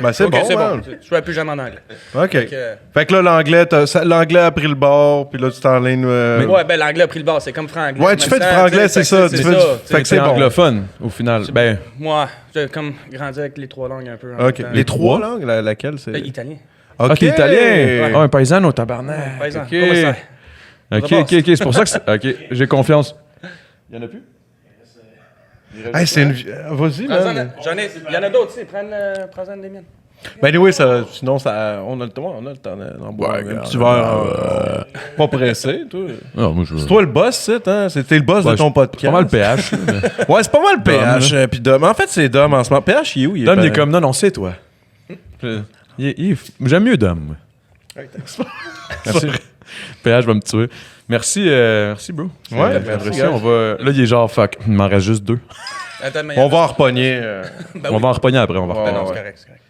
Ben, c'est OK, bon, c'est hein. bon. Je ne ferai plus jamais en anglais. OK. que- Fait que là, l'anglais a pris le bord, puis là, tu t'enlignes... Ouais, ben l'anglais a pris le bord. C'est comme franglais. Ouais, tu fais du franglais, c'est ça. Tu fais du... Fait que C'est c'est bon. anglophone, au final. Ben, Moi, j'ai comme grandi avec les 3 langues un peu. en OK. même temps. Les 3 langues, laquelle c'est... Italien. OK, italien. Ouais. Ah, un paysan au tabarnak. Paysan. OK. Comment ça? OK, c'est pour ça que c'est... OK, j'ai confiance. Il y en a plus? Hey, c'est une... Vas-y, man. Il y en a d'autres, tu sais. Prends-en des miennes. Ben oui, sinon, on a le temps d'en boire un petit verre. Pas pressé, toi. Non, moi, je... C'est toi le boss, c'est, hein? C'était le boss de ton podcast. Pas mal le PH. Ouais, c'est pas mal le PH. Puis Dom. En fait, c'est Dom en ce moment. PH, il est où? Dom, il est comme, non, c'est toi. J'aime mieux Dom. moi. Merci. PH va me tuer. Merci, bro. Ouais, merci. merci, On va... Là, il est genre, fuck, il m'en reste juste 2. Attends, mais On va en repogner. On va en repogner après, on va Ben repogner. non, c'est ouais. correct, c'est correct.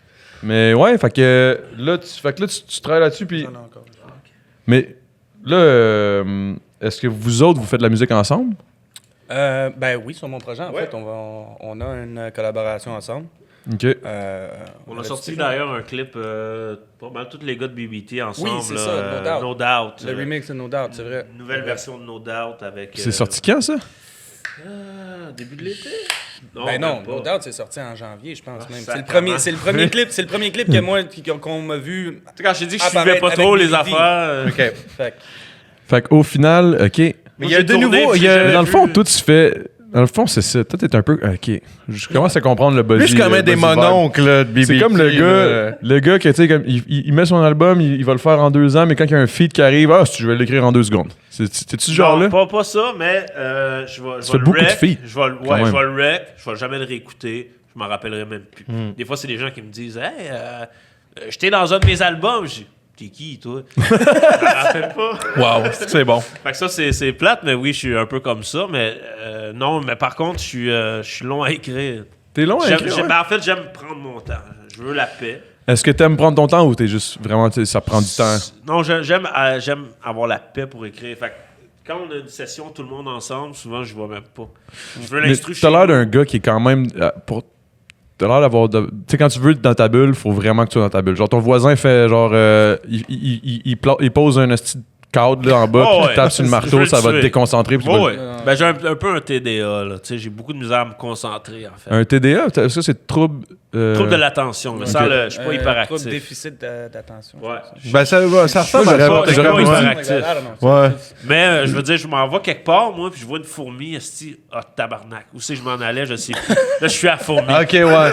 Mais ouais, fait que là, tu travailles là-dessus, puis... J'en ai encore. Mais là, est-ce que vous autres, vous faites de la musique ensemble? Ben oui, sur mon projet, en fait, on a une collaboration ensemble. OK. On a sorti d'ailleurs un clip, pas mal tous les gars de BBT ensemble. Oui, c'est là, ça, No Doubt. No Doubt. Le remix de No Doubt, c'est vrai. Une nouvelle version de No Doubt avec... C'est sorti quand, ça? Début de l'été? Ben non, même pas. No Doubt, c'est sorti en janvier, je pense même. Sacrément. C'est le premier clip, c'est le premier clip que moi, qu'on m'a vu. Tu sais, quand je t'ai dit que je apparaître suivais pas avec trop les BBT. affaires... OK. Fait Fait qu'au final, OK. Mais il y a j'ai de tourné, nouveau... puis il y j'ai a- jamais Mais dans le fond, vu. toi, tu fais... Dans le fond, c'est ça. Toi, t'es un peu... OK. Je commence à comprendre le buzzy. Lui, je connais des buzzy vibe. mononcles là, de BBT. C'est comme le gars que, tu sais, comme, il met son album, il va le faire en 2 ans, mais quand il y a un feat qui arrive, je vais l'écrire en 2 secondes. T'es-tu ce genre-là? Non, pas ça, mais je vais fais le beaucoup de rec, feats, je vais quand même. le rec, je vais jamais le réécouter, je m'en rappellerai même plus. Des fois, c'est des gens qui me disent « Hey, j'étais dans un de mes albums. » Je dis « T'es qui, toi? » Je me rappelle pas. Wow, c'est bon. Fait que ça, c'est plate, mais oui, je suis un peu comme ça. Mais non, mais par contre, je suis long à écrire. T'es long à écrire, ouais? Ben, en fait, j'aime prendre mon temps. Je veux la paix. Est-ce que t'aimes prendre ton temps ou t'es juste vraiment, ça prend du temps? Non, j'aime avoir la paix pour écrire. Fait que quand on a une session, tout le monde ensemble, souvent, je vois même pas. Je veux Mais l'instru t'as l'air d'un gars qui est quand même... T'as l'air d'avoir... Tu sais, quand tu veux être dans ta bulle, faut vraiment que tu sois dans ta bulle. Genre, ton voisin fait genre... il pose un esti de cadre là, en bas, Oh, puis ouais. il tape sur le Je veux marteau, le ça va te tuer. déconcentrer. Puis tu vas Ouais. Ben, j'ai un peu un TDA, là. Tu sais, j'ai beaucoup de misère à me concentrer, en fait. Un TDA, ça c'est trouble... Trouble de l'attention, mais sans Ok. je suis pas Trouble hyperactif. déficit d'attention. Ouais. Ben, ça ressemble à j'aurais ça. pas Ouais. hyperactif. Ouais. Mais je veux dire, je m'en vais quelque part, moi, puis je vois une fourmi, esti, tabarnak. Où c'est que je m'en allais, je sais plus. Là, je suis à fourmi. OK, ouais.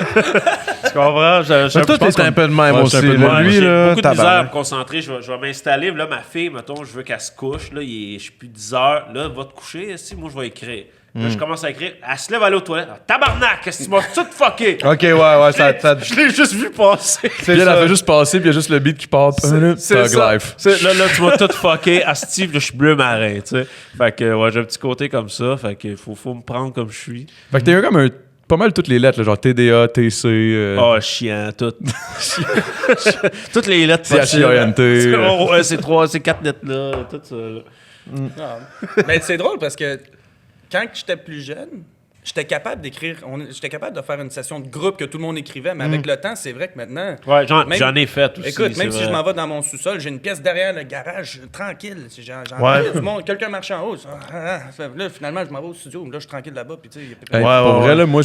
Tu comprends? Mais toi, t'es un peu de même Ouais, aussi. je suis un peu de là. même. Lui, j'ai là, beaucoup de misère à me tabarnak. concentrer. Je vais m'installer. Là, ma fille, mettons, je veux qu'elle se couche. Là, je suis plus 10 heures. Là, va te coucher. Si moi, je vais écrire. Là, je commence à écrire. Elle se lève, aller aux toilettes. Ah, tabarnak! Est-ce que tu m'as tout fucké? OK, ouais, ça... Je l'ai juste vu passer. Puis elle a fait juste passer, puis il y a juste le beat qui part. Thug ça. life. Là, tu m'as tout fucké. À Steve, là, je suis bleu marin, tu sais. Fait que, ouais, j'ai un petit côté comme ça. Fait que, faut me prendre comme je suis. Fait que t'es comme un... Pas mal toutes les lettres, là, genre TDA, TC... Oh, chiant, tout. Toutes les lettres CHINT. Ouais, c'est 4 lettres là, tout ça. Là. Non. Mais c'est drôle parce que quand j'étais plus jeune, j'étais capable d'écrire, j'étais capable de faire une session de groupe que tout le monde écrivait, mais avec le temps, c'est vrai que maintenant... Ouais, Même- j'en ai fait aussi. Écoute, même c'est si je vrai. m'en vais dans mon sous-sol, j'ai une pièce derrière le garage, tranquille. J'entends Ouais. du monde, quelqu'un marche en haut. Là, finalement, je m'en vais au studio, là, je suis tranquille là-bas, puis tu sais, il y a plus Hey, Ouais, pour ouais, vrai, ouais. là, moi,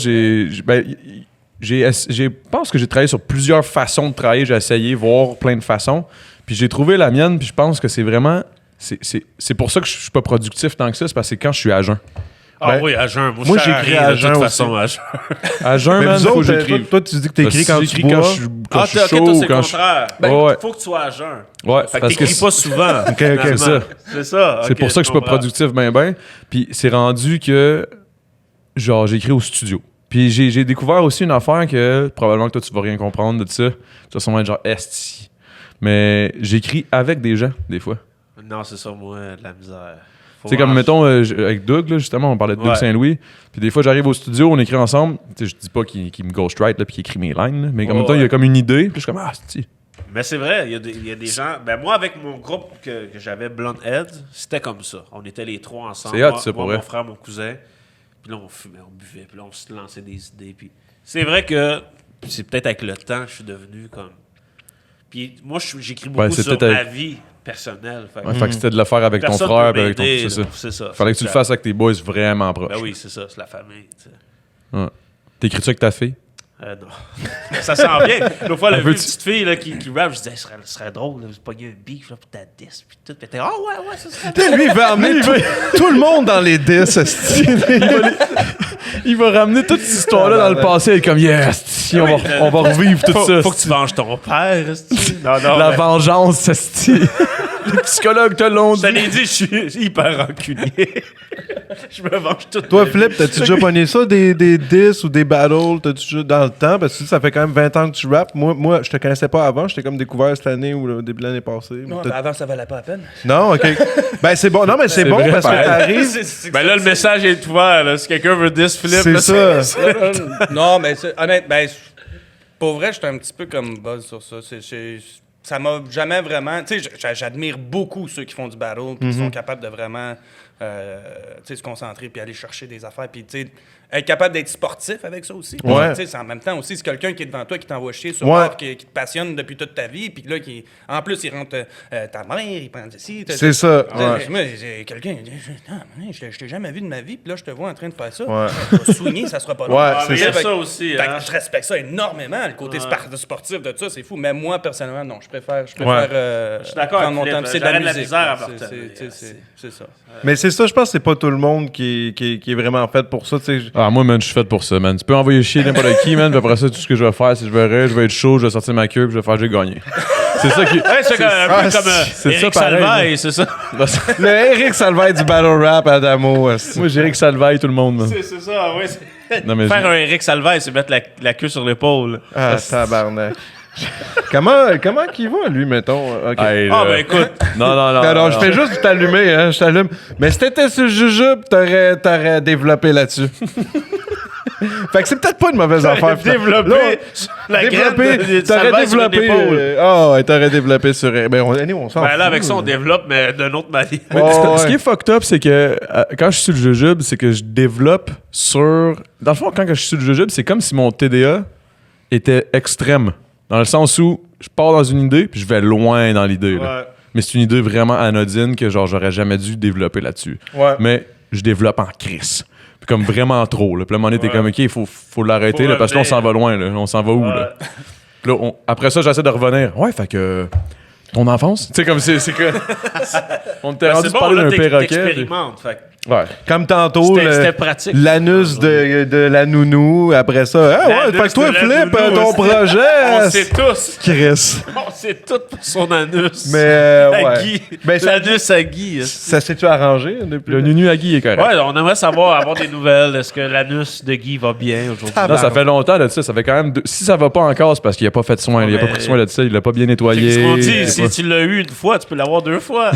je pense que j'ai travaillé sur plusieurs façons de travailler. J'ai essayé, voir plein de façons. Puis j'ai trouvé la mienne, puis je pense que c'est vraiment... C'est pour ça que je suis pas productif tant que ça, c'est parce que c'est quand je suis à jeun. Ah Ben, oui, à jeun. moi, j'écris à jeun de toute aussi. façon, à jeun. À jeun, Mais man, vous faut que autres, j'écrive. toi, tu dis que t'écris quand tu J'écris bois. quand je suis OK, chaud toi, ou c'est le quand je... contraire. Ben, ouais. Faut que tu sois à jeun. Ouais, Fait que parce que t'écris pas souvent. OK, c'est ça. C'est ça. C'est pour ça que je suis pas productif ben. Puis c'est rendu que, genre, j'écris au studio. Puis j'ai découvert aussi une affaire que probablement que toi, tu vas rien comprendre de ça. Tu vas sûrement être genre, esti. Mais j'écris avec des gens, des fois. Non, c'est ça, moi, de la misère. Faut C'est comme, vraiment- mettons, avec Doug, là, justement, on parlait de Doug Ouais. Saint-Louis. Puis des fois, j'arrive au studio, on écrit ensemble. Tu sais, je dis pas qu'il me ghostwrite, là, puis qu'il écrit mes lines, là. Mais comme Ouais, mettons, il y ouais. a comme une idée. Puis je suis comme, ah, esti. Mais c'est vrai, il y a des gens. Ben moi, avec mon groupe que j'avais, Blonde Head, c'était comme ça. On était les trois ensemble. C'est hot, Moi, ça, pour moi, vrai. mon frère, mon cousin. Puis là, on fumait, on buvait, puis là, on se lançait des idées. Puis c'est vrai que c'est peut-être avec le temps que je suis devenu comme... Puis moi, j'écris beaucoup c'est sur peut-être ma vie personnelle. Fait que Fait que c'était de le faire avec ton personne frère, peut puis avec ton m'aider, c'est ça. c'est ça. Fallait que tu le fasses avec tes boys vraiment proches. Ben oui, c'est ça, c'est la famille, tu sais. Ouais. T'écris-tu avec ta fille? Non. Ça sent bien. L'autre fois, Elle une veut-tu- petite fille là, qui rappe, je disais, ce serait drôle, là, de pogner un beef là, pour ta diss, puis tout. Puis t'es, ah ouais, ça serait drôle. Lui, il veut amener tout le monde dans les 10, esti. Il va ramener toute cette histoire-là dans le passé et être comme yes, on va revivre tout ça. Faut que tu venges ton père, esti. Non, La vengeance, esti. Les psychologues te l'ont Je te dit. l'ai dit, je suis hyper rancunier. Je me venge tout. Toi, Philippe, t'as-tu déjà pogné ça, des 10 ou des battles? T'as-tu déjà dans le temps? Parce que ça fait quand même 20 ans que tu rappes. Moi, je te connaissais pas avant. Je t'ai comme découvert cette année ou le début de l'année passée. Non, T'as- ben avant, ça valait pas la peine. Non, OK. Ben, c'est bon. Non, mais c'est bon vrai, parce que pareil. t'arrives... Ben là, le message est ouvert. Là. Si quelqu'un veut diss Philippe, C'est là, ça. Non, mais honnêtement, pour vrai, j'étais un petit peu comme buzz sur ça. Ça m'a jamais vraiment... Tu sais, j'admire beaucoup ceux qui font du battle puis qui sont capables de vraiment tu sais, se concentrer puis aller chercher des affaires. Puis, tu sais, être capable d'être sportif avec ça aussi. Ouais. Tu sais, c'est en même temps aussi, c'est quelqu'un qui est devant toi, qui t'envoie chier sur Ouais. l'art, qui te passionne depuis toute ta vie. Puis là, en plus, il rentre ta mère, il prend ici. C'est ça. Ouais. Moi, j'ai quelqu'un, il dit, non, man, je t'ai jamais vu de ma vie, puis là, je te vois en train de faire ça. Ouais. Je vais soigner, ça sera pas long. Ouais, Ah, mais il y a Fait ça que- aussi. fait que Hein. je respecte ça énormément, le côté sportif de ça, c'est fou. Mais moi, personnellement, non, je préfère Ouais. Je suis d'accord prendre mon avec temps. Philippe, C'est de la j'aurais de la musique. misère à C'est- partager. c'est ça. Mais c'est ça, je pense que c'est pas tout le monde qui est vraiment fait pour ça. Tu sais. Ah, moi, man, je suis fait pour ça, man. Tu peux envoyer chier n'importe qui, man. Puis après ça, tout ce que je vais faire, c'est que je vais être chaud, je vais sortir ma queue, puis je vais faire, j'ai gagné. C'est ça qui. Ouais, c'est un peu comme c'est Eric ça pareil, Salvaille, c'est ça. Le Eric Salvaille du battle rap, Adamo. esti. Moi, j'ai Eric Salvaille, tout le monde, man. C'est ça, oui. Non, mais Faire un Eric Salvaille, c'est mettre la queue sur l'épaule. Ah, tabarnak. Comment qu'il va, lui, mettons? OK. Hey, Ah, là. ben écoute, Non. Alors, je fais juste t'allumer, hein, je t'allume. Mais si t'étais sur le jujube, t'aurais développé là-dessus. Fait que c'est peut-être pas une mauvaise affaire. développer la graine de T'aurais Salvaille sur développé. l'épaule. Ouais, t'aurais développé sur. Ben, on s'en Ben fout. là, avec ça, on développe, mais d'une autre manière. Mais Ouais, ce qui ouais. est fucked up, c'est que quand je suis sur le jujube, c'est que je développe sur. Dans le fond, quand je suis sur le jujube, c'est comme si mon TDA était extrême. Dans le sens où je pars dans une idée, puis je vais loin dans l'idée. là. Ouais. Mais c'est une idée vraiment anodine que genre j'aurais jamais dû développer là-dessus. Ouais. Mais je développe en crise. Puis comme vraiment trop. Là. Puis là, à un moment donné, t'es comme, OK, il faut l'arrêter, Faut là, parce que là, on s'en va revenir. loin. Là. On s'en va où? Là? Puis là, après ça, j'essaie de revenir. Ouais, fait que... Ton enfance? Tu sais, comme c'est que... On t'est Ben, rendu c'est de parler bon, là, d'un perroquet. puis- t'expérimentes. Fait que Ouais. Comme tantôt, C'était pratique. l'anus de la nounou, après ça. Ah ouais, L'anus fait que toi, de la Philippe, nounou, ton aussi. projet. on sait tous. Chris. On sait tout pour son anus. Mais, À ouais. Guy. Ben, ça- L'anus à Guy. Ça s'est-tu arrangé depuis? Le nunu à Guy est correct. Ouais, on aimerait avoir des nouvelles. Est-ce que l'anus de Guy va bien aujourd'hui? Non, ça fait longtemps de ça. Ça fait quand même... Si ça va pas encore, c'est parce qu'il a pas fait de soin. Il a pas mais- pris soin de ça. Il l'a pas bien C'est nettoyé. ce qu'on dit. Il a Si pas- tu l'as eu une fois, tu peux l'avoir deux fois.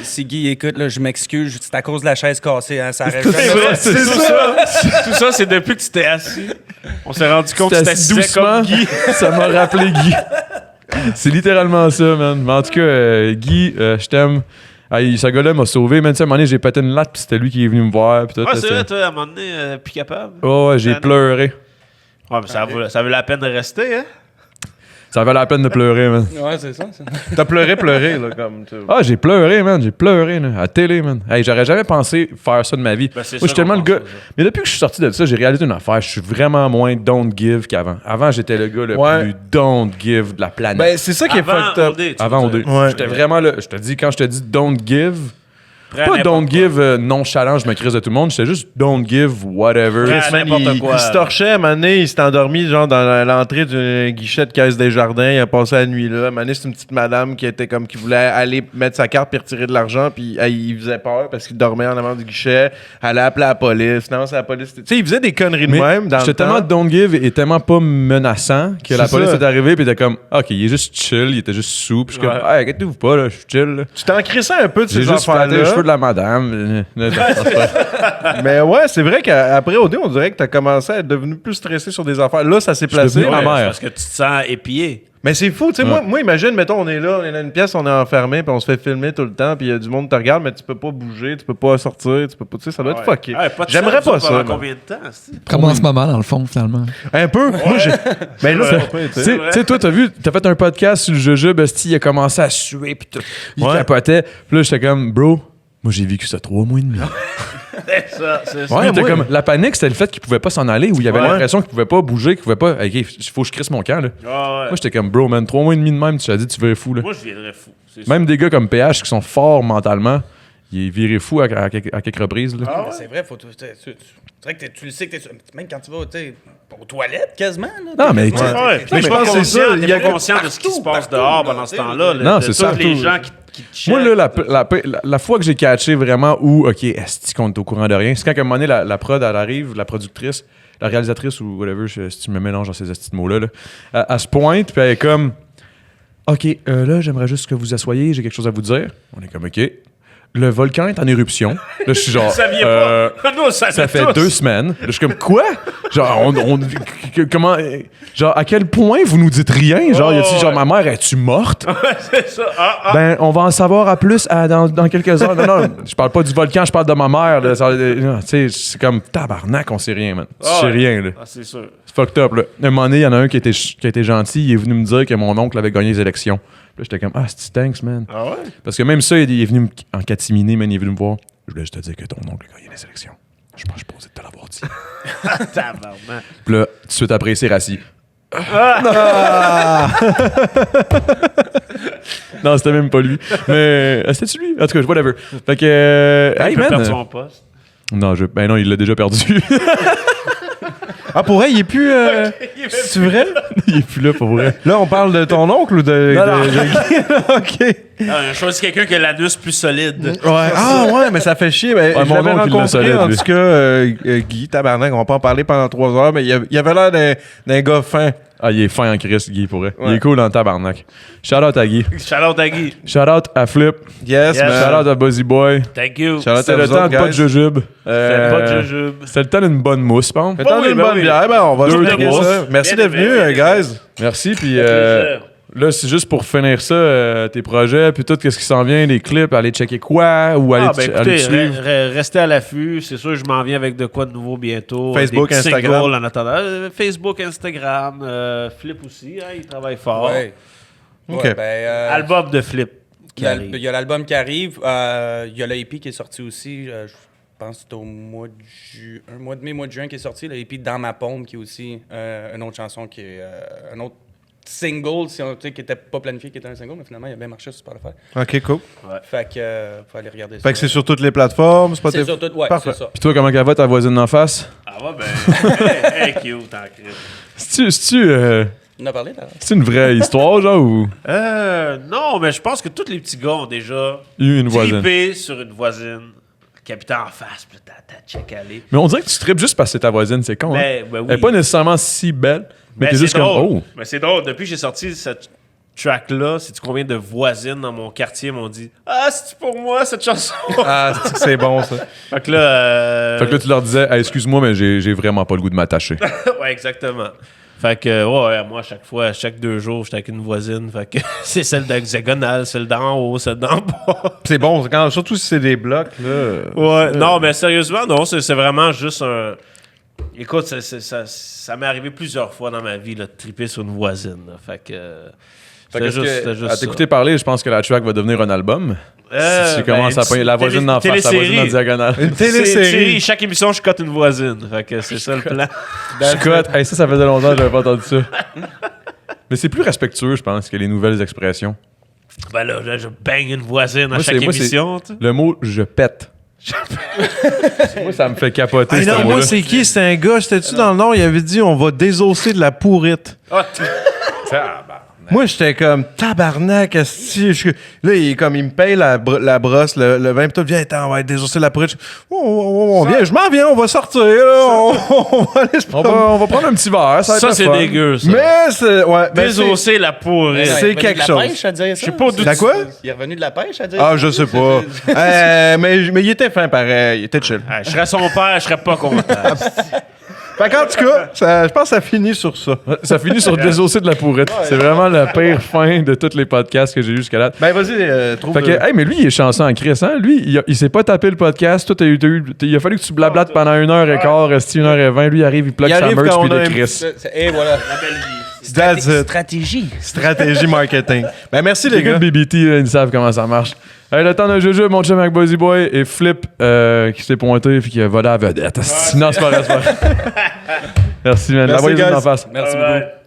Si Guy écoute, là, je m'excuse, c'est à cause de la chaise cassée, hein, ça reste C'est vrai, c'est ça. Tout ça, c'est depuis que tu t'es assis. On s'est rendu compte que C'était c'était assis assis comme Guy. ça m'a rappelé Guy. C'est littéralement ça, man. Mais en tout cas, Guy, je t'aime. Ce gars-là m'a sauvé, man. Tu sais, à un moment donné, j'ai pété une latte, puis c'était lui qui est venu me voir. Puis tout, Ouais, là, c'est vrai, toi, à un moment donné, plus capable. Oh, ouais, j'ai Ben, pleuré. Ouais, mais ça vaut la peine de rester, hein? Ça valait la peine de pleurer, man. Ouais, c'est ça. T'as pleuré, là, comme. Ah, j'ai pleuré, man. J'ai pleuré, là, à la télé, man. Hey, j'aurais jamais pensé faire ça de ma vie. Ben, c'est Moi, je suis ça tellement qu'on le gars. pense, ça. Mais depuis que je suis sorti de ça, j'ai réalisé une affaire. Je suis vraiment moins don't give qu'avant. Avant, j'étais le gars le Ouais. plus don't give de la planète. Ben, c'est ça qui est Avant fucked up. OD, tu Avant veux au dire. Ouais. J'étais vraiment là. Je te dis, quand je te dis don't give, Prêt à pas n'importe don't quoi. give nonchalant, je me crise de tout le monde. J'étais juste don't give whatever. Prêt à Chris, man, n'importe quoi. il se torchait, à un moment donné, il s'est endormi genre dans l'entrée d'un guichet de Caisse des Jardins. Il a passé la nuit là. À un moment donné, c'est une petite madame qui était comme qui voulait aller mettre sa carte puis retirer de l'argent. Puis il faisait peur parce qu'il dormait en avant du guichet. Elle a appelé la police. Non, c'est la police. Tu sais, il faisait des conneries de Mais même dans le j'étais tellement temps. don't give et tellement pas menaçant que la C'est police ça. est arrivée puis était comme OK, il est juste chill, il était juste sous. Puis je suis comme Ouais. hey, inquiétez-vous pas, là, je suis chill. là. Tu t'en crissais un peu de J'ai ces juste flatté, je affaires-là. cheveux de la madame. Mais ouais, c'est vrai qu'après OD, on dirait que t'as commencé à être devenu plus stressé sur des affaires. Là, ça s'est placé. devenu ma mère. Parce que tu te sens épié. Mais c'est fou, tu sais, moi, imagine, mettons, on est dans une pièce, on est enfermé, puis on se fait filmer tout le temps, puis il y a du monde qui te regarde, mais tu peux pas bouger, tu peux pas sortir, tu peux pas, tu sais, ça doit être fucké. J'aimerais pas ça. Combien de temps? Comme en ce moment, dans le fond, finalement. Un peu. Moi, mais là, Tu sais, toi, t'as fait un podcast sur le jujube, il a commencé à suer, puis tout. Il capotait. Puis là, j'étais comme, bro, moi, j'ai vécu ça 3 mois et demi. C'est ça. Ouais, comme, la panique, c'était le fait qu'il pouvait pas s'en aller, où il avait l'impression qu'il pouvait pas bouger, qu'il pouvait pas. OK, il faut que je crisse mon camp, là. Moi, j'étais comme, bro, man, 3 mois et demi de même, tu t'as dit, tu virais fou, là. Moi, je viendrais fou. Même des gars comme PH qui sont forts mentalement, ils viraient fou à quelques reprises, là. Mais c'est vrai, c'est vrai que tu le sais que même quand tu vas aux toilettes, quasiment. Là, Non, mais mais je pense que c'est ça. Il est conscient de ce qui se passe dehors pendant ce temps-là. Non, c'est ça. Tous les gens qui te checkent. moi, là, la fois que j'ai catché vraiment où, OK, est-ce qu'on est au courant de rien, c'est quand à un moment donné, la prod, elle arrive, la productrice, la réalisatrice ou whatever, si tu me mélanges dans ces petits mots-là, elle se pointe, puis elle est comme, OK, là, j'aimerais juste que vous asseyez, j'ai quelque chose à vous dire. On est comme, OK. Le volcan est en éruption. Là, je suis genre. Vous saviez pas? Nous, ça fait 2 semaines. Là, je suis comme, quoi? Genre, comment. Genre, à quel point vous nous dites rien? Genre, genre, ma mère, es-tu morte? C'est ça. Ben, on va en savoir à plus dans quelques heures. Non, je parle pas du volcan, je parle de ma mère. Tu sais, c'est comme, tabarnak, on sait rien, man. Tu sais rien, là. C'est sûr. C'est fucked up, là. Un moment donné, il y en a un qui a été gentil. Il est venu me dire que mon oncle avait gagné les élections. Là, j'étais comme, c'est thanks, man. Ah ouais? Parce que même ça, il est venu en catiminer, man. Il est venu me voir. Je voulais juste te dire que ton oncle a gagné les élections. Je pense que je suis posé de te l'avoir dit. Tabarnak. Puis là, tout de suite après, il s'est rassis. Non, c'était même pas lui. Mais c'était-tu lui? En tout cas, whatever. Fait que. Il Hey, peut man. perdre son poste. Non, non, il l'a déjà perdu. Ah, pour vrai, il est plus. C'est vrai? Il est plus là pour vrai. Là, on parle de ton oncle ou de. OK. On choisit quelqu'un qui a l'anus plus solide. Ouais. Ah, ouais, mais ça fait chier. Ben, Ouais, je mon l'avais oncle, il l'a rencontré, solide, en lui. tout cas, Guy, tabarnak, on va pas en parler pendant 3 heures, mais il avait l'air d'un gars fin. Ah, il est fin en Christ, Guy, pour vrai. Il Ouais. est cool dans le tabarnak. Shout out à Guy. Shout-out à Guy. Shout out à Flip. Yes, Yes. man. Shout out à Buzzy Boy. Thank you. Shout out C'était à le vous temps autres, de pas de guys. jujube. C'était pas de jujube. C'était le temps d'une bonne mousse, je pense. Le temps oui, d'une ben bonne oui. bière, ben, on va se 2, checker 3. ça. Merci Bien d'être aimé, venu, guys. Merci, puis Plaisir. là, c'est juste pour finir ça, tes projets, puis tout, qu'est-ce qui s'en vient, les clips, aller checker quoi, ou aller Ben aller écoutez, te suivre. restez à l'affût. C'est sûr, je m'en viens avec de quoi de nouveau bientôt. Facebook, Des petits Instagram. singles en attendant. Facebook, Instagram, Flip aussi. Hein, il travaille fort. Ouais. OK. Ouais, ben, Album de Flip qui arrive. il y a l'album qui arrive. Il y a l'EP qui est sorti aussi. Je pense que c'était au mois de mai, mois de juin qui est sorti. L'EP Dans ma paume qui est aussi une autre chanson qui est un autre single si qui n'était pas planifié, qui était un single, mais finalement il a bien marché sur Spotify. OK, cool. Fait que faut aller regarder ça. Fait que c'est sur toutes les plateformes, Spotify. C'est sur tout, ouais, Parfait. c'est ça. Puis toi, comment qu'elle va, ta voisine d'en face? Ah ouais, ben. hey, cute, en crise. On a parlé là. C'est une vraie histoire, genre, ou Non, mais je pense que tous les petits gars ont déjà eu une voisine? trippé sur une voisine qui habitait en face, puis t'as check aller. Mais on dirait que tu tripes juste parce que c'est ta voisine, c'est con, hein? Ben oui. Elle est pas nécessairement si belle, mais Ben, t'es c'est juste comme, drôle. oh! Mais c'est drôle. Depuis que j'ai sorti cette track-là, sais-tu combien de voisines dans mon quartier m'ont dit « Ah, c'est pour moi, cette chanson? » Ah, c'est bon, ça. Fait que là... Fait que là, tu leur disais, hey, excuse-moi, mais j'ai vraiment pas le goût de m'attacher. ouais, exactement. Fait que, ouais, moi, à chaque 2 jours, j'étais avec une voisine. Fait que c'est celle d'Hexagonal, celle d'en haut, celle d'en bas. C'est bon, surtout si c'est des blocs, là. Ouais, non, mais sérieusement, non, c'est vraiment juste un... Écoute, ça m'est arrivé plusieurs fois dans ma vie, là, de triper sur une voisine. Là. Fait que... C'était juste à ça. t'écouter parler, je pense que la track va devenir un album. Si tu commences ben, à pogner la voisine d'en face, la voisine en diagonale. Une Télésérie. télésérie. Chaque émission, je cote une voisine. Fait que c'est ça le plan. Scott, hey, ça faisait longtemps que j'avais pas entendu ça. Mais c'est plus respectueux, je pense, que les nouvelles expressions. Ben là, je bang une voisine à Moi, chaque c'est- moi, c'est- émission. tu sais. Le mot « je pète ». Moi, ça me fait capoter, Ah ce non, mot-là. moi, c'est qui? C'est un gars, c'était-tu dans le nom? Il avait dit on va désosser de la pourrite. Ah, Moi, j'étais comme tabarnak, esti. Là, il me paye la brosse, le vin, pis tout, viens, attends, on va désosser la pourrite. On vient, je m'en viens, on va sortir, là. On va aller se On va prendre un petit verre. Ça c'est fun. dégueu, ça. Mais c'est. Ouais, ben, Désosser la pourrie. c'est quelque chose. Il est revenu de la pêche à dire ça? Je sais pas d'où La quoi? Il est revenu de la pêche à dire Ah, ça? je sais pas. Mais il était fin pareil, il était chill. Ah, je serais son père, je serais pas content. Fait qu'en tout cas, je pense que ça finit sur ça. Ça finit sur désosser de la pourrite. C'est vraiment la pire fin de tous les podcasts que j'ai eu jusqu'à là. Ben, vas-y, trouve. Fait que, hey, mais lui, il est chanceux en Chris, hein? Lui, il s'est pas tapé le podcast. Toi, il a fallu que tu blablates pendant 1h15, resti 1h20. Lui, il arrive, il plug sa merch, puis il est Chris. Et voilà. That's it. Stratégie. Stratégie marketing. Ben, merci, les Les gars gars. de BBT, là, ils savent comment ça marche. Hey, le temps d'un jeu, mon chum avec Bozy Boy et Flip qui s'est pointé et qui a volé à la vedette. Non, c'est pas vrai, c'est pas vrai. Merci, man. Merci, La voyez guys. en face. Merci beaucoup.